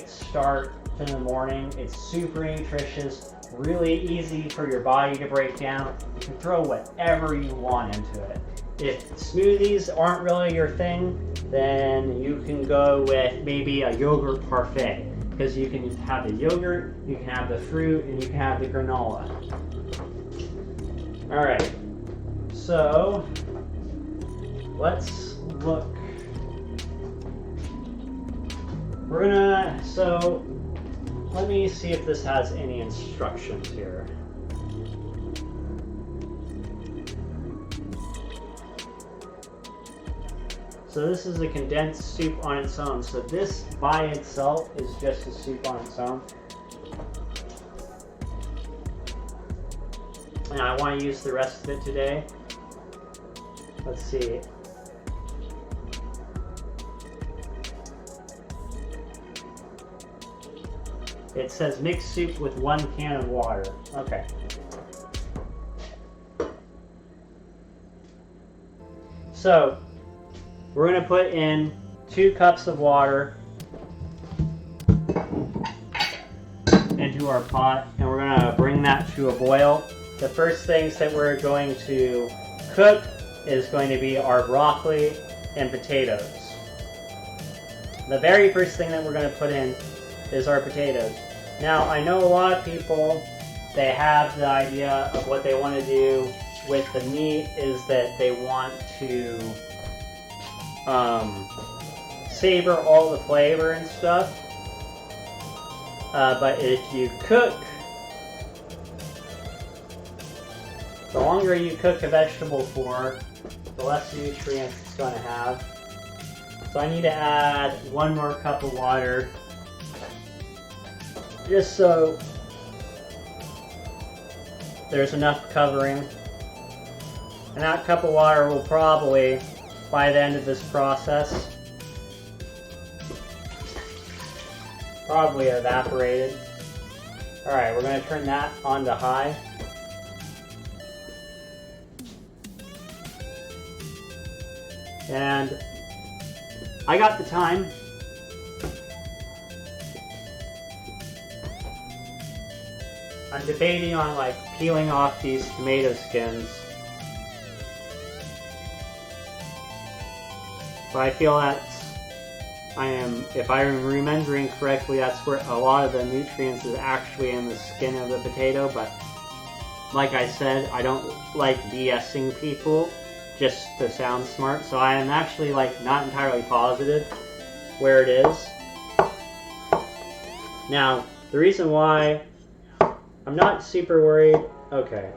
start to the morning. It's super nutritious, really easy for your body to break down. You can throw whatever you want into it. If smoothies aren't really your thing, then you can go with maybe a yogurt parfait, because you can have the yogurt, you can have the fruit, and you can have the granola. Alright, so let's look. So let me see if this has any instructions here. So this is a condensed soup on its own. So this by itself is just a soup on its own. And I want to use the rest of it today. Let's see. It says mix soup with 1 can of water. Okay. So we're going to put in 2 cups of water into our pot, and we're going to bring that to a boil. The first things that we're going to cook is going to be our broccoli and potatoes. The very first thing that we're going to put in is our potatoes. Now, I know a lot of people, they have the idea of what they want to do with the meat is that they want to savor all the flavor and stuff. But if you cook, the longer you cook a vegetable for, the less nutrients it's going to have. So I need to add 1 more cup of water, just so there's enough covering. And that cup of water will probably, by the end of this process, probably evaporated. Alright, we're going to turn that on to high. And I got the time. I'm debating on like peeling off these tomato skins, but I feel if I'm remembering correctly, that's where a lot of the nutrients is actually in the skin of the potato. But like I said, I don't like BSing people just to sound smart, so I am actually like not entirely positive where it is. Now, the reason why I'm not super worried. Okay.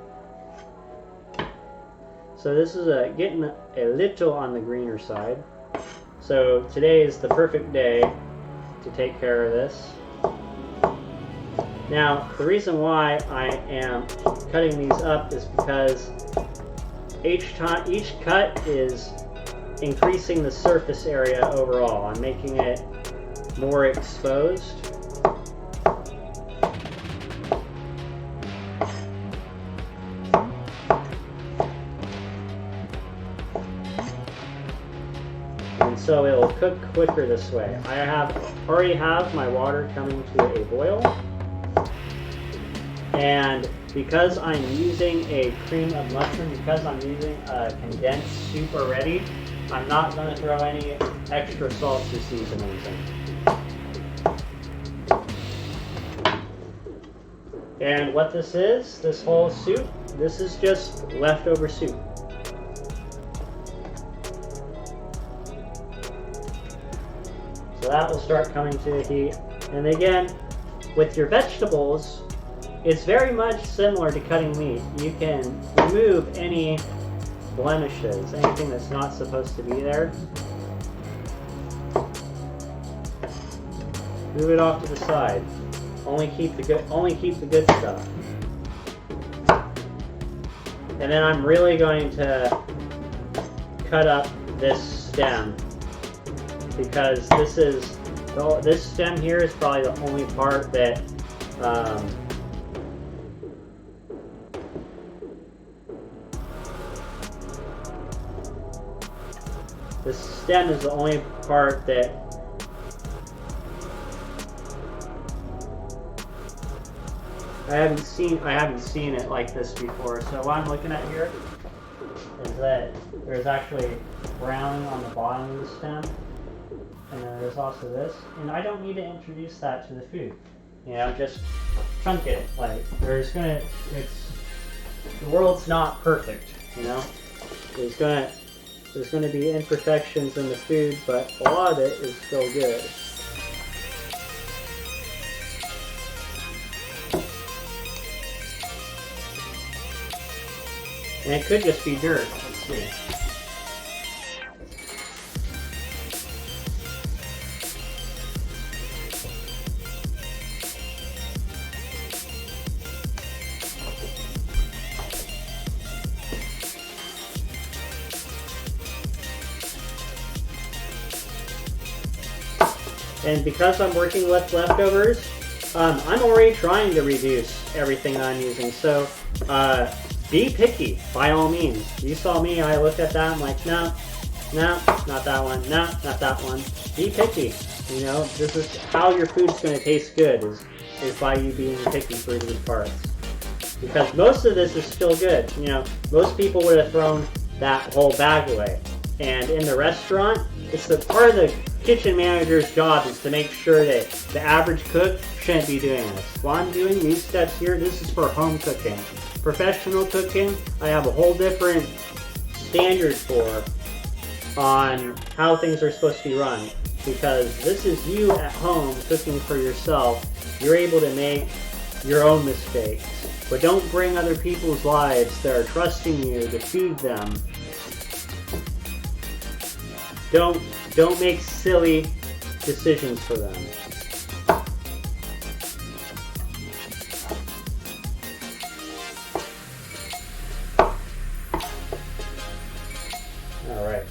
So this is getting a little on the greener side. So today is the perfect day to take care of this. Now, the reason why I am cutting these up is because each cut is increasing the surface area overall. I'm making it more exposed. So it will cook quicker this way. I already have my water coming to a boil, and because I'm using a cream of mushroom, because I'm using a condensed soup already, I'm not going to throw any extra salt or seasonings in. And what this is, this whole soup, this is just leftover soup. So that will start coming to the heat. And again, with your vegetables, it's very much similar to cutting meat. You can remove any blemishes, anything that's not supposed to be there. Move it off to the side. Only keep the good stuff. And then I'm really going to cut up this stem, because this stem here is probably the only part that this stem is the only part that I haven't seen it like this before. So what I'm looking at here is that there's actually browning on the bottom of the stem, and then there's also this. And I don't need to introduce that to the food. You know, just chunk it. Like the world's not perfect. You know, there's gonna be imperfections in the food, but a lot of it is still good. And it could just be dirt. Let's see. And because I'm working with leftovers, I'm already trying to reduce everything that I'm using. So be picky, by all means. You saw me, I looked at that, I'm like, no, not that one, no, not that one. Be picky. You know, this is how your food's going to taste good, is by you being picky for these parts. Because most of this is still good. You know, most people would have thrown that whole bag away. And in the restaurant, it's the part of the kitchen manager's job is to make sure that the average cook shouldn't be doing this. While I'm doing these steps here, this is for home cooking. Professional cooking, I have a whole different standard for on how things are supposed to be run. Because this is you at home cooking for yourself. You're able to make your own mistakes. But don't bring other people's lives that are trusting you to feed them. Don't make silly decisions for them. Alright.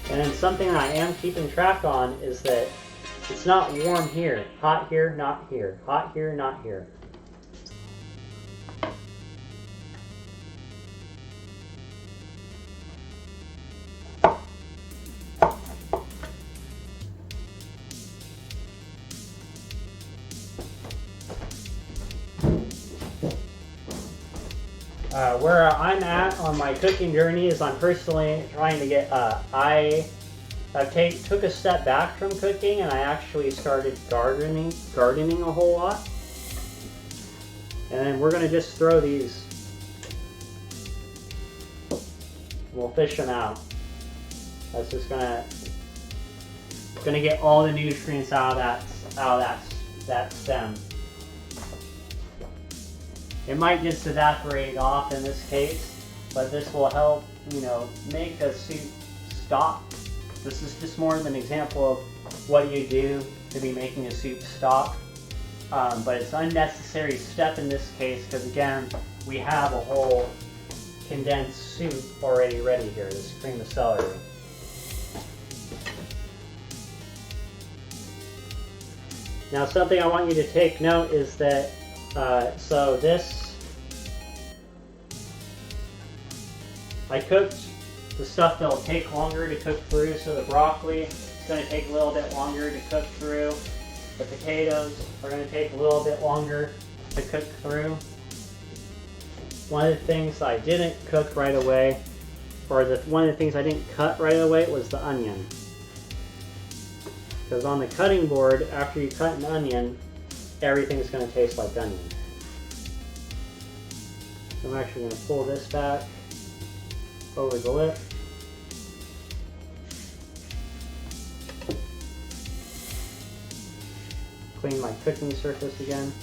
And then something I am keeping track on is that it's not warm here. Hot here, not here. Hot here, not here. Where I'm at on my cooking journey is I'm personally trying to get, I took a step back from cooking and I actually started gardening a whole lot. And then we're going to just throw these, we'll fish them out. That's just gonna get all the nutrients out of that stem. It might just evaporate off in this case, but this will help, you know, make a soup stock. This is just more of an example of what you do to be making a soup stock. But it's an unnecessary step in this case because, again, we have a whole condensed soup already ready here, this cream of celery. Now, something I want you to take note is that so this, I cooked the stuff that'll take longer to cook through, so the broccoli is going to take a little bit longer to cook through. The potatoes are going to take a little bit longer to cook through. One of the things I didn't cook right away, or one of the things I didn't cut right away was the onion. Because on the cutting board, after you cut an onion, everything's going to taste like onion. So I'm actually going to pull this back over the lip. Clean my cooking surface again.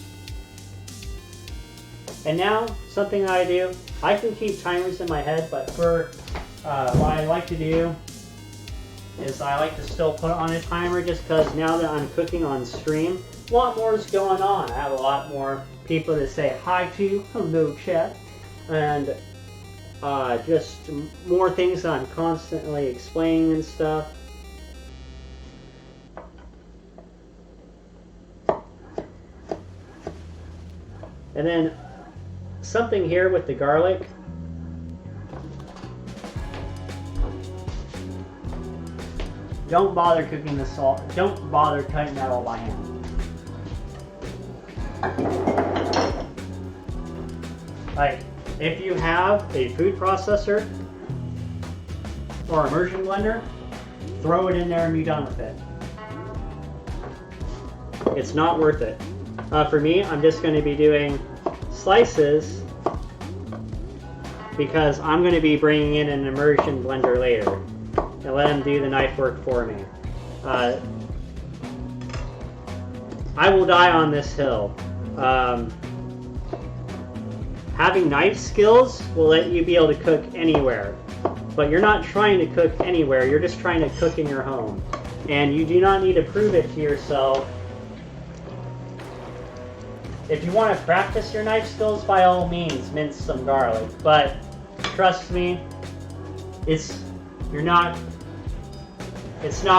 And now, something I do, I can keep timers in my head, but for what I like to do is I like to still put on a timer just because now that I'm cooking on stream, a lot more is going on. I have a lot more people to say hi to, hello chat, and just more things that I'm constantly explaining and stuff. And then something here with the garlic. Don't bother cooking the salt. Don't bother cutting that all by hand. Like, if you have a food processor or immersion blender, throw it in there and be done with it. It's not worth it. For me, I'm just going to be doing slices because I'm going to be bringing in an immersion blender later and let him do the knife work for me. I will die on this hill. Having knife skills will let you be able to cook anywhere, but you're not trying to cook anywhere, you're just trying to cook in your home. And you do not need to prove it to yourself. If you want to practice your knife skills, by all means, mince some garlic, but trust me, it's not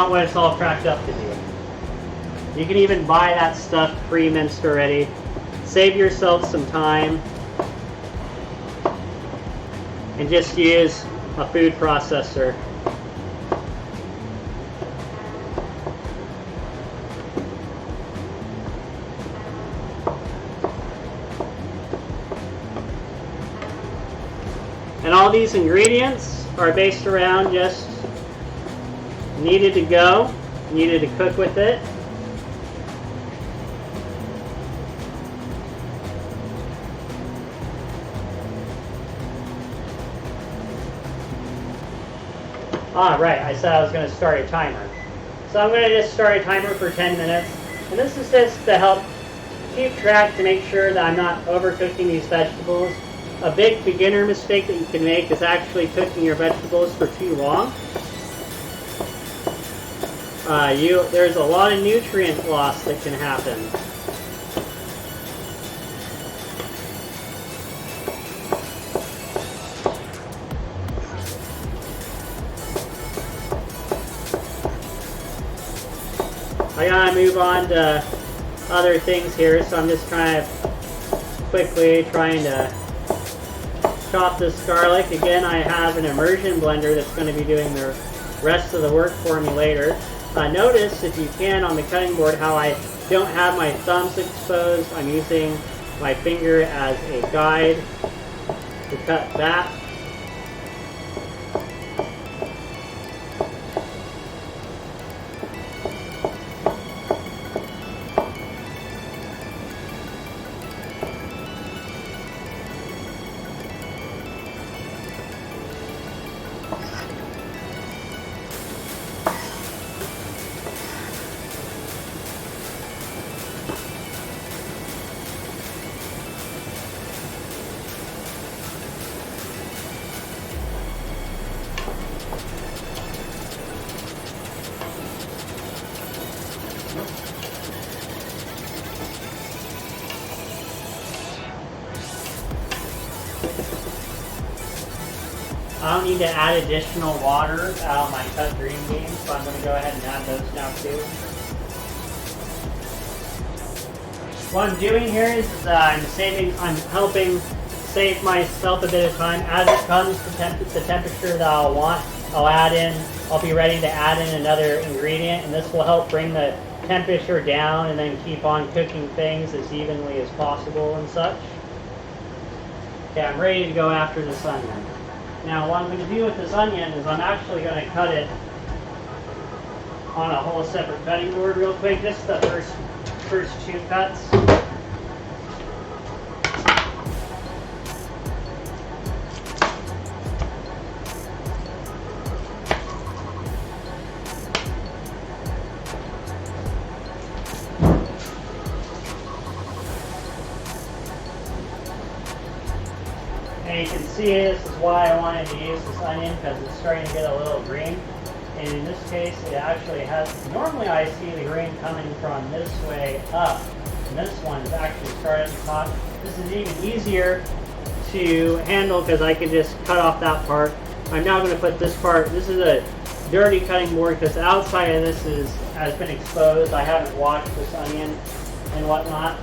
what it's all cracked up to be. You can even buy that stuff pre-minced already. Save yourself some time and just use a food processor. And all these ingredients are based around just needed to go, needed to cook with it. Right, I said I was going to start a timer. So I'm going to just start a timer for 10 minutes. And this is just to help keep track to make sure that I'm not overcooking these vegetables. A big beginner mistake that you can make is actually cooking your vegetables for too long. There's a lot of nutrient loss that can happen. I gotta move on to other things here, so I'm just kind of quickly trying to chop this garlic. Again, I have an immersion blender that's going to be doing the rest of the work for me later. Notice, if you can, on the cutting board how I don't have my thumbs exposed. I'm using my finger as a guide to cut that. I don't need to add additional water out of my cut green beans, so I'm going to go ahead and add those now too. What I'm doing here is I'm helping save myself a bit of time. As it comes to the temperature that I'll want, I'll be ready to add in another ingredient, and this will help bring the temperature down and then keep on cooking things as evenly as possible and such. Okay, I'm ready to go after this onion. Now what I'm going to do with this onion is I'm actually going to cut it on a whole separate cutting board real quick, just the first two cuts. And you can see this is why I wanted to use this onion, because it's starting to get a little green. And in this case, it actually has, normally I see the green coming from this way up. And this one is actually starting to pop. This is even easier to handle because I can just cut off that part. I'm now going to put this part, this is a dirty cutting board because the outside of this has been exposed. I haven't washed this onion and whatnot.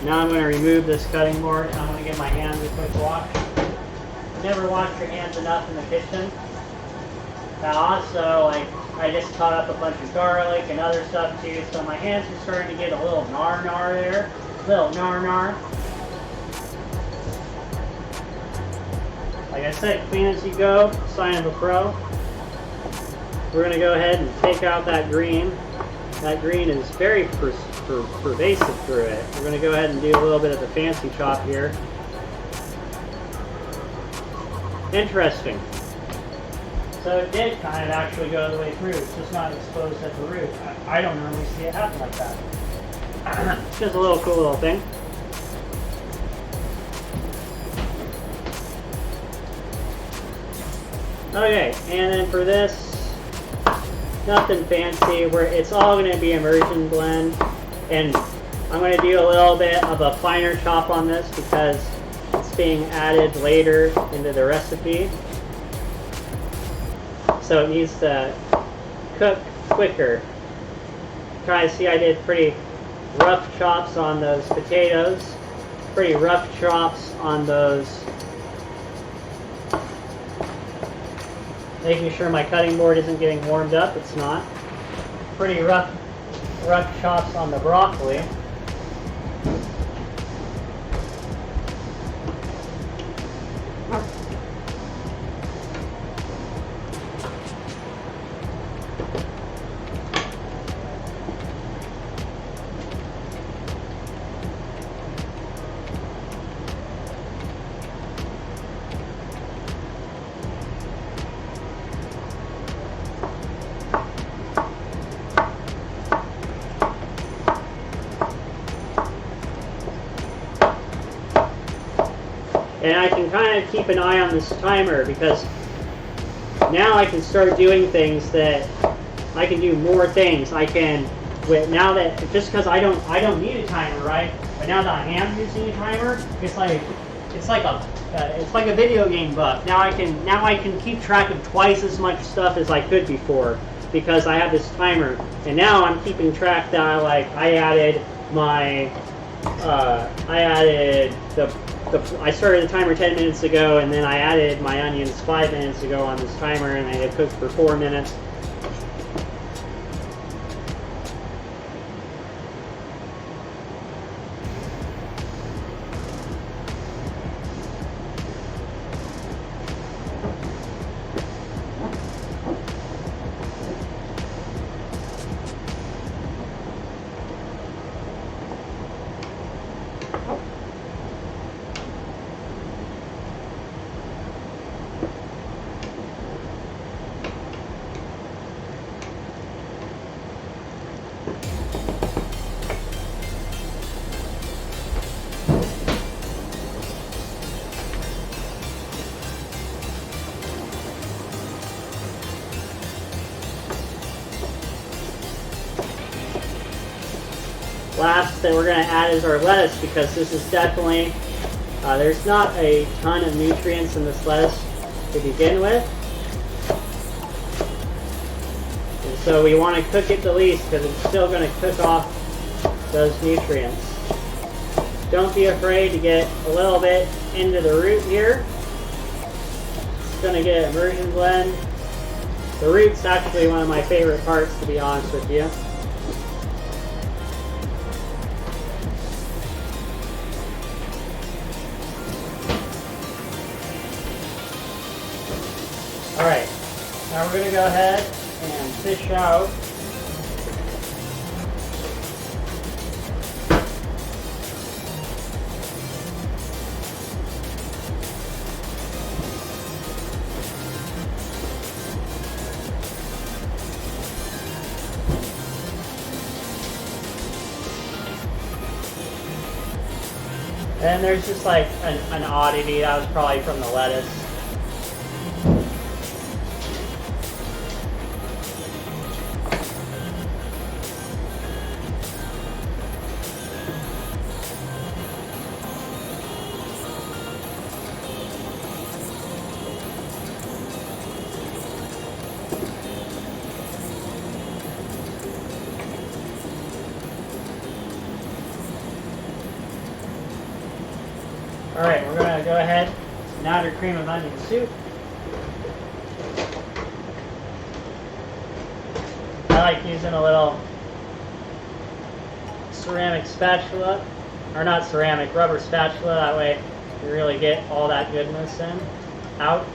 Now I'm going to remove this cutting board. I'm going to give my hands a quick wash. Never wash your hands enough in the kitchen. Now also, like, I just cut up a bunch of garlic and other stuff too, so my hands are starting to get a little nar there. Little nar. Like I said, clean as you go, sign of a pro. We're going to go ahead and take out that green. That green is very pervasive through it. We're going to go ahead and do a little bit of the fancy chop here. Interesting. So it did kind of actually go the way through. It's just not exposed at the root. I don't normally see it happen like that. It's just a little cool little thing. Okay, and then for this, nothing fancy. It's all going to be immersion blend, and I'm going to do a little bit of a finer chop on this because it's being added later into the recipe. So it needs to cook quicker. Try to see, I did pretty rough chops on those potatoes, pretty rough chops on those. Making sure my cutting board isn't getting warmed up. It's not. Pretty rough chops on the broccoli. And I can kind of keep an eye on this timer because now I can start doing things that I can do more things. I can, now that, just because I don't need a timer, right? But now that I am using a timer, it's like a video game buff. Now I can keep track of twice as much stuff as I could before because I have this timer. And now I'm keeping track that I added I started the timer 10 minutes ago, and then I added my onions 5 minutes ago on this timer, and they had cooked for 4 minutes. Last that we're going to add is our lettuce because this is definitely, there's not a ton of nutrients in this lettuce to begin with. And so we want to cook it the least because it's still going to cook off those nutrients. Don't be afraid to get a little bit into the root here. It's going to get an immersion blend. The root's actually one of my favorite parts, to be honest with you. Alright, now we're going to go ahead and fish out and there's just like an oddity that was probably from the lettuce. Alright, we're going to go ahead and add our cream of onion soup. like using a little ceramic spatula, or not ceramic, rubber spatula. That way you really get all that goodness out.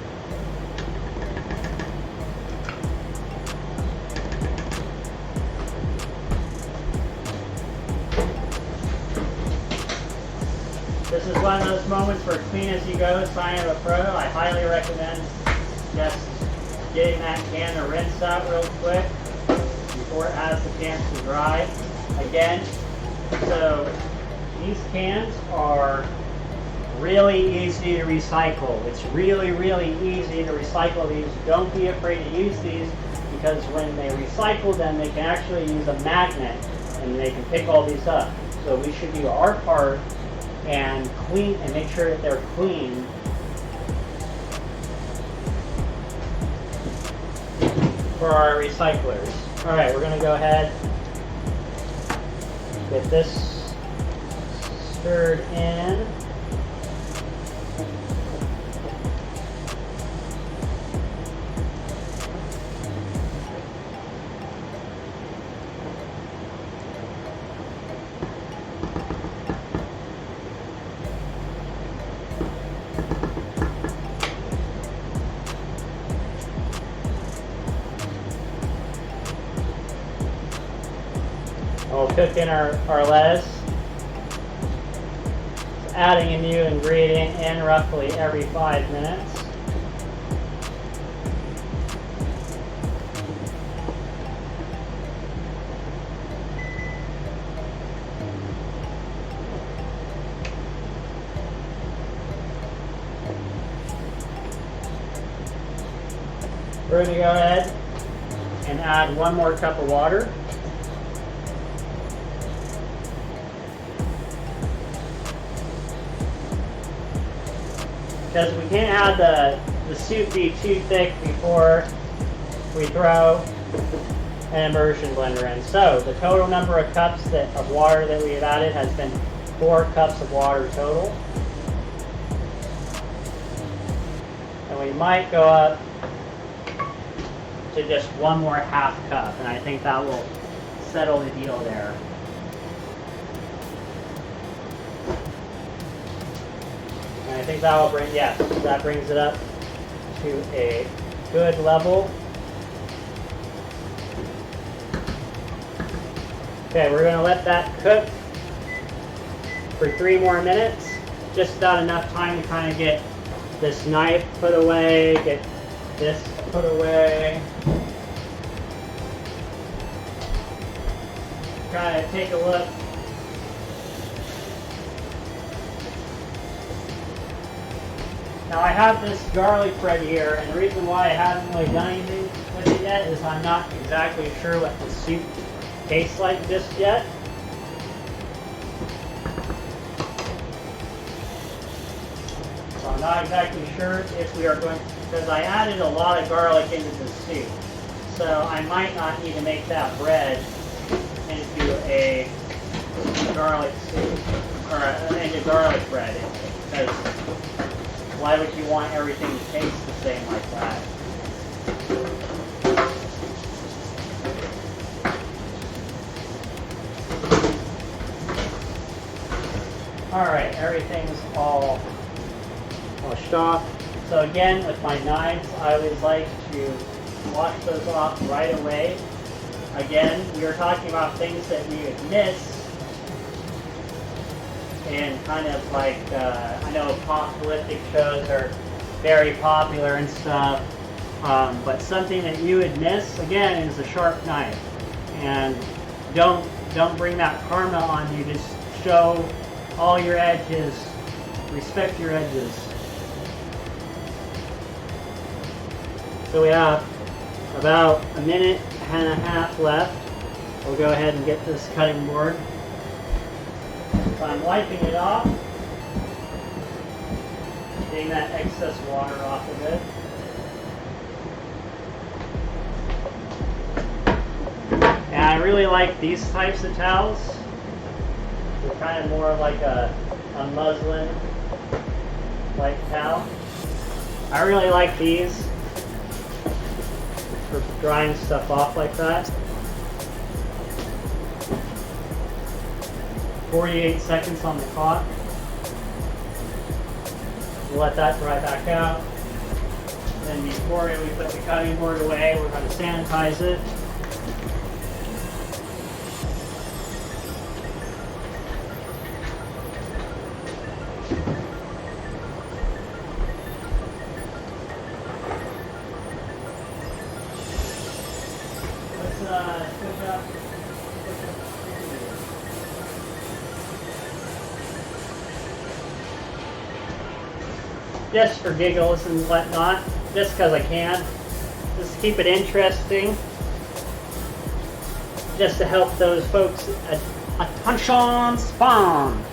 This is one of those moments where clean as you go, sign of a pro. I highly recommend just getting that can to rinse out real quick before it has the chance to dry. Again, so these cans are really easy to recycle. It's really, really easy to recycle these. Don't be afraid to use these, because when they recycle them, they can actually use a magnet and they can pick all these up. So we should do our part and clean and make sure that they're clean for our recyclers. All right, we're going to go ahead, get this stirred in. We'll cook in our lettuce, adding a new ingredient in roughly every 5 minutes. We're going to go ahead and add 1 more cup of water. Because we can't have the soup be too thick before we throw an immersion blender in. So the total number of cups of water that we have added has been 4 cups of water total. And we might go up to just 1 more half cup, and I think that will settle the deal there. And I think that will bring, yes, that brings it up to a good level. Okay, we're going to let that cook for 3 more minutes. Just about enough time to kind of get this knife put away, get this put away. Kind of take a look. Now I have this garlic bread here, and the reason why I haven't really done anything with it yet is I'm not exactly sure what the soup tastes like just yet. So I'm not exactly sure if we are going to, because I added a lot of garlic into the soup. So I might not need to make that bread into a garlic soup, or into garlic bread, because why would you want everything to taste the same like that? Alright, everything's all washed off. So again, with my knives, I always like to wash those off right away. Again, we are talking about things that we would miss. And kind of like, I know apocalyptic shows are very popular and stuff, but something that you would miss, again, is a sharp knife. And don't bring that karma on you. Just show all your edges, respect your edges. So we have about 1.5 minutes left. We'll go ahead and get this cutting board. So I'm wiping it off, getting that excess water off of it. And I really like these types of towels. They're kind of more like a muslin like towel. I really like these for drying stuff off like that. 48 seconds on the clock. We'll let that dry back out. Then before we put the cutting board away, we're going to sanitize it. Let's switch up. Just for giggles and whatnot, just because I can. Just to keep it interesting. Just to help those folks attention span.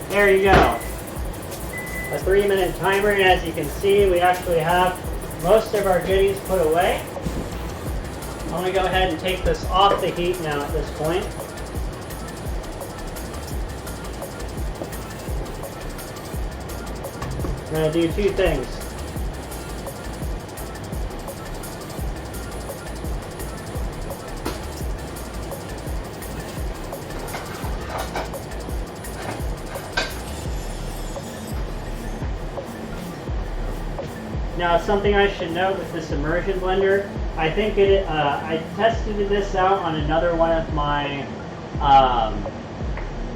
There you go. A 3-minute timer, and as you can see, we actually have most of our goodies put away. I'm going to go ahead and take this off the heat now at this point. I'm going to do two things. Now, something I should note with this immersion blender, I think I tested this out on another one of my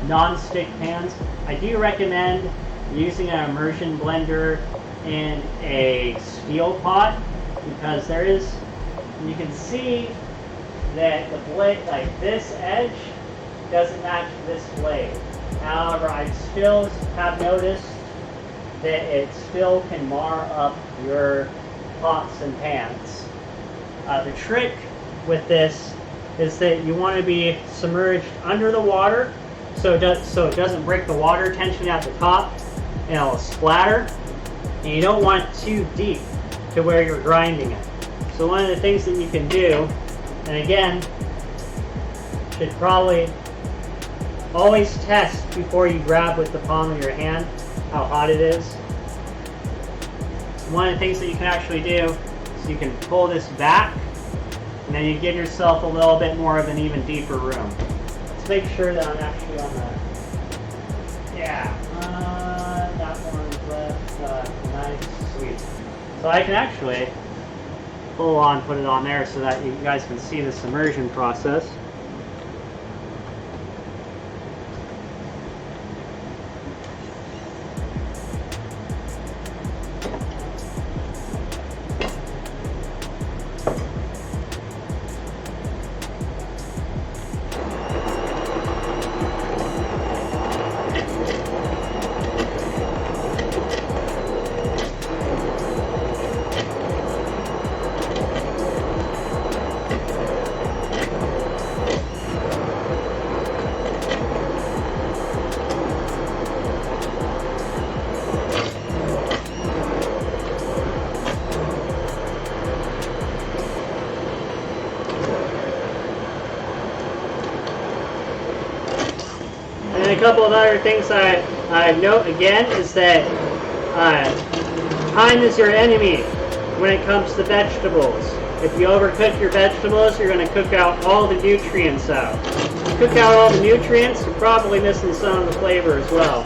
non-stick pans. I do recommend using an immersion blender in a steel pot because you can see that the blade, like this edge, doesn't match this blade. However, I still have noticed that it still can mar up your pots and pans. The trick with this is that you want to be submerged under the water so it doesn't break the water tension at the top and it'll splatter. And you don't want it too deep to where you're grinding it. So one of the things that you can do, and again, should probably always test before you grab with the palm of your hand how hot it is. One of the things that you can actually do is you can pull this back and then you give yourself a little bit more of an even deeper room. Let's make sure that I'm actually on the, that one's left, nice, sweet. So I can actually put it on there so that you guys can see the submersion process. A couple of other things I note again is that time is your enemy when it comes to vegetables. If you overcook your vegetables, you're going to cook out all the nutrients out. If you cook out all the nutrients, you're probably missing some of the flavor as well.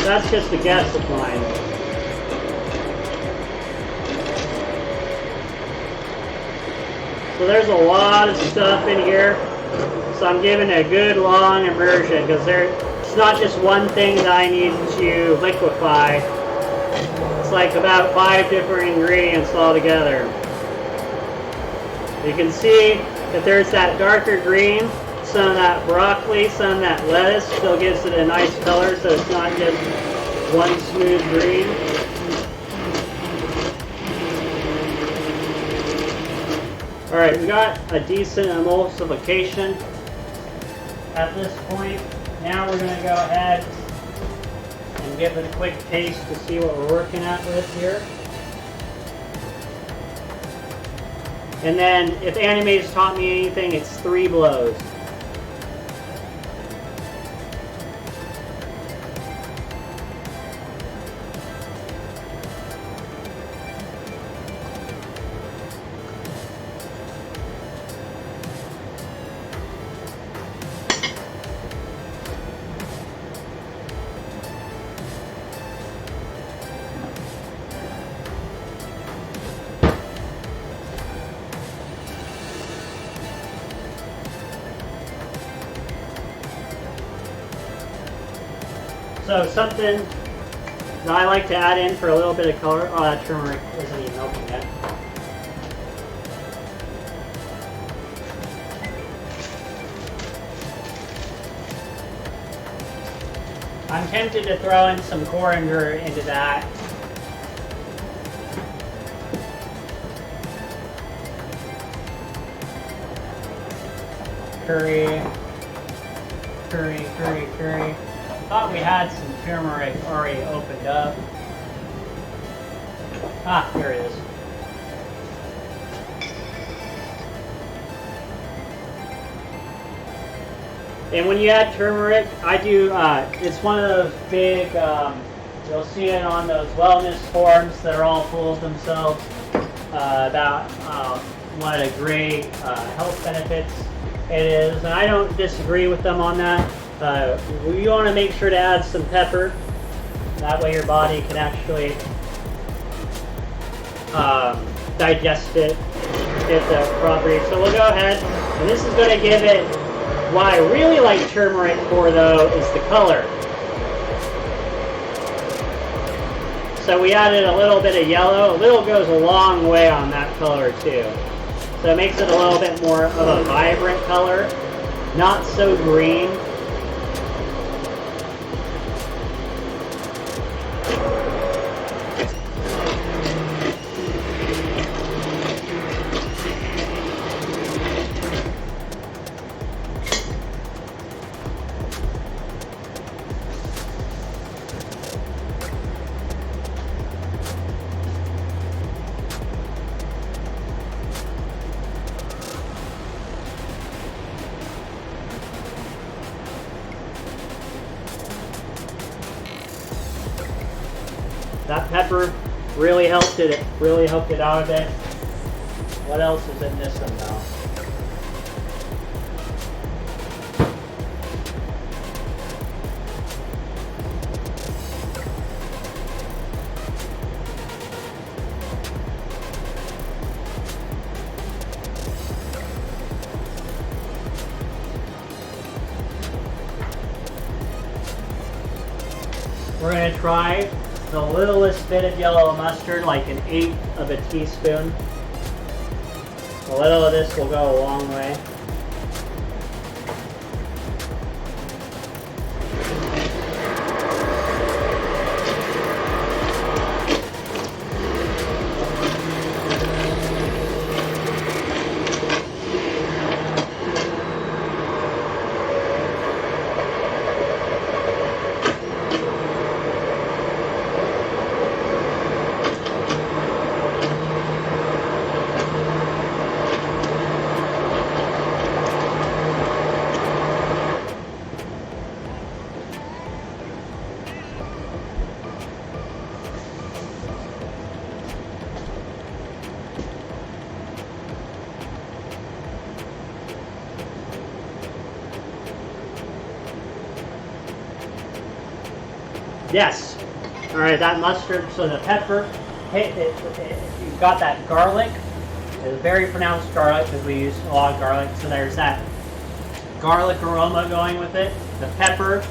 That's just a guess of mine. So there's a lot of stuff in here. So I'm giving it a good long immersion because it's not just one thing that I need to liquefy. It's like about 5 different ingredients all together. You can see that there's that darker green, some of that broccoli, some of that lettuce still gives it a nice color, so it's not just one smooth green. Alright, we got a decent emulsification at this point. Now we're going to go ahead and give it a quick taste to see what we're working at with here. And then, if anime's taught me anything, it's 3 blows. So something that I like to add in for a little bit of color. Oh, that turmeric isn't even open yet. I'm tempted to throw in some coriander into that. Curry. Thought we had some turmeric already opened up. Ah, here it is. And when you add turmeric, I do, it's one of those big, you'll see it on those wellness forums that are all full of themselves about what a great health benefits it is. And I don't disagree with them on that. You want to make sure to add some pepper. That way your body can actually digest it, get the properties. So we'll go ahead, and this is going to give it, what I really like turmeric for though is the color. So we added a little bit of yellow. A little goes a long way on that color too. So it makes it a little bit more of a vibrant color, not so green. That pepper really helped it. It really helped it out a bit. What else is it missing now? We're going to try the littlest bit of yellow mustard, like 1/8 of a teaspoon. A little of this will go a long way. Yes. All right, that mustard, so the pepper, you've got that garlic. It's very pronounced garlic because we use a lot of garlic. So there's that garlic aroma going with it. The pepper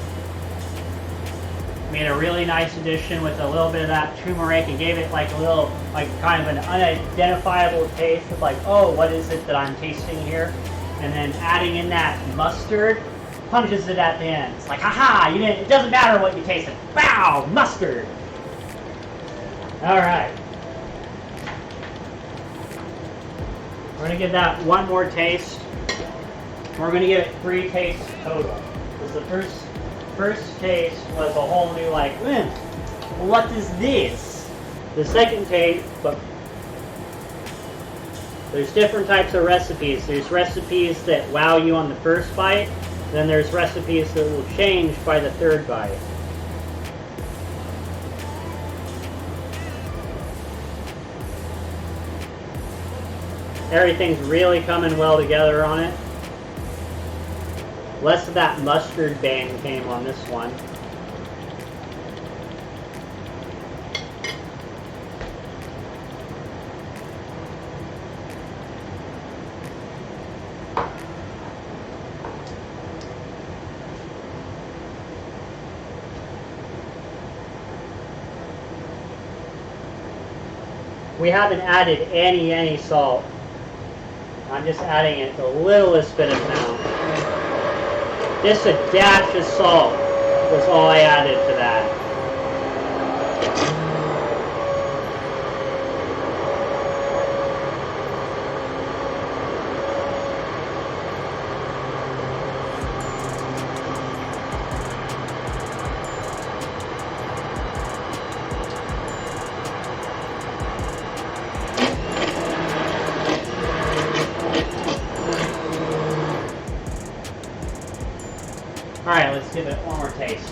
made a really nice addition with a little bit of that turmeric and gave it like a little, like kind of an unidentifiable taste of like, oh, what is it that I'm tasting here? And then adding in that mustard punches it at the end. It's like, haha, you didn't, it doesn't matter what you tasted. Wow, mustard. All right. We're gonna give that one more taste. We're gonna give it 3 tastes total. Because the first taste was a whole new like, what is this? The second taste, but there's different types of recipes. There's recipes that wow you on the first bite. Then there's recipes that will change by the 3rd bite. Everything's really coming well together on it. Less of that mustard bang came on this one. we haven't added any salt. I'm just adding it the littlest bit of amount. Just a dash of salt was all I added to that. Alright, let's give it one more taste.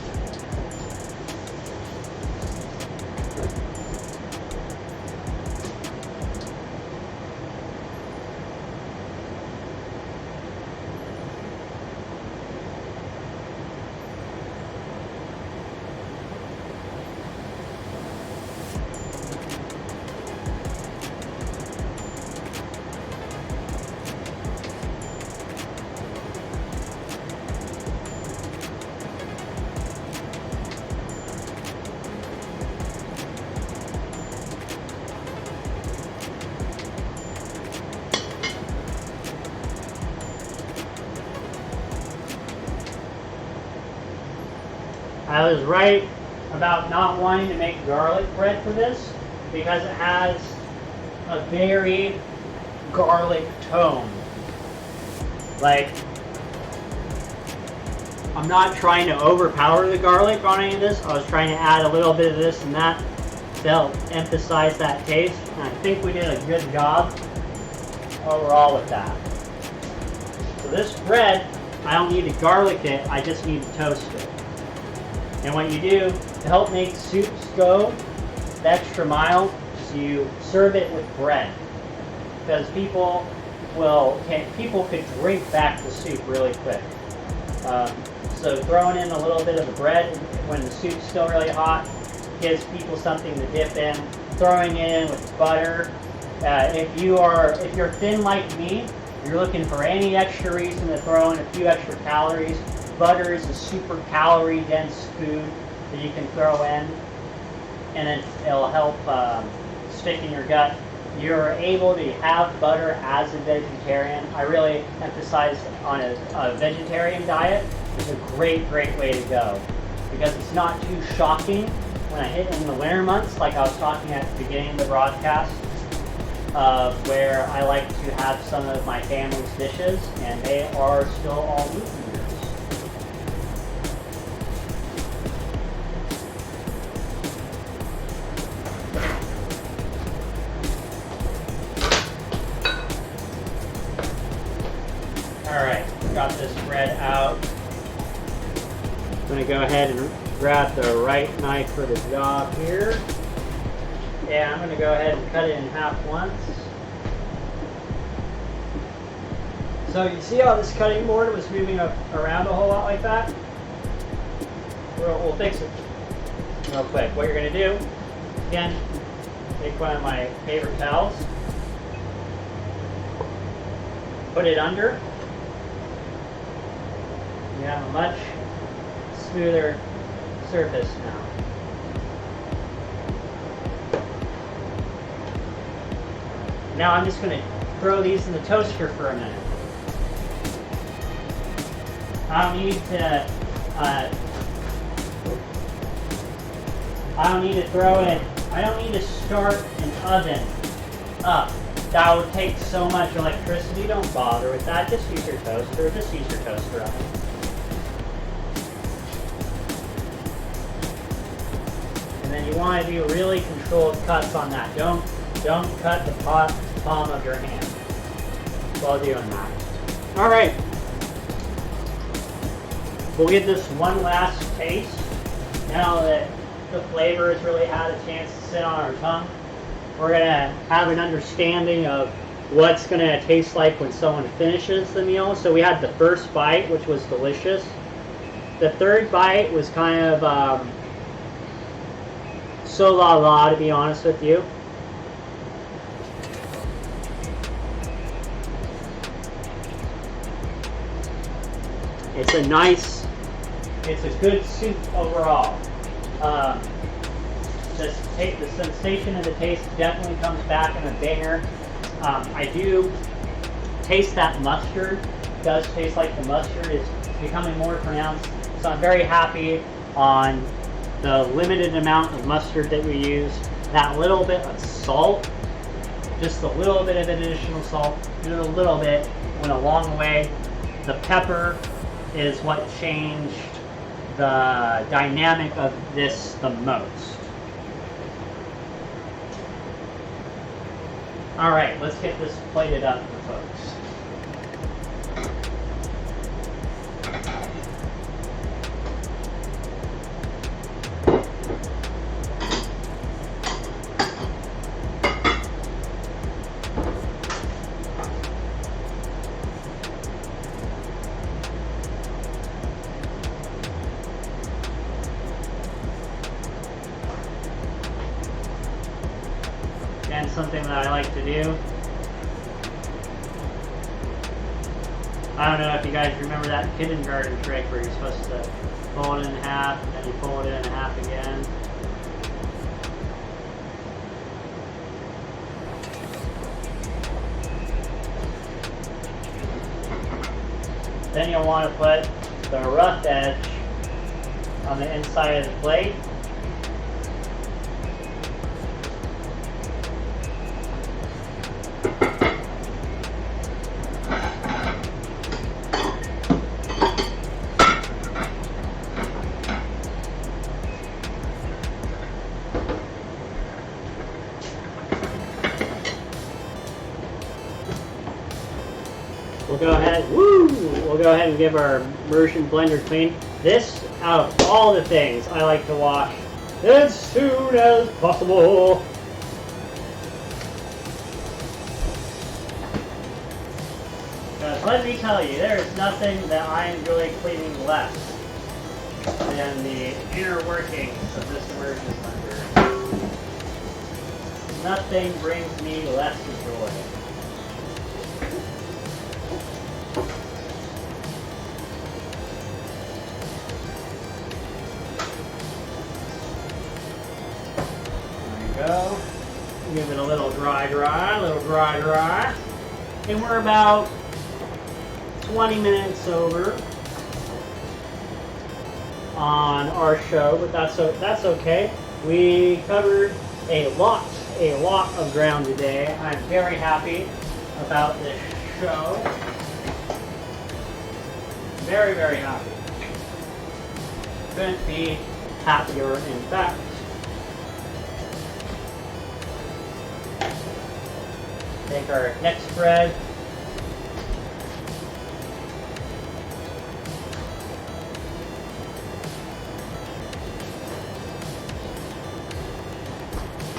I was right about not wanting to make garlic bread for this because it has a very garlic tone. Like, I'm not trying to overpower the garlic on any of this. I was trying to add a little bit of this and that to help emphasize that taste. And I think we did a good job overall with that. So this bread, I don't need to garlic it, I just need to toast it. And what you do to help make soups go the extra mile is you serve it with bread. Because people could drink back the soup really quick. So throwing in a little bit of the bread when the soup's still really hot gives people something to dip in. Throwing it in with butter. If you're thin like me, you're looking for any extra reason to throw in a few extra calories. Butter is a super calorie dense food that you can throw in, and it'll help stick in your gut. You're able to have butter as a vegetarian. I really emphasize on a vegetarian diet. It's a great way to go because it's not too shocking when I hit in the winter months, like I was talking at the beginning of the broadcast, where I like to have some of my family's dishes, and they are still all meat eaters. Alright, got this bread out. I'm going to go ahead and grab the right knife for the job here. And I'm going to go ahead and cut it in half once. So you see how this cutting board was moving around a whole lot like that? We'll fix it real quick. What you're going to do, again, take one of my paper towels, put it under. You have a much smoother surface now. Now I'm just going to throw these in the toaster for a minute. I don't need to start an oven up. That would take so much electricity. Don't bother with that. Just use your toaster. Just use your toaster oven. And then you want to do really controlled cuts on that. Don't cut the palm of your hand while doing that. All right. We'll give this one last taste. Now that the flavor has really had a chance to sit on our tongue, we're going to have an understanding of what's going to taste like when someone finishes the meal. So we had the first bite, which was delicious. The third bite was kind of so la, to be honest with you. It's a good soup overall. The sensation and the taste definitely comes back in a banger. I do taste that mustard. It does taste like the mustard is becoming more pronounced. So I'm very happy on the limited amount of mustard that we use. That little bit of salt, just a little bit of additional salt, just a little bit, went a long way. The pepper is what changed the dynamic of this the most. All right, let's get this plated up for folks. And something that I like to do. I don't know if you guys remember that kindergarten trick where you're supposed to fold it in half and then you fold it in half again. Then you'll want to put the rough edge on the inside of the plate. We'll go ahead and give our immersion blender clean. This, out of all the things, I like to wash as soon as possible. Because let me tell you, there is nothing that I enjoy cleaning less than the inner workings of this immersion blender. Nothing brings me less joy. Go. Give it a little dry, and we're about 20 minutes over on our show, but that's okay. We covered a lot of ground today. I'm very happy about this show. Very, very happy. Couldn't be happier, in fact. Take our next spread.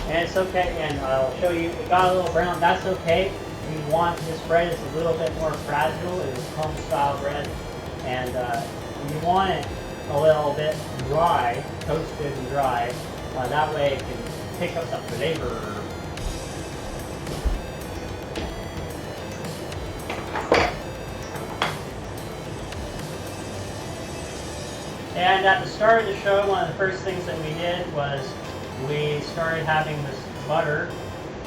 And it's okay, and I'll show you, it got a little brown, that's okay. You want this bread, it's a little bit more fragile, it is home style bread. And you want it a little bit dry, toasted and dry. That way it can pick up the flavor. And at the start of the show, one of the first things that we did was we started having this butter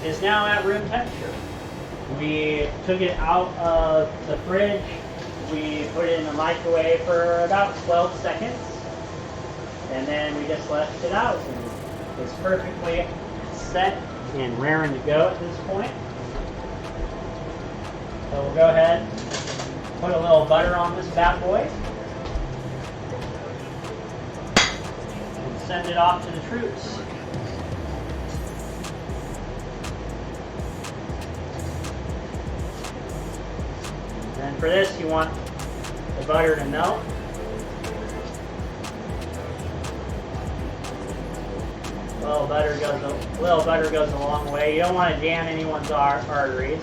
is now at room temperature. We took it out of the fridge, we put it in the microwave for about 12 seconds, and then we just left it out. And it's perfectly set and raring to go at this point. So we'll go ahead, put a little butter on this bad boy. Send it off to the troops. And for this, you want the butter to melt. Little butter goes a long way. You don't want to jam anyone's arteries.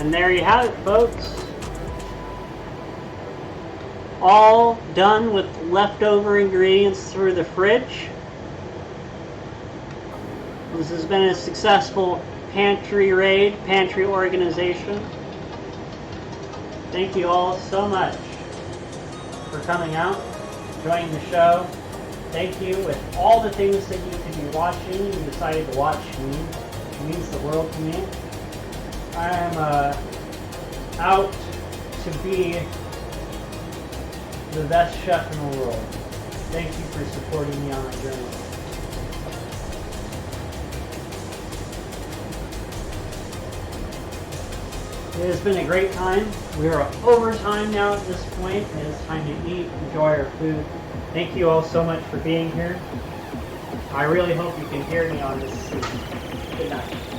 And there you have it, folks. All done with leftover ingredients through the fridge. This has been a successful pantry raid, pantry organization. Thank you all so much for coming out, joining the show. Thank you. With all the things that you could be watching, you decided to watch me. It means the world to me. I am out to be the best chef in the world. Thank you for supporting me on my journey. It has been a great time. We are over time now at this point. It is time to eat, enjoy our food. Thank you all so much for being here. I really hope you can hear me on this. Good night.